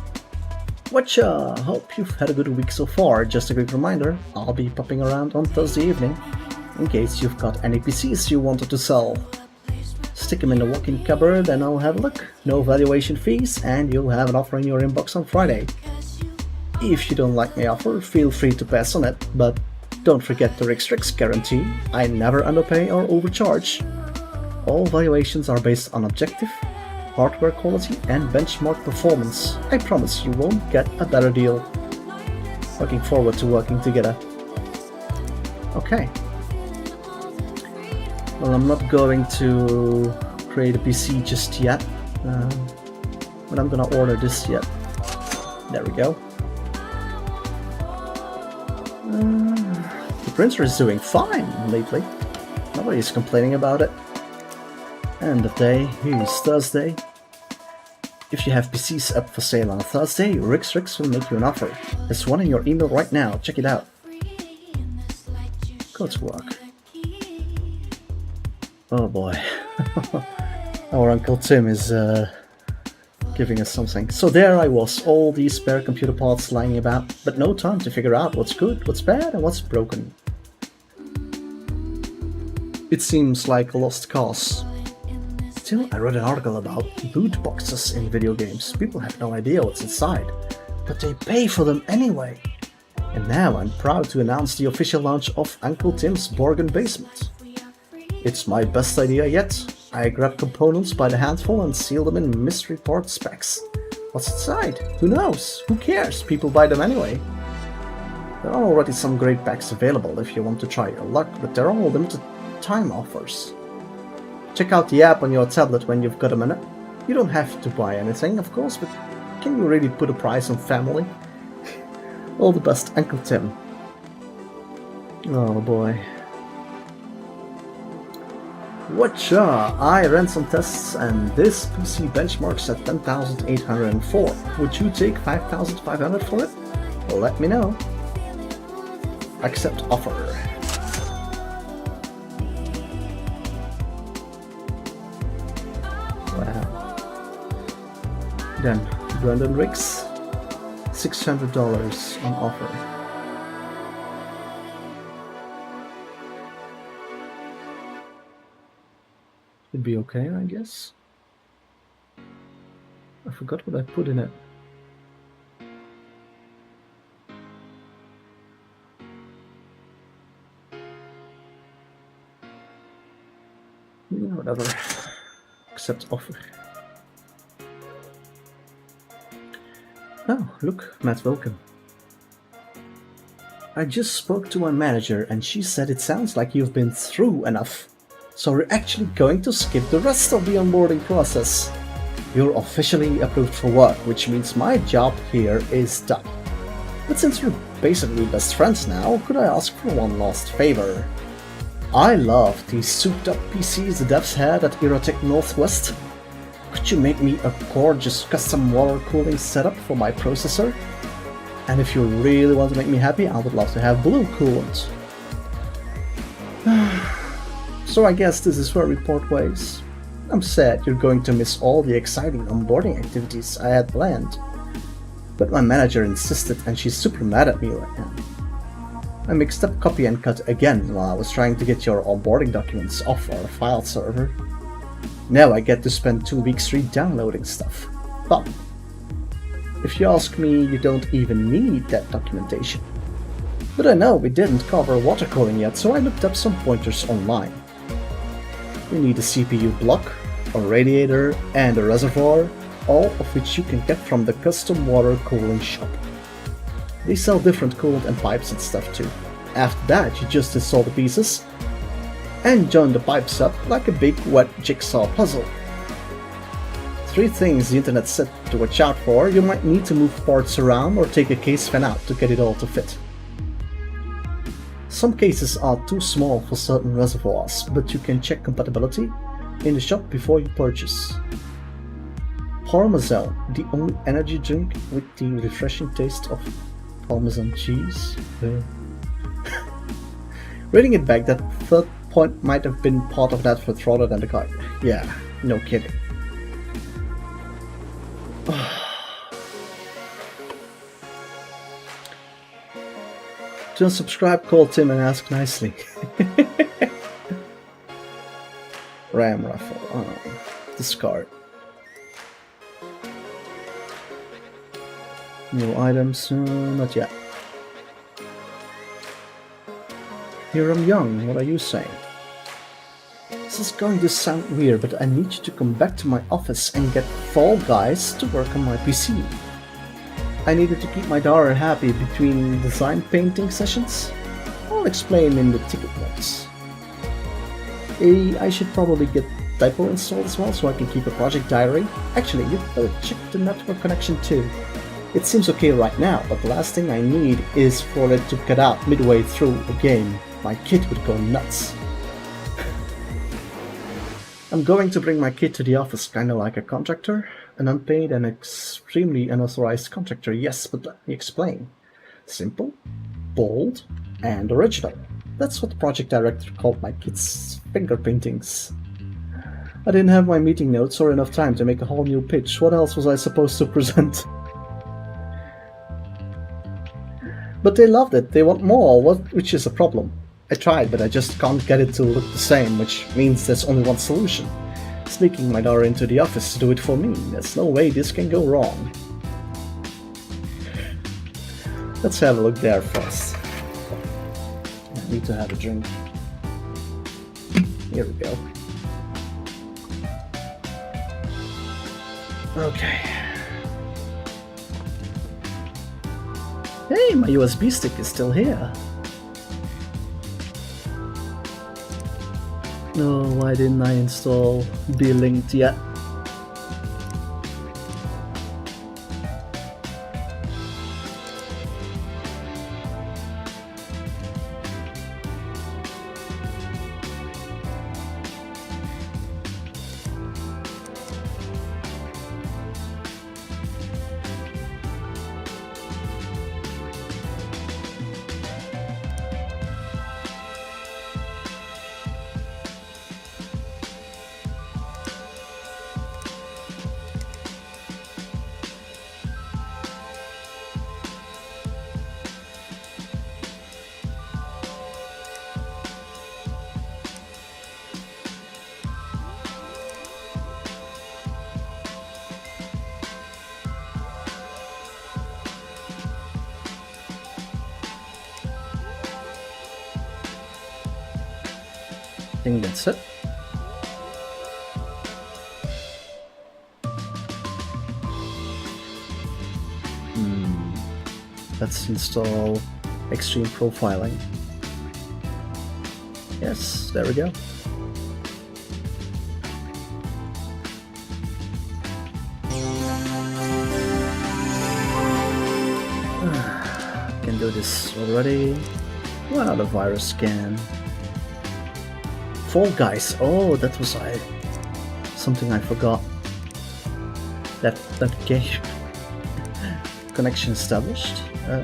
Whatcha? Hope you've had a good week so far. Just a quick reminder, I'll be popping around on Thursday evening in case you've got any PCs you wanted to sell. Stick them in the walk-in cupboard and I'll have a look. No valuation fees and you'll have an offer in your inbox on Friday. If you don't like my offer, feel free to pass on it, but don't forget the Rix guarantee. I never underpay or overcharge. All valuations are based on objective hardware quality and benchmark performance. I promise you won't get a better deal. Looking forward to working together. Okay. Well, I'm not going to create a PC just yet, but I'm gonna order this yet. There we go. The printer is doing fine lately. Nobody's complaining about it. And the day is Thursday. If you have PCs up for sale on a Thursday, Rix will make you an offer. There's one in your email right now, check it out. Go to work. Oh boy. Our Uncle Tim is giving us something. So there I was, all these spare computer parts lying about, but no time to figure out what's good, what's bad, and what's broken. It seems like a lost cause. Still, I read an article about loot boxes in video games. People have no idea what's inside, but they pay for them anyway. And now I'm proud to announce the official launch of Uncle Tim's Bargain Basement. It's my best idea yet. I grab components by the handful and seal them in mystery part specs. What's inside? Who knows? Who cares? People buy them anyway. There are already some great packs available if you want to try your luck, but they're all limited time offers. Check out the app on your tablet when you've got a minute. You don't have to buy anything, of course, but can you really put a price on family? All the best, Uncle Tim. Oh boy. Whatcha? I ran some tests and this PC benchmarks at 10,804. Would you take 5,500 for it? Well, let me know. Accept offer. Wow. Then, Brandon Rix, $600 on offer. It'd be okay, I guess. I forgot what I put in it. Yeah, whatever. Accept offer. Oh, look, Matt, welcome. I just spoke to my manager and she said it sounds like you've been through enough. So we're actually going to skip the rest of the onboarding process. You're officially approved for work, which means my job here is done. But since we're basically best friends now, could I ask for one last favor? I love these souped up PCs the devs had at Erotech Northwest. Could you make me a gorgeous custom water cooling setup for my processor? And if you really want to make me happy, I would love to have blue coolant. So I guess this is where we part ways. I'm sad you're going to miss all the exciting onboarding activities I had planned. But my manager insisted and she's super mad at me right now. I mixed up copy and cut again while I was trying to get your onboarding documents off our file server. Now I get to spend 2 weeks re-downloading stuff. Fun. If you ask me, you don't even need that documentation. But I know we didn't cover water cooling yet, so I looked up some pointers online. You need a CPU block, a radiator, and a reservoir, all of which you can get from the custom water cooling shop. They sell different coolant and pipes and stuff too. After that, you just install the pieces and join the pipes up like a big wet jigsaw puzzle. 3 things the internet said to watch out for: you might need to move parts around or take a case fan out to get it all to fit. Some cases are too small for certain reservoirs, but you can check compatibility in the shop before you purchase. Parmesan, the only energy drink with the refreshing taste of Parmesan cheese. Reading it back, that third point might have been part of that for rather than the guide. Yeah, no kidding. To unsubscribe, call Tim and ask nicely. Ram rifle. Oh, discard. New items, not yet. Here I'm young, what are you saying? This is going to sound weird, but I need you to come back to my office and get Fall Guys to work on my PC. I needed to keep my daughter happy between design painting sessions. I'll explain in the ticket notes. I should probably get Decor installed as well so I can keep a project diary. Actually, you better check the network connection too. It seems okay right now, but the last thing I need is for it to cut out midway through a game. My kid would go nuts. I'm going to bring my kid to the office, kinda like a contractor. An unpaid and extremely unauthorized contractor, yes, but let me explain. Simple, bold, and original. That's what the project director called my kid's finger paintings. I didn't have my meeting notes or enough time to make a whole new pitch. What else was I supposed to present? But they loved it, they want more, which is a problem. I tried, but I just can't get it to look the same, which means there's only one solution. Sneaking my daughter into the office to do it for me. There's no way this can go wrong. Let's have a look there first. I need to have a drink. Here we go. Okay. Hey, my USB stick is still here. No, why didn't I install Be Linked yet? I think that's it. Let's install Extreme Profiling. Yes, there we go. Can do this already. Wow, the virus scan. Fall Guys. Oh, that was something I forgot. That game. Connection established. Yeah,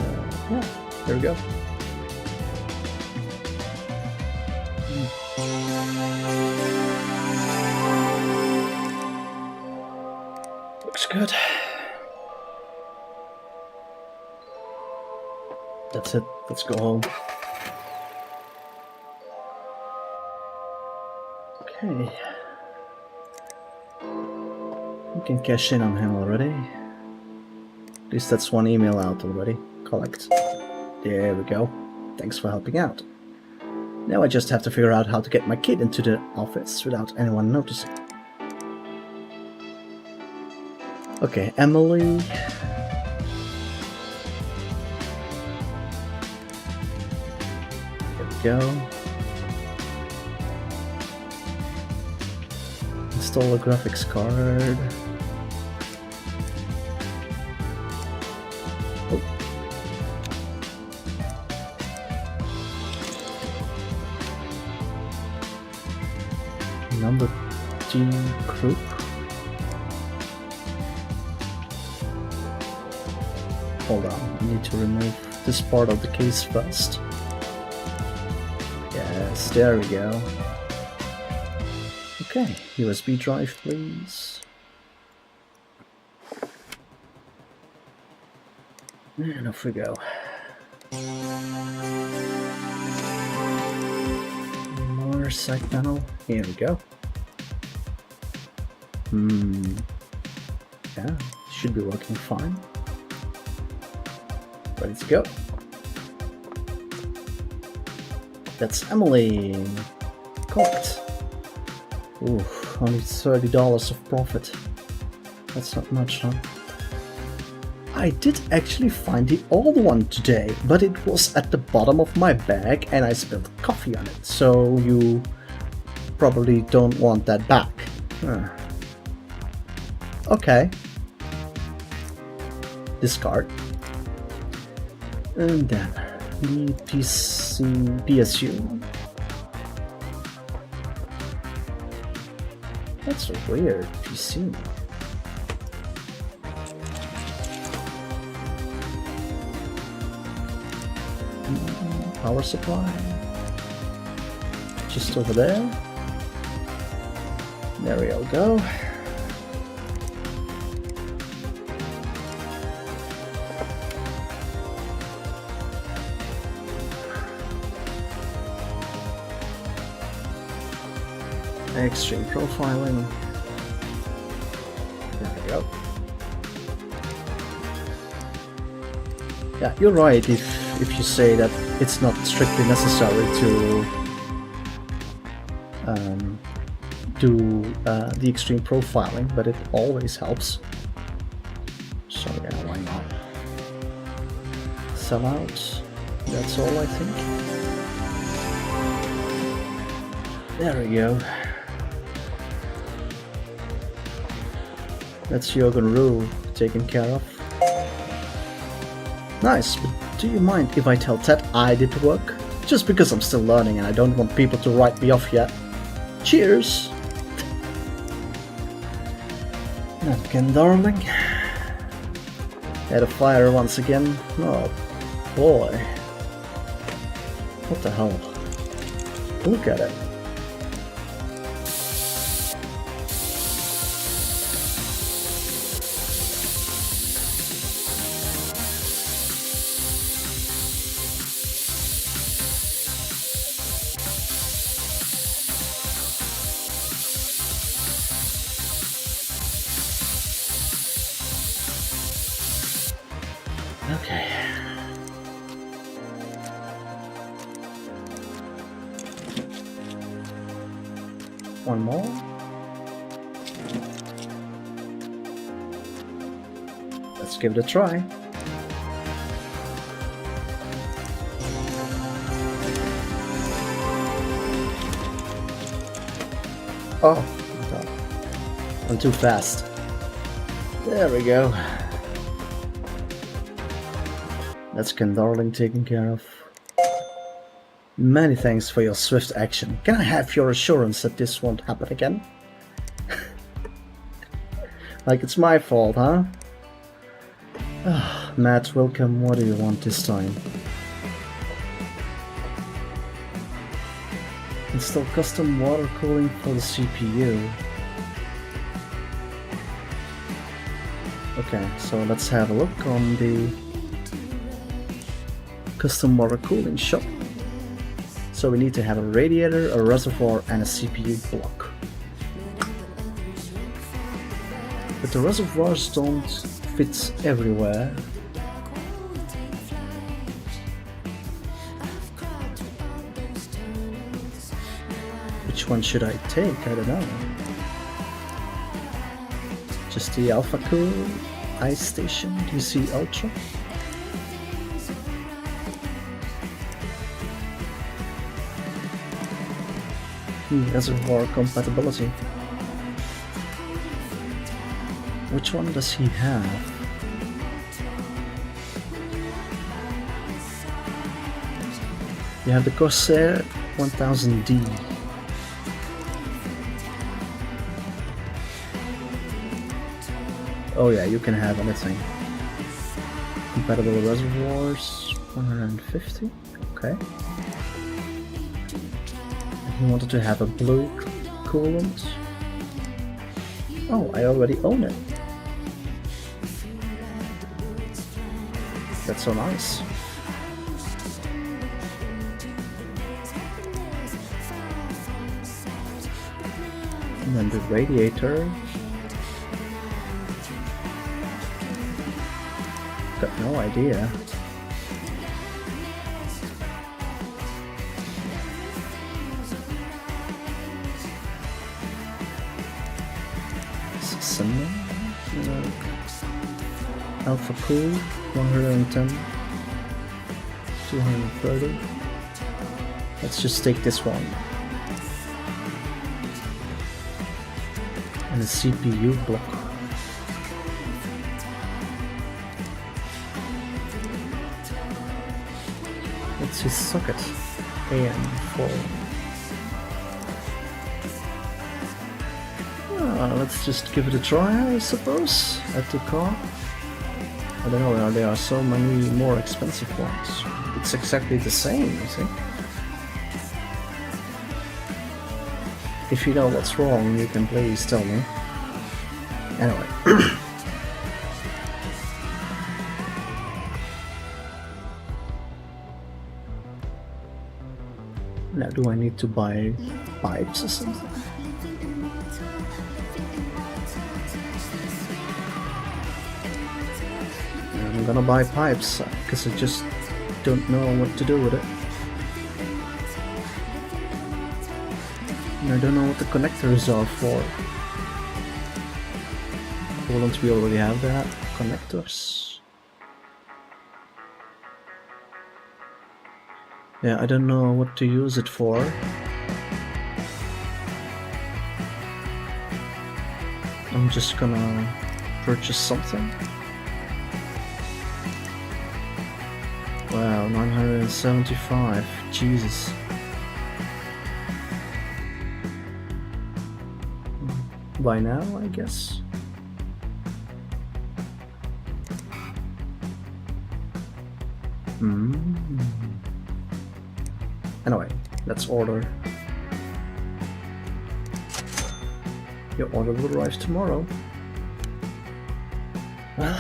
there we go. Looks good. That's it. Let's go home. Okay. We can cash in on him already. At least that's one email out already. Collect. There we go. Thanks for helping out. Now I just have to figure out how to get my kid into the office without anyone noticing. Okay, Emily. There we go. Install a graphics card. Oh. Number 2 group. Hold on, I need to remove this part of the case first. Yes, there we go. Okay, USB drive please. And off we go. More side panel. Here we go. Yeah, should be working fine. Ready to go. That's Emily. Correct. Ooh, only $30 of profit. That's not much, huh? I did actually find the old one today, but it was at the bottom of my bag and I spilled coffee on it, so you probably don't want that back. Okay. Discard. And then the PSU. That's a weird PC. Power supply. Just over there. There we all go. Extreme profiling. There we go. Yeah, you're right if you say that it's not strictly necessary to do the extreme profiling, but it always helps. So yeah, why not? Sell out. That's all I think. There we go. That's Jürgen Rue taken care of. Nice, but do you mind if I tell Ted I did the work? Just because I'm still learning and I don't want people to write me off yet. Cheers! Napkin, darling. Had a fire once again. Oh boy. What the hell? Look at it. Okay. One more. Let's give it a try. Oh, I'm too fast. There we go. That's Ken Darling taken care of. Many thanks for your swift action. Can I have your assurance that this won't happen again? Like it's my fault, huh? Matt, welcome. What do you want this time? Install custom water cooling for the CPU. Okay, so let's have a look on the custom water cooling shop. So we need to have a radiator, a reservoir, and a CPU block. But the reservoirs don't fit everywhere. Which one should I take? I don't know. Just the Alpha Cool Ice Station DC Ultra. Reservoir compatibility. Which one does he have? You have the Corsair 1000D. Oh yeah, you can have anything. Compatible reservoirs, 150, okay. He wanted to have a blue coolant. Oh, I already own it. That's so nice. And then the radiator. Got no idea. Cinnamon, Alpha Cool, 110, 230. Let's just take this one. And a CPU block. What's his socket? AM4. Let's just give it a try, I suppose, at the car. I don't know, there are so many more expensive ones. It's exactly the same, you see. If you know what's wrong, you can please tell me. Anyway. Now, do I need to buy pipes or something? I'm gonna buy pipes because I just don't know what to do with it. And I don't know what the connectors are for. Wouldn't we already have that? Connectors? Yeah, I don't know what to use it for. I'm just gonna purchase something. Wow, 975, Jesus. By now, I guess. Anyway, let's order. Your order will arrive tomorrow. Well,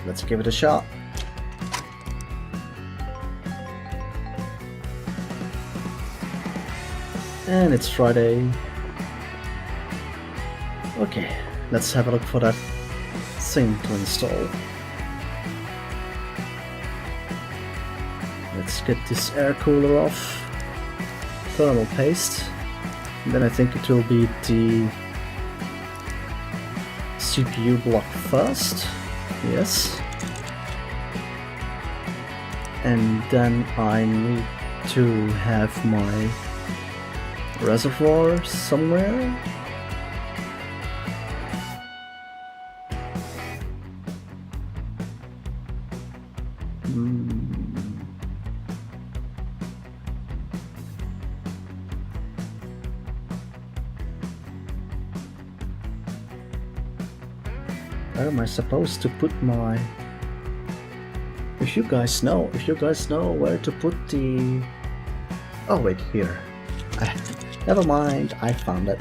let's give it a shot. And it's Friday. Okay, let's have a look for that thing to install. Let's get this air cooler off. Thermal paste. And then I think it will be the CPU block first. Yes. And then I need to have my reservoir somewhere. Where am I supposed to put my... If you guys know where to put the... Oh wait, here. Never mind, I found it.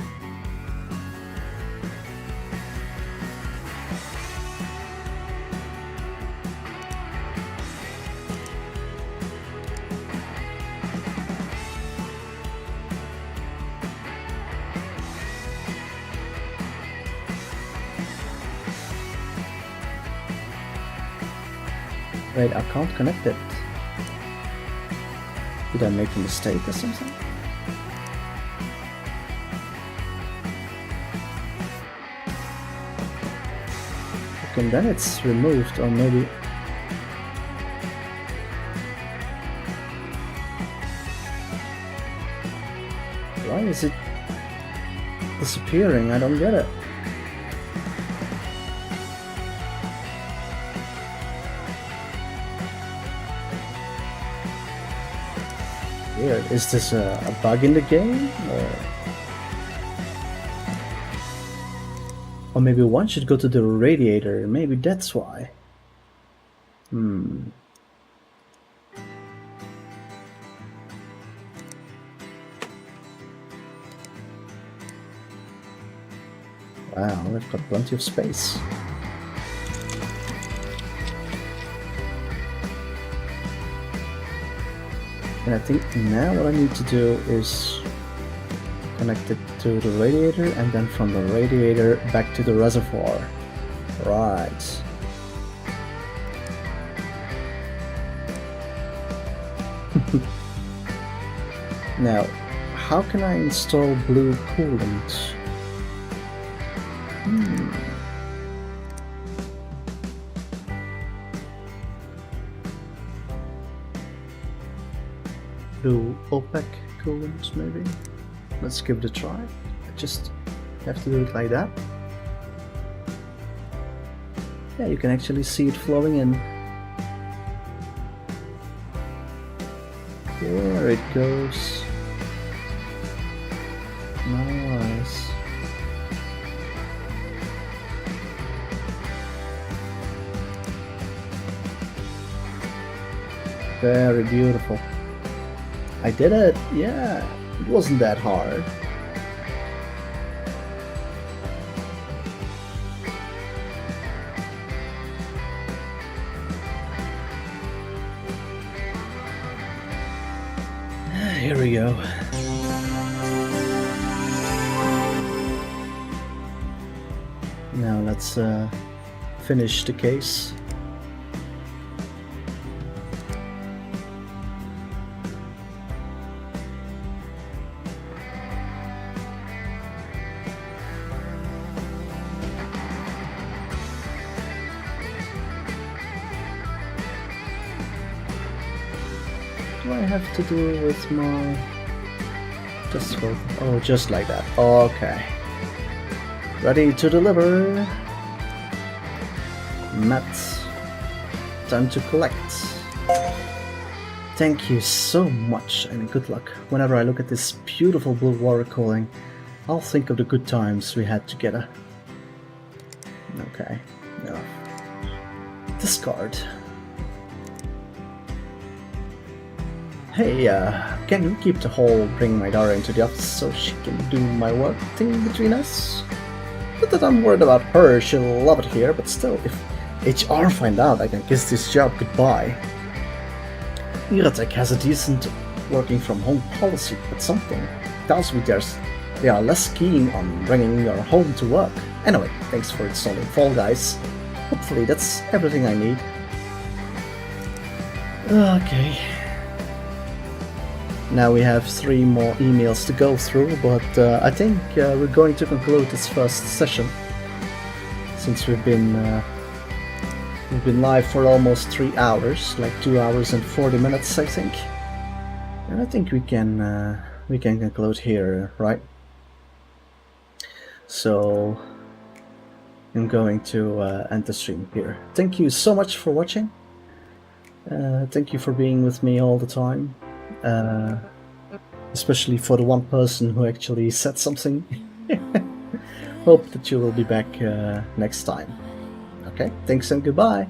Wait, I can't connect it. Did I make a mistake or something? Okay, then it's removed, or maybe... Why is it disappearing? I don't get it. Weird. Is this a bug in the game? Or maybe one should go to the radiator. Maybe that's why. Wow, we've got plenty of space. And I think now what I need to do is connect it to the radiator, and then from the radiator back to the reservoir. Right. Now, how can I install blue coolant? Blue opaque coolant, maybe? Let's give it a try. I just have to do it like that. Yeah, you can actually see it flowing in. There it goes. Nice. Very beautiful. I did it! Yeah! It wasn't that hard. Here we go. Now let's finish the case. Do I have to do it with my... Just go... Oh, just like that. Okay. Ready to deliver. Matt. Time to collect. Thank you so much and good luck. Whenever I look at this beautiful blue water cooling, I'll think of the good times we had together. Okay. No. Discard. Hey, can you keep the whole bring my daughter into the office so she can do my work thing between us? Not that I'm worried about her, she'll love it here, but still, if HR find out, I can kiss this job goodbye. Iratech has a decent working from home policy, but something tells me they are less keen on bringing your home to work. Anyway, thanks for installing Fall Guys. Hopefully that's everything I need. Okay. Now we have 3 more emails to go through, but I think we're going to conclude this first session, since we've been live for almost 3 hours, like 2 hours and 40 minutes, I think. And I think we can conclude here, right? So I'm going to end the stream here. Thank you so much for watching. Thank you for being with me all the time. Especially for the one person who actually said something. Hope that you will be back next time. Okay, thanks and goodbye.